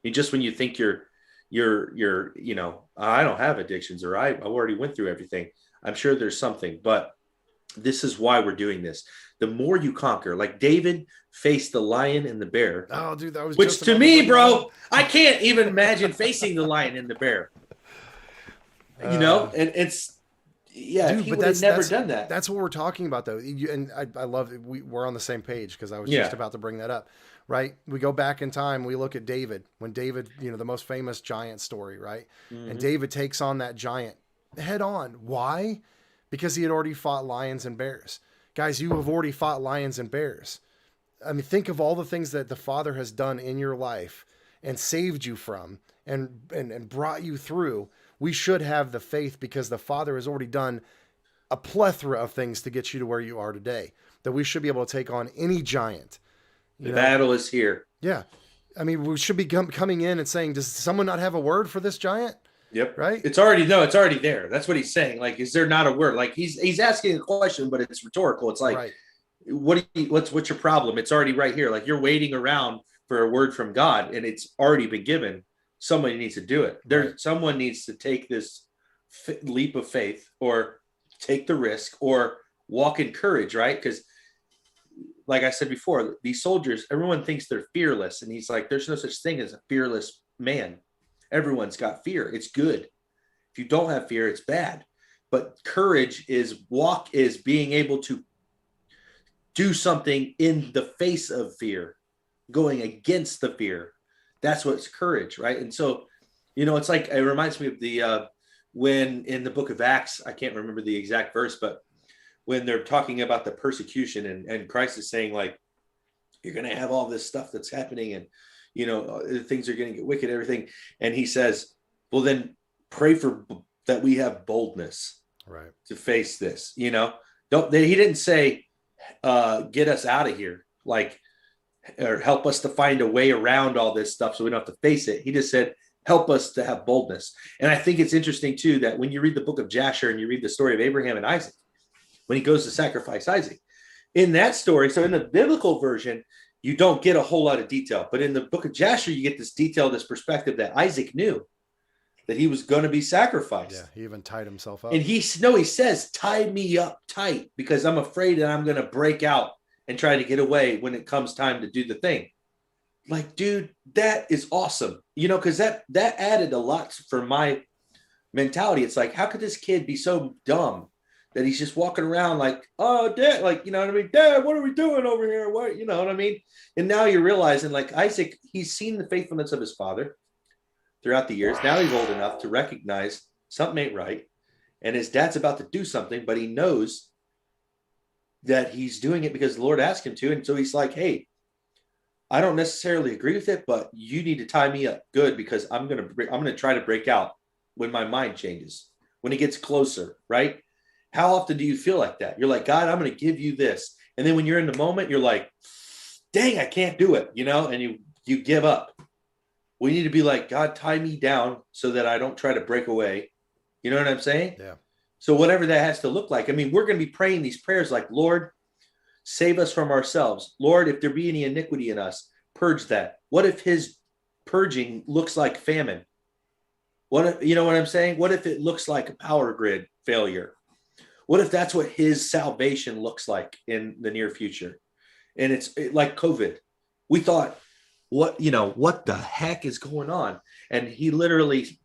And just when you think you're, you know, I don't have addictions, or I already went through everything. I'm sure there's something, but this is why we're doing this. The more you conquer, like David faced the lion and the bear. Oh, dude, that was which to me, bro, I can't even imagine facing the lion and the bear. You know, and it's dude, if he would have never done that. That's what we're talking about, though. And I love it. We're on the same page, because I was just about to bring that up. Right? We go back in time. We look at David, when David, you know, the most famous giant story, right? Mm-hmm. And David takes on that giant head on. Why? Because he had already fought lions and bears. Guys, you have already fought lions and bears. I mean, think of all the things that the Father has done in your life and saved you from and brought you through. We should have the faith, because the Father has already done a plethora of things to get you to where you are today, that we should be able to take on any giant. The battle is here. Yeah. I mean, we should be coming in and saying, does someone not have a word for this giant? Yep. Right. It's already there. That's what he's saying. Like, is there not a word? Like, he's asking a question, but it's rhetorical. It's like, what's your problem? It's already right here. Like, you're waiting around for a word from God, and it's already been given. Somebody needs to do it. Someone needs to take this leap of faith, or take the risk, or walk in courage. Right. Because, like I said before, these soldiers, everyone thinks they're fearless. And he's like, there's no such thing as a fearless man. Everyone's got fear. It's good. If you don't have fear, it's bad. But courage is being able to do something in the face of fear, going against the fear. That's what's courage, right? And so, you know, it's like, it reminds me of the when in the book of Acts, I can't remember the exact verse, but when they're talking about the persecution, and Christ is saying, like, you're going to have all this stuff that's happening, and, you know, things are going to get wicked, everything. And he says, well, then pray for that we have boldness, right, to face this. You know, he didn't say, get us out of here, like, or help us to find a way around all this stuff so we don't have to face it. He just said, help us to have boldness. And I think it's interesting too, that when you read the book of Jasher and you read the story of Abraham and Isaac, when he goes to sacrifice Isaac, in that story, so in the biblical version, you don't get a whole lot of detail, but in the book of Jasher, you get this detail, this perspective that Isaac knew that he was going to be sacrificed. Yeah, he even tied himself up. And he says, tie me up tight, because I'm afraid that I'm going to break out and try to get away when it comes time to do the thing. Like, dude, that is awesome. You know, because that added a lot for my mentality. It's like, how could this kid be so dumb that he's just walking around like, oh, Dad, like, you know what I mean? Dad, what are we doing over here? What, you know what I mean? And now you're realizing, like, Isaac, he's seen the faithfulness of his father throughout the years. Now he's old enough to recognize something ain't right. And his dad's about to do something, but he knows that he's doing it because the Lord asked him to. And so he's like, hey, I don't necessarily agree with it, but you need to tie me up good, because I'm going to try to break out when my mind changes, when it gets closer, right? How often do you feel like that? You're like, God, I'm going to give you this. And then when you're in the moment, you're like, dang, I can't do it, you know, and you give up. We need to be like, God, tie me down so that I don't try to break away. You know what I'm saying? Yeah. So whatever that has to look like. I mean, we're going to be praying these prayers like, Lord, save us from ourselves. Lord, if there be any iniquity in us, purge that. What if his purging looks like famine? What if, you know what I'm saying? What if it looks like a power grid failure? What if that's what his salvation looks like in the near future? And it's like COVID. We thought, what the heck is going on? And he literally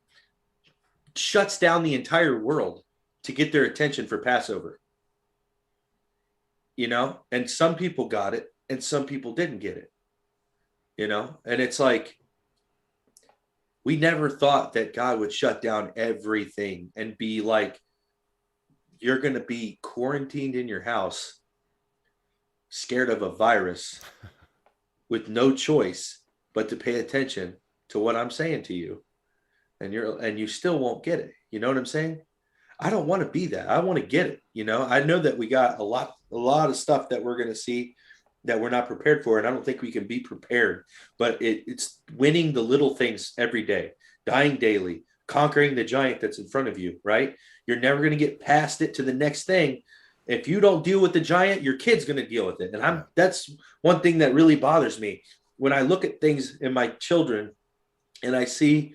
shuts down the entire world to get their attention for Passover. You know, and some people got it and some people didn't get it. You know, and it's like, we never thought that God would shut down everything and be like, you're going to be quarantined in your house, scared of a virus with no choice, but to pay attention to what I'm saying to you, and you still won't get it. You know what I'm saying? I don't want to be that. I want to get it. You know, I know that we got a lot of stuff that we're going to see that we're not prepared for, and I don't think we can be prepared. But it's winning the little things every day, dying daily, conquering the giant that's in front of you. Right? You're never going to get past it to the next thing. If you don't deal with the giant, your kid's going to deal with it. And that's one thing that really bothers me when I look at things in my children, and I see,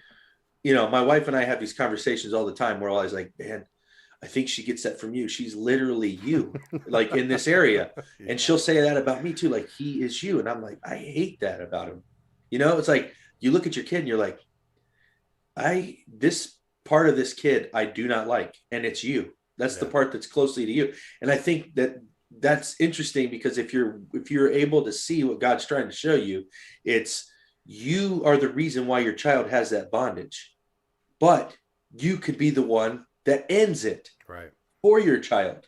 you know, my wife and I have these conversations all the time where I was like, man, I think she gets that from you. She's literally you, like in this area. Yeah. And she'll say that about me too. Like, he is you. And I'm like, I hate that about him. You know, it's like you look at your kid and you're like, this part of this kid, I do not like. And it's you. That's the part that's closely to you. And I think that's interesting, because if you're able to see what God's trying to show you, it's you are the reason why your child has that bondage, but you could be the one that ends it for your child.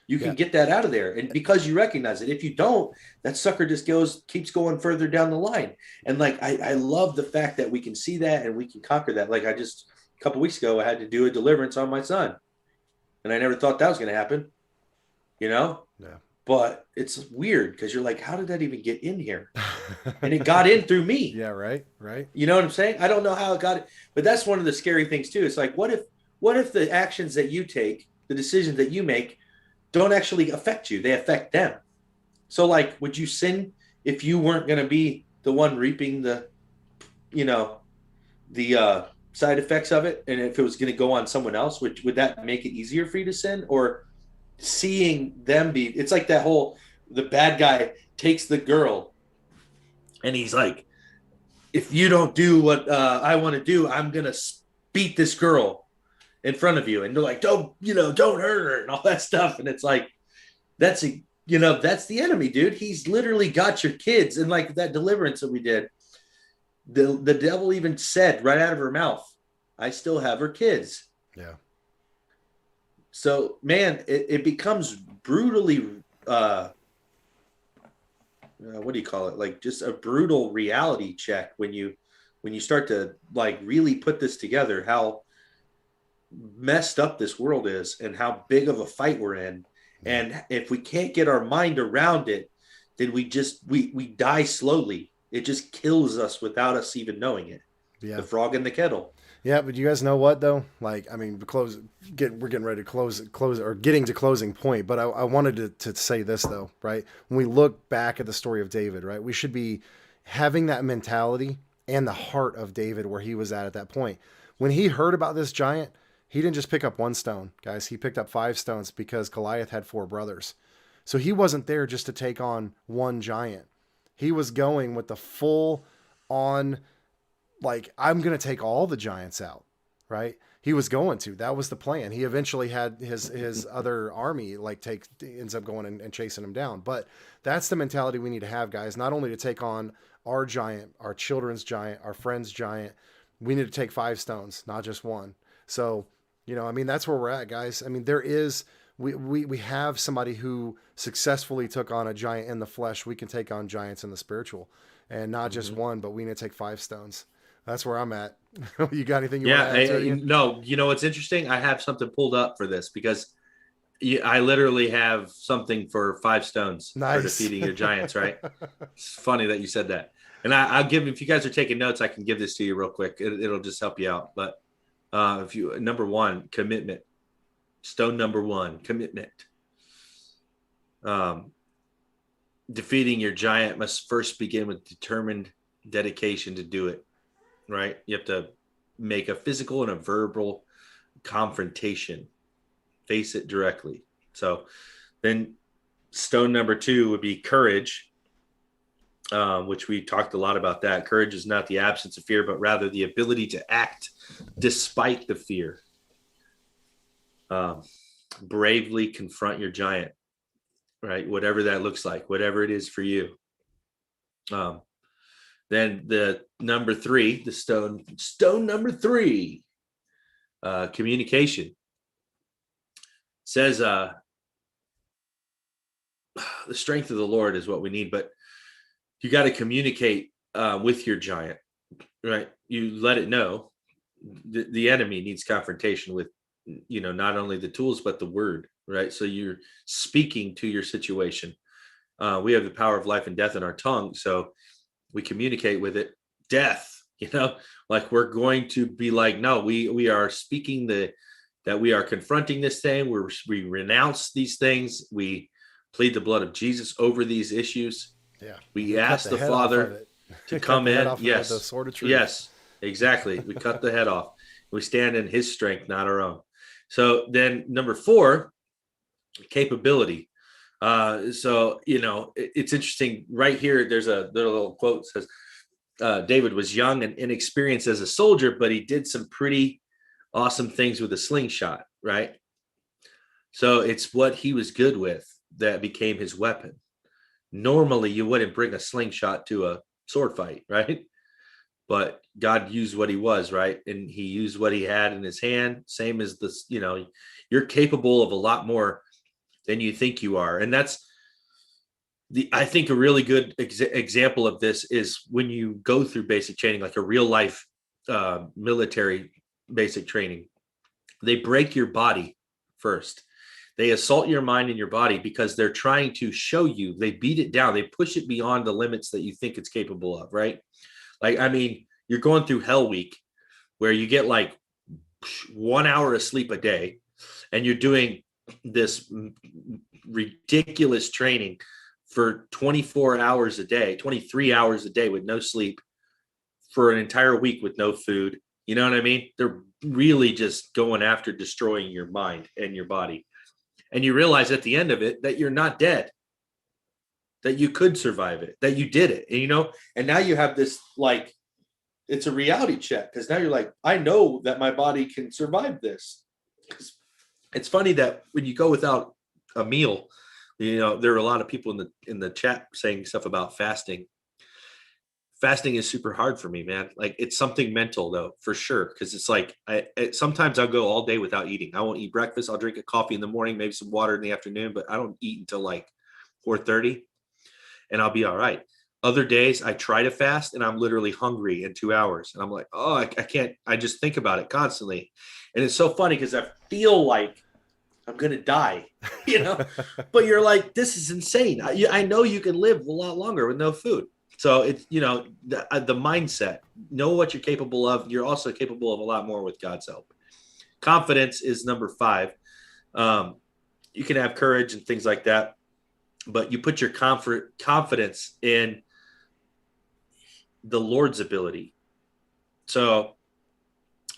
You can get that out of there. And because you recognize it, if you don't, that sucker just keeps going further down the line. And like, I love the fact that we can see that and we can conquer that. Like a couple weeks ago, I had to do a deliverance on my son. And I never thought that was going to happen, you know? Yeah. But it's weird because you're like, how did that even get in here? And it got in through me. Yeah, right. You know what I'm saying? I don't know how it got it. But that's one of the scary things too. It's like, what if the actions that you take, the decisions that you make, don't actually affect you? They affect them. So like, would you sin if you weren't going to be the one reaping the side effects of it, and if it was going to go on someone else, would that make it easier for you to sin? Or seeing them be, it's like that whole, the bad guy takes the girl and he's like, if you don't do what I want to do, I'm going to beat this girl in front of you. And they're like, don't hurt her and all that stuff. And it's like, that's the enemy, dude. He's literally got your kids. And like that deliverance that we did, the devil even said right out of her mouth, I still have her kids. Yeah. So, man, it becomes brutally, what do you call it? Like just a brutal reality check when you start to like really put this together, how messed up this world is and how big of a fight we're in. And if we can't get our mind around it, then we die slowly. It just kills us without us even knowing it. Yeah. The frog in the kettle. Yeah, but you guys know what though? Like, I mean, we're getting ready to close or getting to closing point. But I wanted to say this though, right? When we look back at the story of David, right, we should be having that mentality and the heart of David where he was at that point. When he heard about this giant, he didn't just pick up one stone, guys. He picked up 5 stones because Goliath had 4 brothers. So he wasn't there just to take on one giant. He was going with the full on, like, I'm going to take all the giants out, right? He was going to. That was the plan. He eventually had his other army, like, ends up going and chasing him down. But that's the mentality we need to have, guys, not only to take on our giant, our children's giant, our friend's giant. We need to take 5 stones, not just one. So, I mean, that's where we're at, guys. I mean, there is... We have somebody who successfully took on a giant in the flesh. We can take on giants in the spiritual, and not just one, but we need to take 5 stones. That's where I'm at. You got anything you want to add? No, what's interesting? I have something pulled up for this because I literally have something for 5 stones for defeating your giants, right? It's funny that you said that. And I'll give, if you guys are taking notes, I can give this to you real quick. It'll just help you out. But number 1, commitment. Stone number 1, commitment. Defeating your giant must first begin with determined dedication to do it, right? You have to make a physical and a verbal confrontation. Face it directly. So then stone number 2 would be courage, which we talked a lot about that. Courage is not the absence of fear, but rather the ability to act despite the fear. Bravely confront your giant, right? Whatever that looks like, whatever it is for you. Then the number 3, the stone number 3, communication. Says the strength of the Lord is what we need, but you got to communicate with your giant, right? You let it know the enemy needs confrontation with, not only the tools, but the word, right? So you're speaking to your situation. We have the power of life and death in our tongue. So we communicate with it. Death, like we're going to be like, no, we are speaking that we are confronting this thing. We renounce these things. We plead the blood of Jesus over these issues. Yeah. We ask the Father to come in. Yes. The sword of truth. Yes, exactly. We cut the head off. We stand in his strength, not our own. So then number 4, capability. So, it's interesting right here. There's a little quote that says, David was young and inexperienced as a soldier, but he did some pretty awesome things with a slingshot, right? So it's what he was good with that became his weapon. Normally, you wouldn't bring a slingshot to a sword fight, right? But God used what he was, right? And he used what he had in his hand. Same as this, you're capable of a lot more than you think you are. And that's I think a really good example of this is when you go through basic training, like a real life military basic training. They break your body first. They assault your mind and your body because they're trying to show you, they beat it down. They push it beyond the limits that you think it's capable of, right? Like, I mean, you're going through Hell Week where you get like 1 hour of sleep a day and you're doing this ridiculous training for 24 hours a day, 23 hours a day with no sleep for an entire week with no food. You know what I mean? They're really just going after destroying your mind and your body. And you realize at the end of it that you're not dead, that you could survive it, that you did it. And, and now you have this, like, it's a reality check because now you're like, I know that my body can survive this. It's funny that when you go without a meal, there are a lot of people in the chat saying stuff about fasting. Fasting is super hard for me, man. Like, it's something mental though, for sure. Cause it's like, sometimes I'll go all day without eating. I won't eat breakfast. I'll drink a coffee in the morning, maybe some water in the afternoon, but I don't eat until like 4:30 and I'll be all right. Other days I try to fast and I'm literally hungry in 2 hours. And I'm like, oh, I can't, I just think about it constantly. And it's so funny because I feel like I'm going to die, but you're like, this is insane. I know you can live a lot longer with no food. So it's, the mindset, know what you're capable of. You're also capable of a lot more with God's help. Confidence is number 5. You can have courage and things like that, but you put your confidence in the Lord's ability. So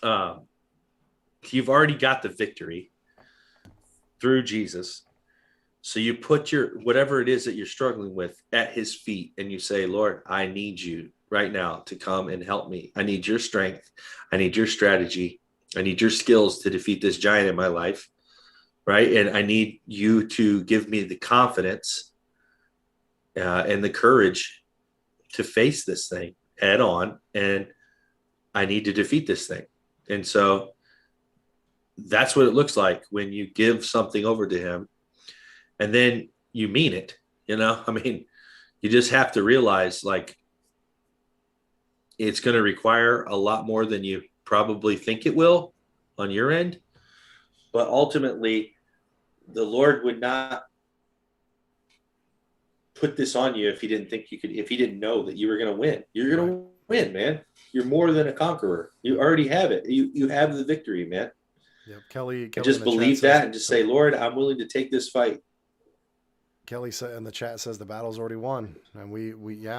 you've already got the victory through Jesus. So you put your, whatever it is that you're struggling with at his feet and you say, Lord, I need you right now to come and help me. I need your strength. I need your strategy. I need your skills to defeat this giant in my life. Right. And I need you to give me the confidence and the courage to face this thing head on. And I need to defeat this thing. And so that's what it looks like when you give something over to him. And then you mean it, I mean, you just have to realize, like, it's going to require a lot more than you probably think it will on your end. But ultimately, the Lord would not put this on you if he didn't think you could, if he didn't know that you were going to win. You're going to win, man. You're more than a conqueror. You already have it. You have the victory, man. Yep. Kelly just believe that and just say, Lord, I'm willing to take this fight. Kelly said in the chat says the battle's already won. And I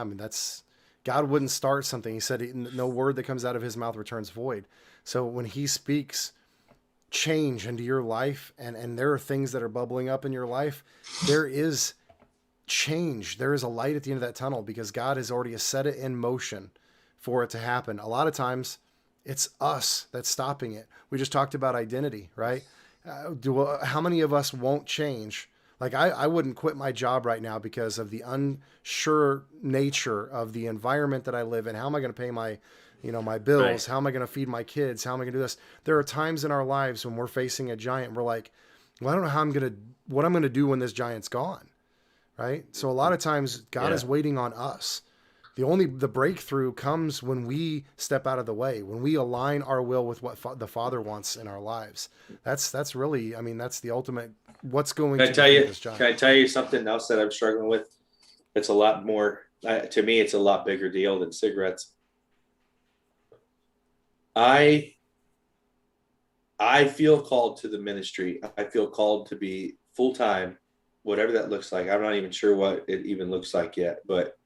mean, that's, God wouldn't start something. He said, no word that comes out of his mouth returns void. So when he speaks change into your life and there are things that are bubbling up in your life, there is change. There is a light at the end of that tunnel because God has already set it in motion for it to happen. A lot of times it's us that's stopping it. We just talked about identity, right? How many of us won't change? Like I wouldn't quit my job right now because of the unsure nature of the environment that I live in. How am I going to pay my, my bills? Right. How am I going to feed my kids? How am I going to do this? There are times in our lives when we're facing a giant. We're like, well, I don't know what I'm going to do when this giant's gone. Right. So a lot of times God is waiting on us The breakthrough comes when we step out of the way, when we align our will with what the Father wants in our lives. That's really, I mean, that's the ultimate. What's going Can to I tell you? this giant? Can I tell you something else that I'm struggling with? It's a lot more. To me, it's a lot bigger deal than cigarettes. I feel called to the ministry. I feel called to be full time, whatever that looks like. I'm not even sure what it even looks like yet, but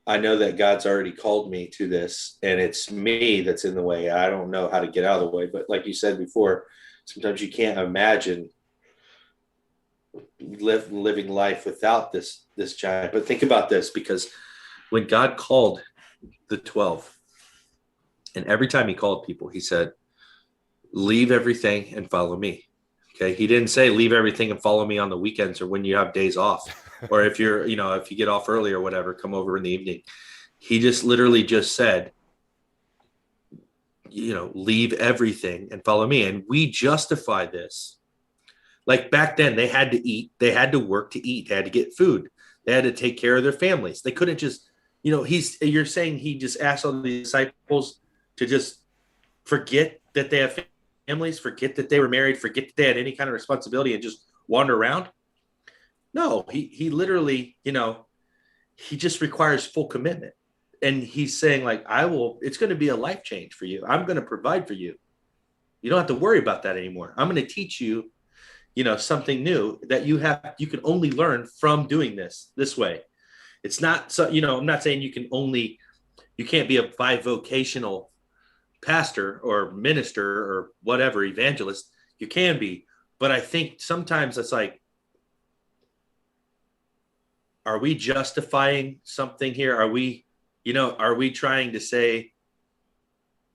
I know that God's already called me to this, and it's me that's in the way. I don't know how to get out of the way, but like you said before, sometimes you can't imagine living life without this giant. But think about this, because when God called the 12, and every time he called people, he said, leave everything and follow me. Okay. He didn't say leave everything and follow me on the weekends or when you have days off, or if you're, if you get off early or whatever, come over in the evening. He just literally just said, leave everything and follow me. And we justify this. Like back then, they had to eat, they had to work to eat, they had to get food, they had to take care of their families. They couldn't just, you're saying he just asked all the disciples to just forget that they have families, forget that they were married, forget that they had any kind of responsibility and just wander around? No, he literally, he just requires full commitment. And he's saying like, it's going to be a life change for you. I'm going to provide for you. You don't have to worry about that anymore. I'm going to teach you, something new that you can only learn from doing this way. It's not so, I'm not saying you can't be a bivocational pastor or minister or whatever, evangelist. You can be, but I think sometimes it's like, are we justifying something here? Are we trying to say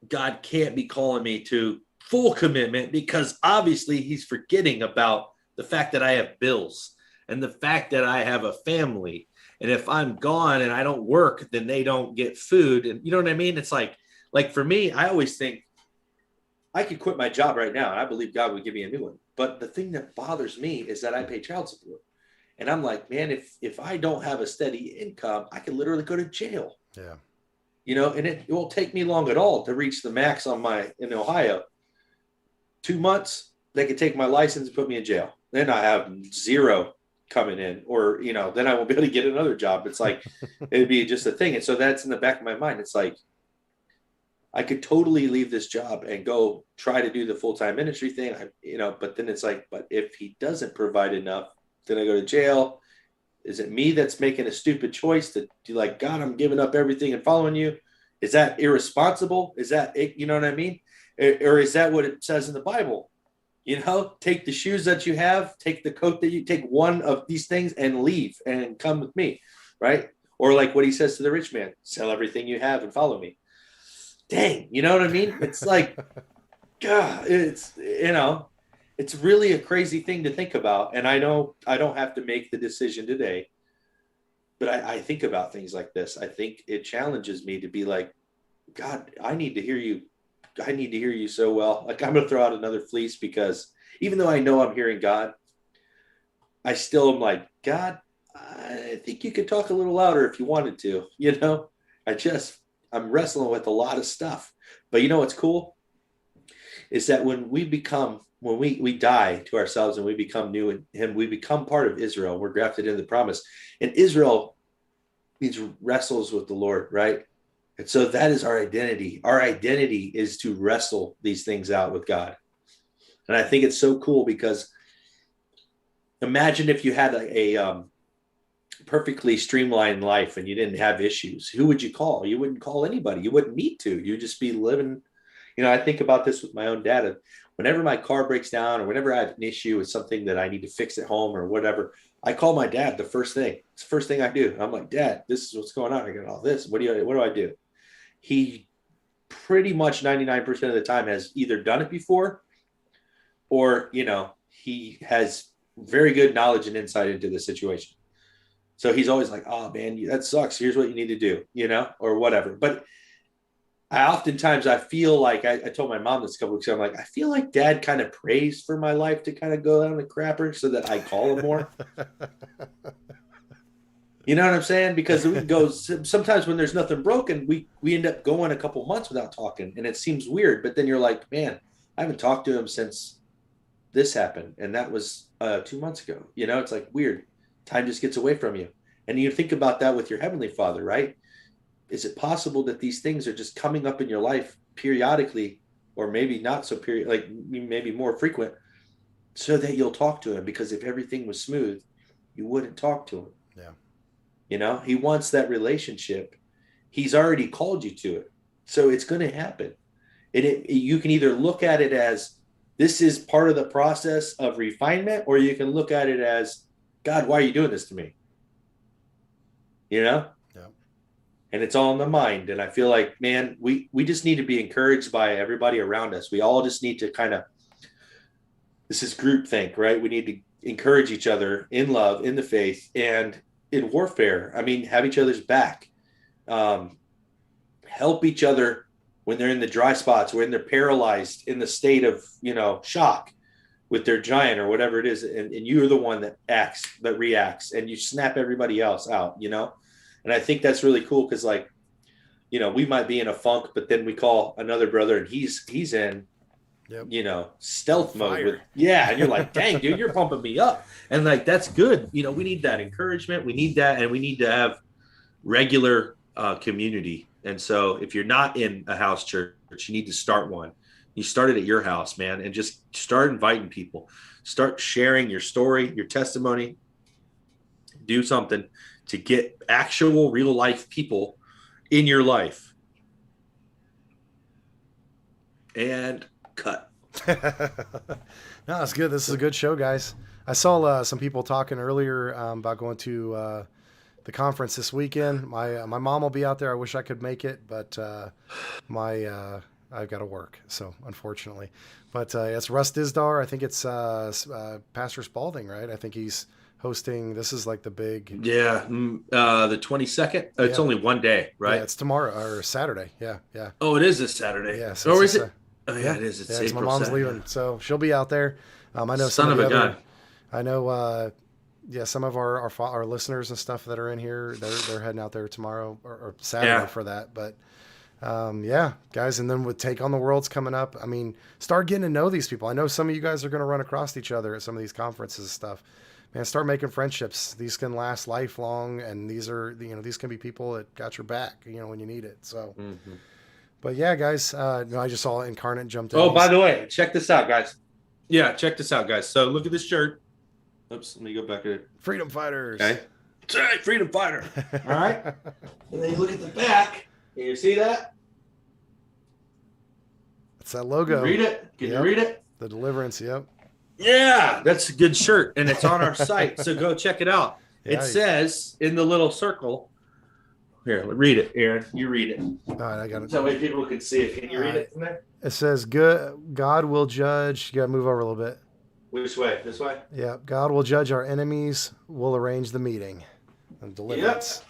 God can't be calling me to full commitment because obviously he's forgetting about the fact that I have bills and the fact that I have a family. And if I'm gone and I don't work, then they don't get food. And you know what I mean? It's like for me, I always think I could quit my job right now. And I believe God would give me a new one. But the thing that bothers me is that I pay child support. And I'm like, man, if I don't have a steady income, I could literally go to jail. Yeah. And it won't take me long at all to reach the max in Ohio. 2 months, they could take my license and put me in jail. Then I have zero coming in, or, then I won't be able to get another job. It's like, it'd be just a thing. And so that's in the back of my mind. It's like, I could totally leave this job and go try to do the full-time ministry thing, but then it's like, but if he doesn't provide enough, then I go to jail. Is it me that's making a stupid choice to do like, God, I'm giving up everything and following you? Is that irresponsible? Is that, you know what I mean? Or is that what it says in the Bible? Take the shoes that you have, take the coat that you take, one of these things and leave and come with me. Right. Or like what he says to the rich man, sell everything you have and follow me. Dang. You know what I mean? It's like, God, it's really a crazy thing to think about. And I know I don't have to make the decision today, but I think about things like this. I think it challenges me to be like, God, I need to hear you. I need to hear you so well. Like, I'm going to throw out another fleece because even though I know I'm hearing God, I still am like, God, I think you could talk a little louder if you wanted to, I'm wrestling with a lot of stuff. But you know what's cool is that when we die to ourselves and we become new in him, we become part of Israel. We're grafted into the promise. And Israel means wrestles with the Lord, right? And so that is our identity. Our identity is to wrestle these things out with God. And I think it's so cool because imagine if you had a perfectly streamlined life and you didn't have issues. Who would you call? You wouldn't call anybody. You wouldn't need to. You'd just be living. I think about this with my own dad. Whenever my car breaks down or whenever I have an issue with something that I need to fix at home or whatever, I call my dad the first thing. It's the first thing I do. I'm like, Dad, this is what's going on. I got all this. What do I do? He pretty much 99% of the time has either done it before or, he has very good knowledge and insight into the situation. So he's always like, oh man, that sucks. Here's what you need to do, or whatever. But I feel like I told my mom this a couple weeks ago. I'm like, I feel like Dad kind of prays for my life to kind of go down the crapper so that I call him more. You know what I'm saying? Because we go sometimes when there's nothing broken, we end up going a couple months without talking, and it seems weird. But then you're like, man, I haven't talked to him since this happened, and that was 2 months ago. You know, it's like weird. Time just gets away from you, and you think about that with your Heavenly Father, right? Is it possible that these things are just coming up in your life periodically, or maybe not so like maybe more frequent, so that you'll talk to him? Because if everything was smooth, you wouldn't talk to him. Yeah. You know, he wants that relationship. He's already called you to it. So it's going to happen. And you can either look at it as this is part of the process of refinement, or you can look at it as, God, why are you doing this to me? You know? Yeah. And it's all in the mind. And I feel like, man, we just need to be encouraged by everybody around us. We all just need to kind of, this is groupthink, right? We need to encourage each other in love, in the faith, and in warfare. I mean, have each other's back. Help each other when they're in the dry spots, when they're paralyzed in the state of, you know, shock with their giant or whatever it is. And you're the one that reacts, and you snap everybody else out, you know? And I think that's really cool. Cause like, you know, we might be in a funk, but then we call another brother and he's in, you know, stealth mode. And you're like, dang, dude, you're pumping me up. And like, that's good. You know, we need that encouragement. We need that. And we need to have regular community. And so if you're not in a house church, you need to start one. You start it at your house, man, and just start inviting people. Start sharing your story, your testimony. Do something to get actual real life people in your life. And cut. No, it's good. This is a good show, guys. I saw some people talking earlier about going to the conference this weekend. My mom will be out there. I wish I could make it, but I've got to work, so unfortunately. But it's Russ Dizdar. I think it's Pastor Spalding, right? I think he's hosting. This is like the big. Yeah, the 22nd. It's only one day, right? Yeah, it's tomorrow or Saturday. Yeah. Oh, it is this Saturday. Yeah. Or is it? Oh, yeah, it is. It's April. My mom's 2nd. leaving, so she'll be out there. I know Son of a gun. I know. Some of our listeners and stuff that are in here, they're heading out there tomorrow or Saturday for that. But guys, and then with Take on the World's coming up. I mean, start getting to know these people. I know some of you guys are going to run across each other at some of these conferences and stuff. Man, start making friendships. These can last lifelong, and these can be people that got your back, you know, when you need it. So, but yeah, guys, I just saw Incarnate jumped in. Oh, by the way, check this out, guys. Yeah, check this out, guys. So look at this shirt. Oops, let me go back to it. Freedom Fighters. Okay. That's right, Freedom Fighter. All right. And then you look at the back. Can you see that? It's that logo. Read it. Can you read it? The Deliverance. Yep. Yeah, that's a good shirt, and it's on our site. So go check it out. It says in the little circle. Here, read it, Aaron. You read it. All right, I got it. So that way people can see it. Can you read it from there? It says, God will judge. You got to move over a little bit. Which way? This way? Yeah. God will judge our enemies. We'll arrange the meeting. And Deliverance.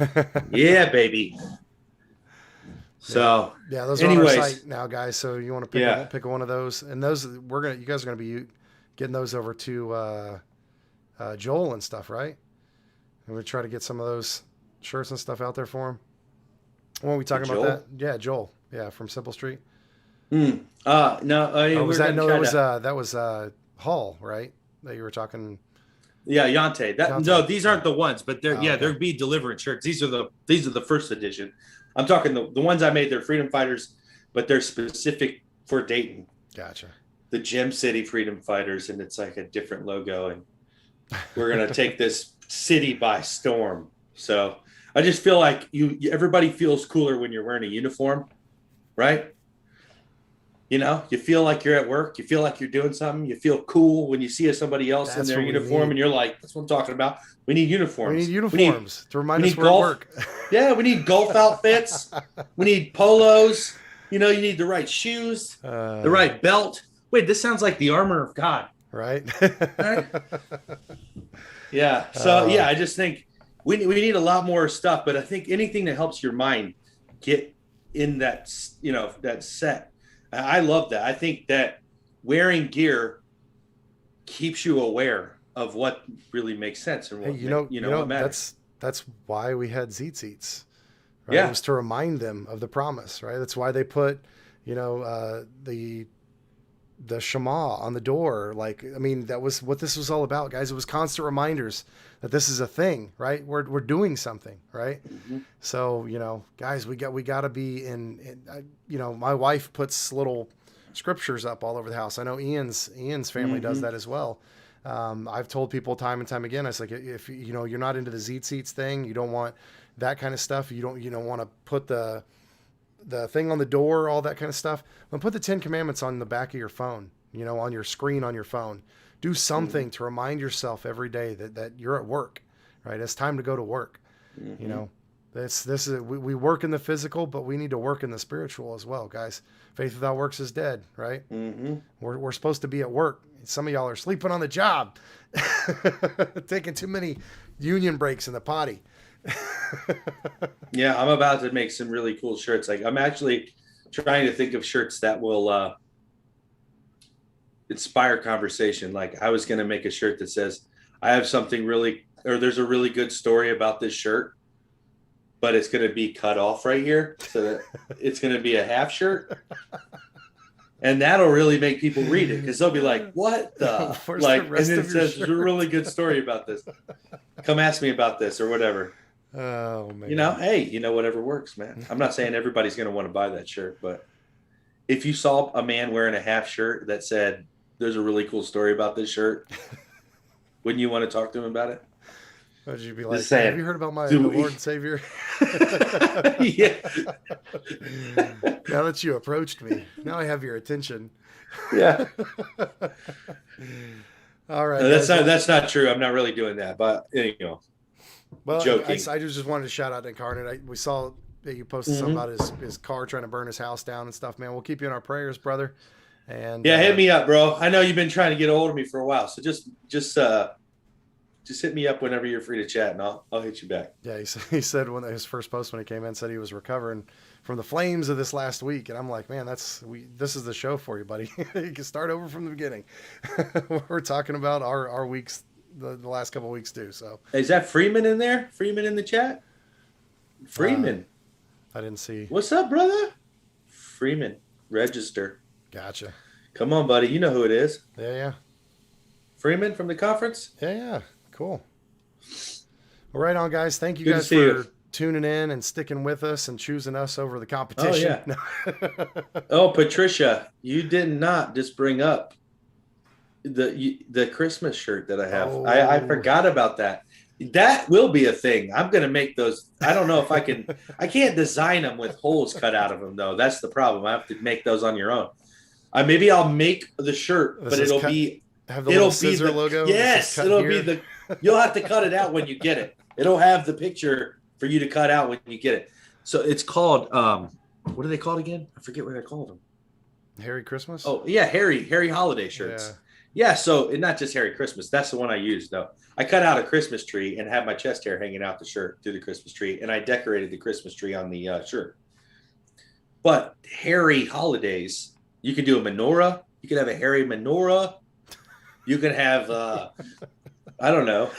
Yep. Yeah, baby. So those are on our site now, guys. So you want to pick one of those, and those you guys are gonna be getting those over to Joel and stuff, right? And we try to get some of those shirts and stuff out there for him. When we talking about that? Yeah, Joel. Yeah, from Simple Street. No. That was Hall, right? That you were talking. Yeah, Yante. No, these aren't the ones, but there'd be Deliverance shirts. These are the first edition. I'm talking the ones I made. They're Freedom Fighters, but they're specific for Dayton. Gotcha. The Gem City Freedom Fighters, and it's like a different logo, and we're gonna take this city by storm. So I just feel like everybody feels cooler when you're wearing a uniform, right? You know, you feel like you're at work. You feel like you're doing something. You feel cool when you see somebody else in their uniform, and you're like, "That's what I'm talking about." We need uniforms. We need uniforms to remind us where we work. Yeah, we need golf outfits. We need polos. You know, you need the right shoes, the right belt. Wait, this sounds like the armor of God, right? Right? Yeah. So I just think we need a lot more stuff. But I think anything that helps your mind get in that that set. I love that. I think that wearing gear keeps you aware of what really makes sense and what, what matters. that's why we had seats. Right? Yeah. It was to remind them of the promise, right? That's why they put, the Shema on the door. Like, I mean, that was what this was all about, guys. It was constant reminders that this is a thing, right? We're doing something, right? Mm-hmm. So, guys, we got to be in, my wife puts little scriptures up all over the house. I know Ian's family does that as well. I've told people time and time again, I was like, if you're not into the seats thing, you don't want that kind of stuff. You don't want to put the thing on the door, all that kind of stuff. But put the 10 Commandments on the back of your phone, on your screen on your phone. Do something to remind yourself every day that you're at work, right? It's time to go to work. This is we work in the physical, but we need to work in the spiritual as well, guys. Faith without works is dead, right? We're supposed to be at work. Some of y'all are sleeping on the job, taking too many union breaks in the potty. Yeah, I'm about to make some really cool shirts. Like, I'm actually trying to think of shirts that will inspire conversation. Like, I was going to make a shirt that says, I have something there's a really good story about this shirt, but it's going to be cut off right here. So that it's going to be a half shirt. And that'll really make people read it, because they'll be like, what the? Like, and it says, there's a really good story about this. Come ask me about this or whatever. Oh, man. Hey, whatever works, man. I'm not saying everybody's going to want to buy that shirt, but if you saw a man wearing a half shirt that said, there's a really cool story about this shirt, wouldn't you want to talk to him about it? Would you be like, have you heard about my Lord and Savior? Yeah. Now that you approached me, now I have your attention. Yeah. All right. No, that's not true. I'm not really doing that, but well, joking. I just wanted to shout out Incarnate. We saw that you posted something about his car trying to burn his house down and stuff, man. We'll keep you in our prayers, brother. And hit me up, bro. I know you've been trying to get a hold of me for a while, so just hit me up whenever you're free to chat, and I'll hit you back. Yeah, he said when his first post when he came in said he was recovering from the flames of this last week, and I'm like, man, this is the show for you, buddy. You can start over from the beginning. We're talking about our weeks, the last couple of weeks too. So is that Freeman in there? Freeman in the chat? Freeman. I didn't see. What's up, brother? Freeman, register. Gotcha. Come on, buddy. You know who it is. Yeah. Freeman from the conference? Yeah. Cool. Well, right on, guys. Thank you guys for tuning in and sticking with us and choosing us over the competition. Oh, yeah. Oh, Patricia, you did not just bring up the Christmas shirt that I have. I forgot about that. That will be a thing. I'm going to make those. I don't know if I can. I can't design them with holes cut out of them, though. That's the problem. I have to make those on your own. Maybe I'll make the shirt, but it'll be have the little scissor logo. Yes, it'll be the. You'll have to cut it out when you get it. It'll have the picture for you to cut out when you get it. So it's called. What are they called again? I forget what they're called. Them. Harry Christmas. Oh yeah, Harry holiday shirts. Yeah. So not just Harry Christmas. That's the one I used though. I cut out a Christmas tree and had my chest hair hanging out the shirt through the Christmas tree, and I decorated the Christmas tree on the shirt. But Harry holidays. You can do a menorah. You can have a hairy menorah. You can have, I don't know.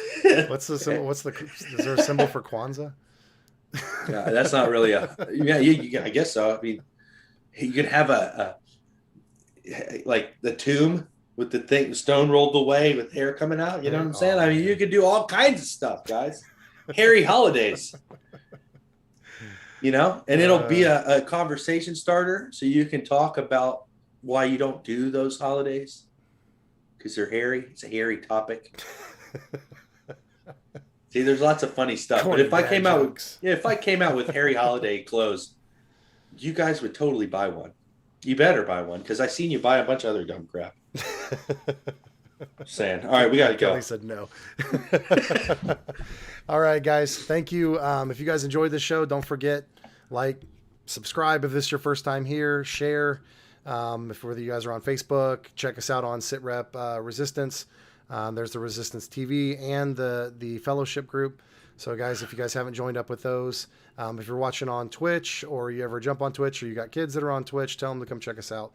What's the symbol? Is there a symbol for Kwanzaa? Yeah, that's not really I guess so. I mean, you could have like the tomb with the stone rolled away with hair coming out. You know what I'm saying? I mean, you could do all kinds of stuff, guys. Hairy holidays. And it'll be a conversation starter so you can talk about why you don't do those holidays because they're hairy. It's a hairy topic. See, there's lots of funny stuff. But if I came out with hairy holiday clothes, you guys would totally buy one. You better buy one because I seen you buy a bunch of other dumb crap. Saying, all right, we got to go. Kelly said no. All right, guys. Thank you. If you guys enjoyed the show, don't forget, subscribe if this is your first time here, share. If whether you guys are on Facebook, check us out on SITREP Resistance. There's the Resistance TV and the fellowship group. So guys, if you guys haven't joined up with those, if you're watching on Twitch or you ever jump on Twitch or you got kids that are on Twitch, tell them to come check us out.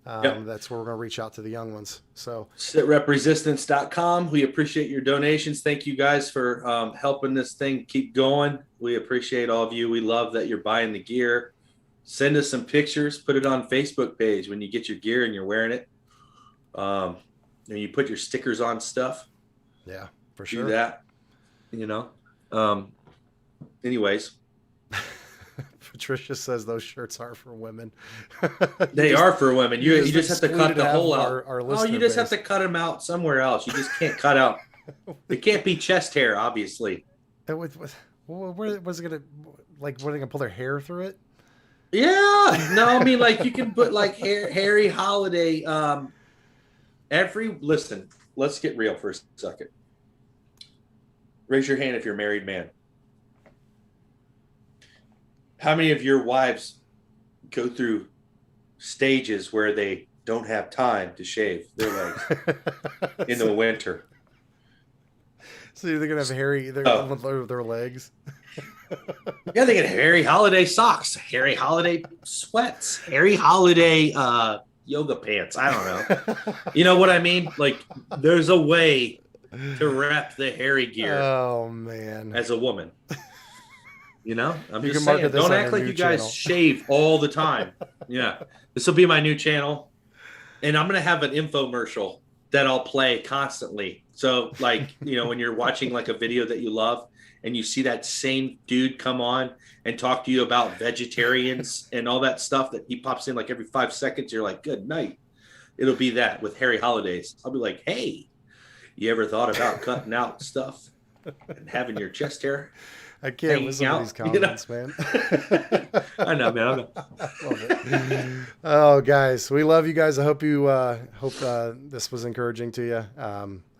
That's where we're going to reach out to the young ones. So SITREPresistance.com. We appreciate your donations. Thank you guys for helping this thing keep going. We appreciate all of you. We love that you're buying the gear. Send us some pictures. Put it on Facebook page when you get your gear and you're wearing it. And you put your stickers on stuff. Yeah, for sure. Do that. Anyways. Patricia says those shirts are for women. They are for women. You just have to cut the hole out. You just have to cut them out somewhere else. You just can't cut out. It can't be chest hair, obviously. Where was it gonna like? Were they gonna pull their hair through it? Yeah. No, I mean like you can put like Harry Holiday. Listen. Let's get real for a second. Raise your hand if you're a married man. How many of your wives go through stages where they don't have time to shave their legs in the winter? So they're going to have hairy their legs? Yeah, they get Harry Holiday socks, Harry Holiday sweats, Harry Holiday yoga pants. I don't know. You know what I mean? Like, there's a way to rep the hairy gear. Oh, man. As a woman. I'm just saying, don't act like you guys shave all the time. Yeah. This will be my new channel. And I'm going to have an infomercial that I'll play constantly. So like, when you're watching like a video that you love and you see that same dude come on and talk to you about vegetarians and all that stuff that he pops in like every 5 seconds, you're like, good night. It'll be that with Harry Holidays. I'll be like, hey, you ever thought about cutting out stuff and having your chest hair? I can't listen to these comments, man. I know, man. Love it. Oh, guys, we love you guys. I hope you this was encouraging to you.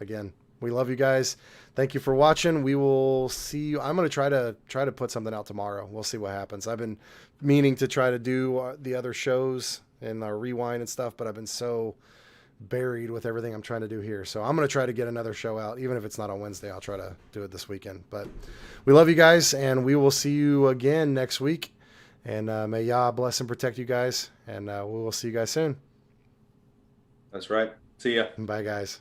Again, we love you guys. Thank you for watching. We will see you. I'm going to try to put something out tomorrow. We'll see what happens. I've been meaning to try to do the other shows and our rewind and stuff, but I've been so buried with everything I'm trying to do here. So I'm going to try to get another show out. Even if it's not on Wednesday, I'll try to do it this weekend. But we love you guys, and we will see you again next week. And may Yah bless and protect you guys. And we will see you guys soon. That's right. See ya. Bye, guys.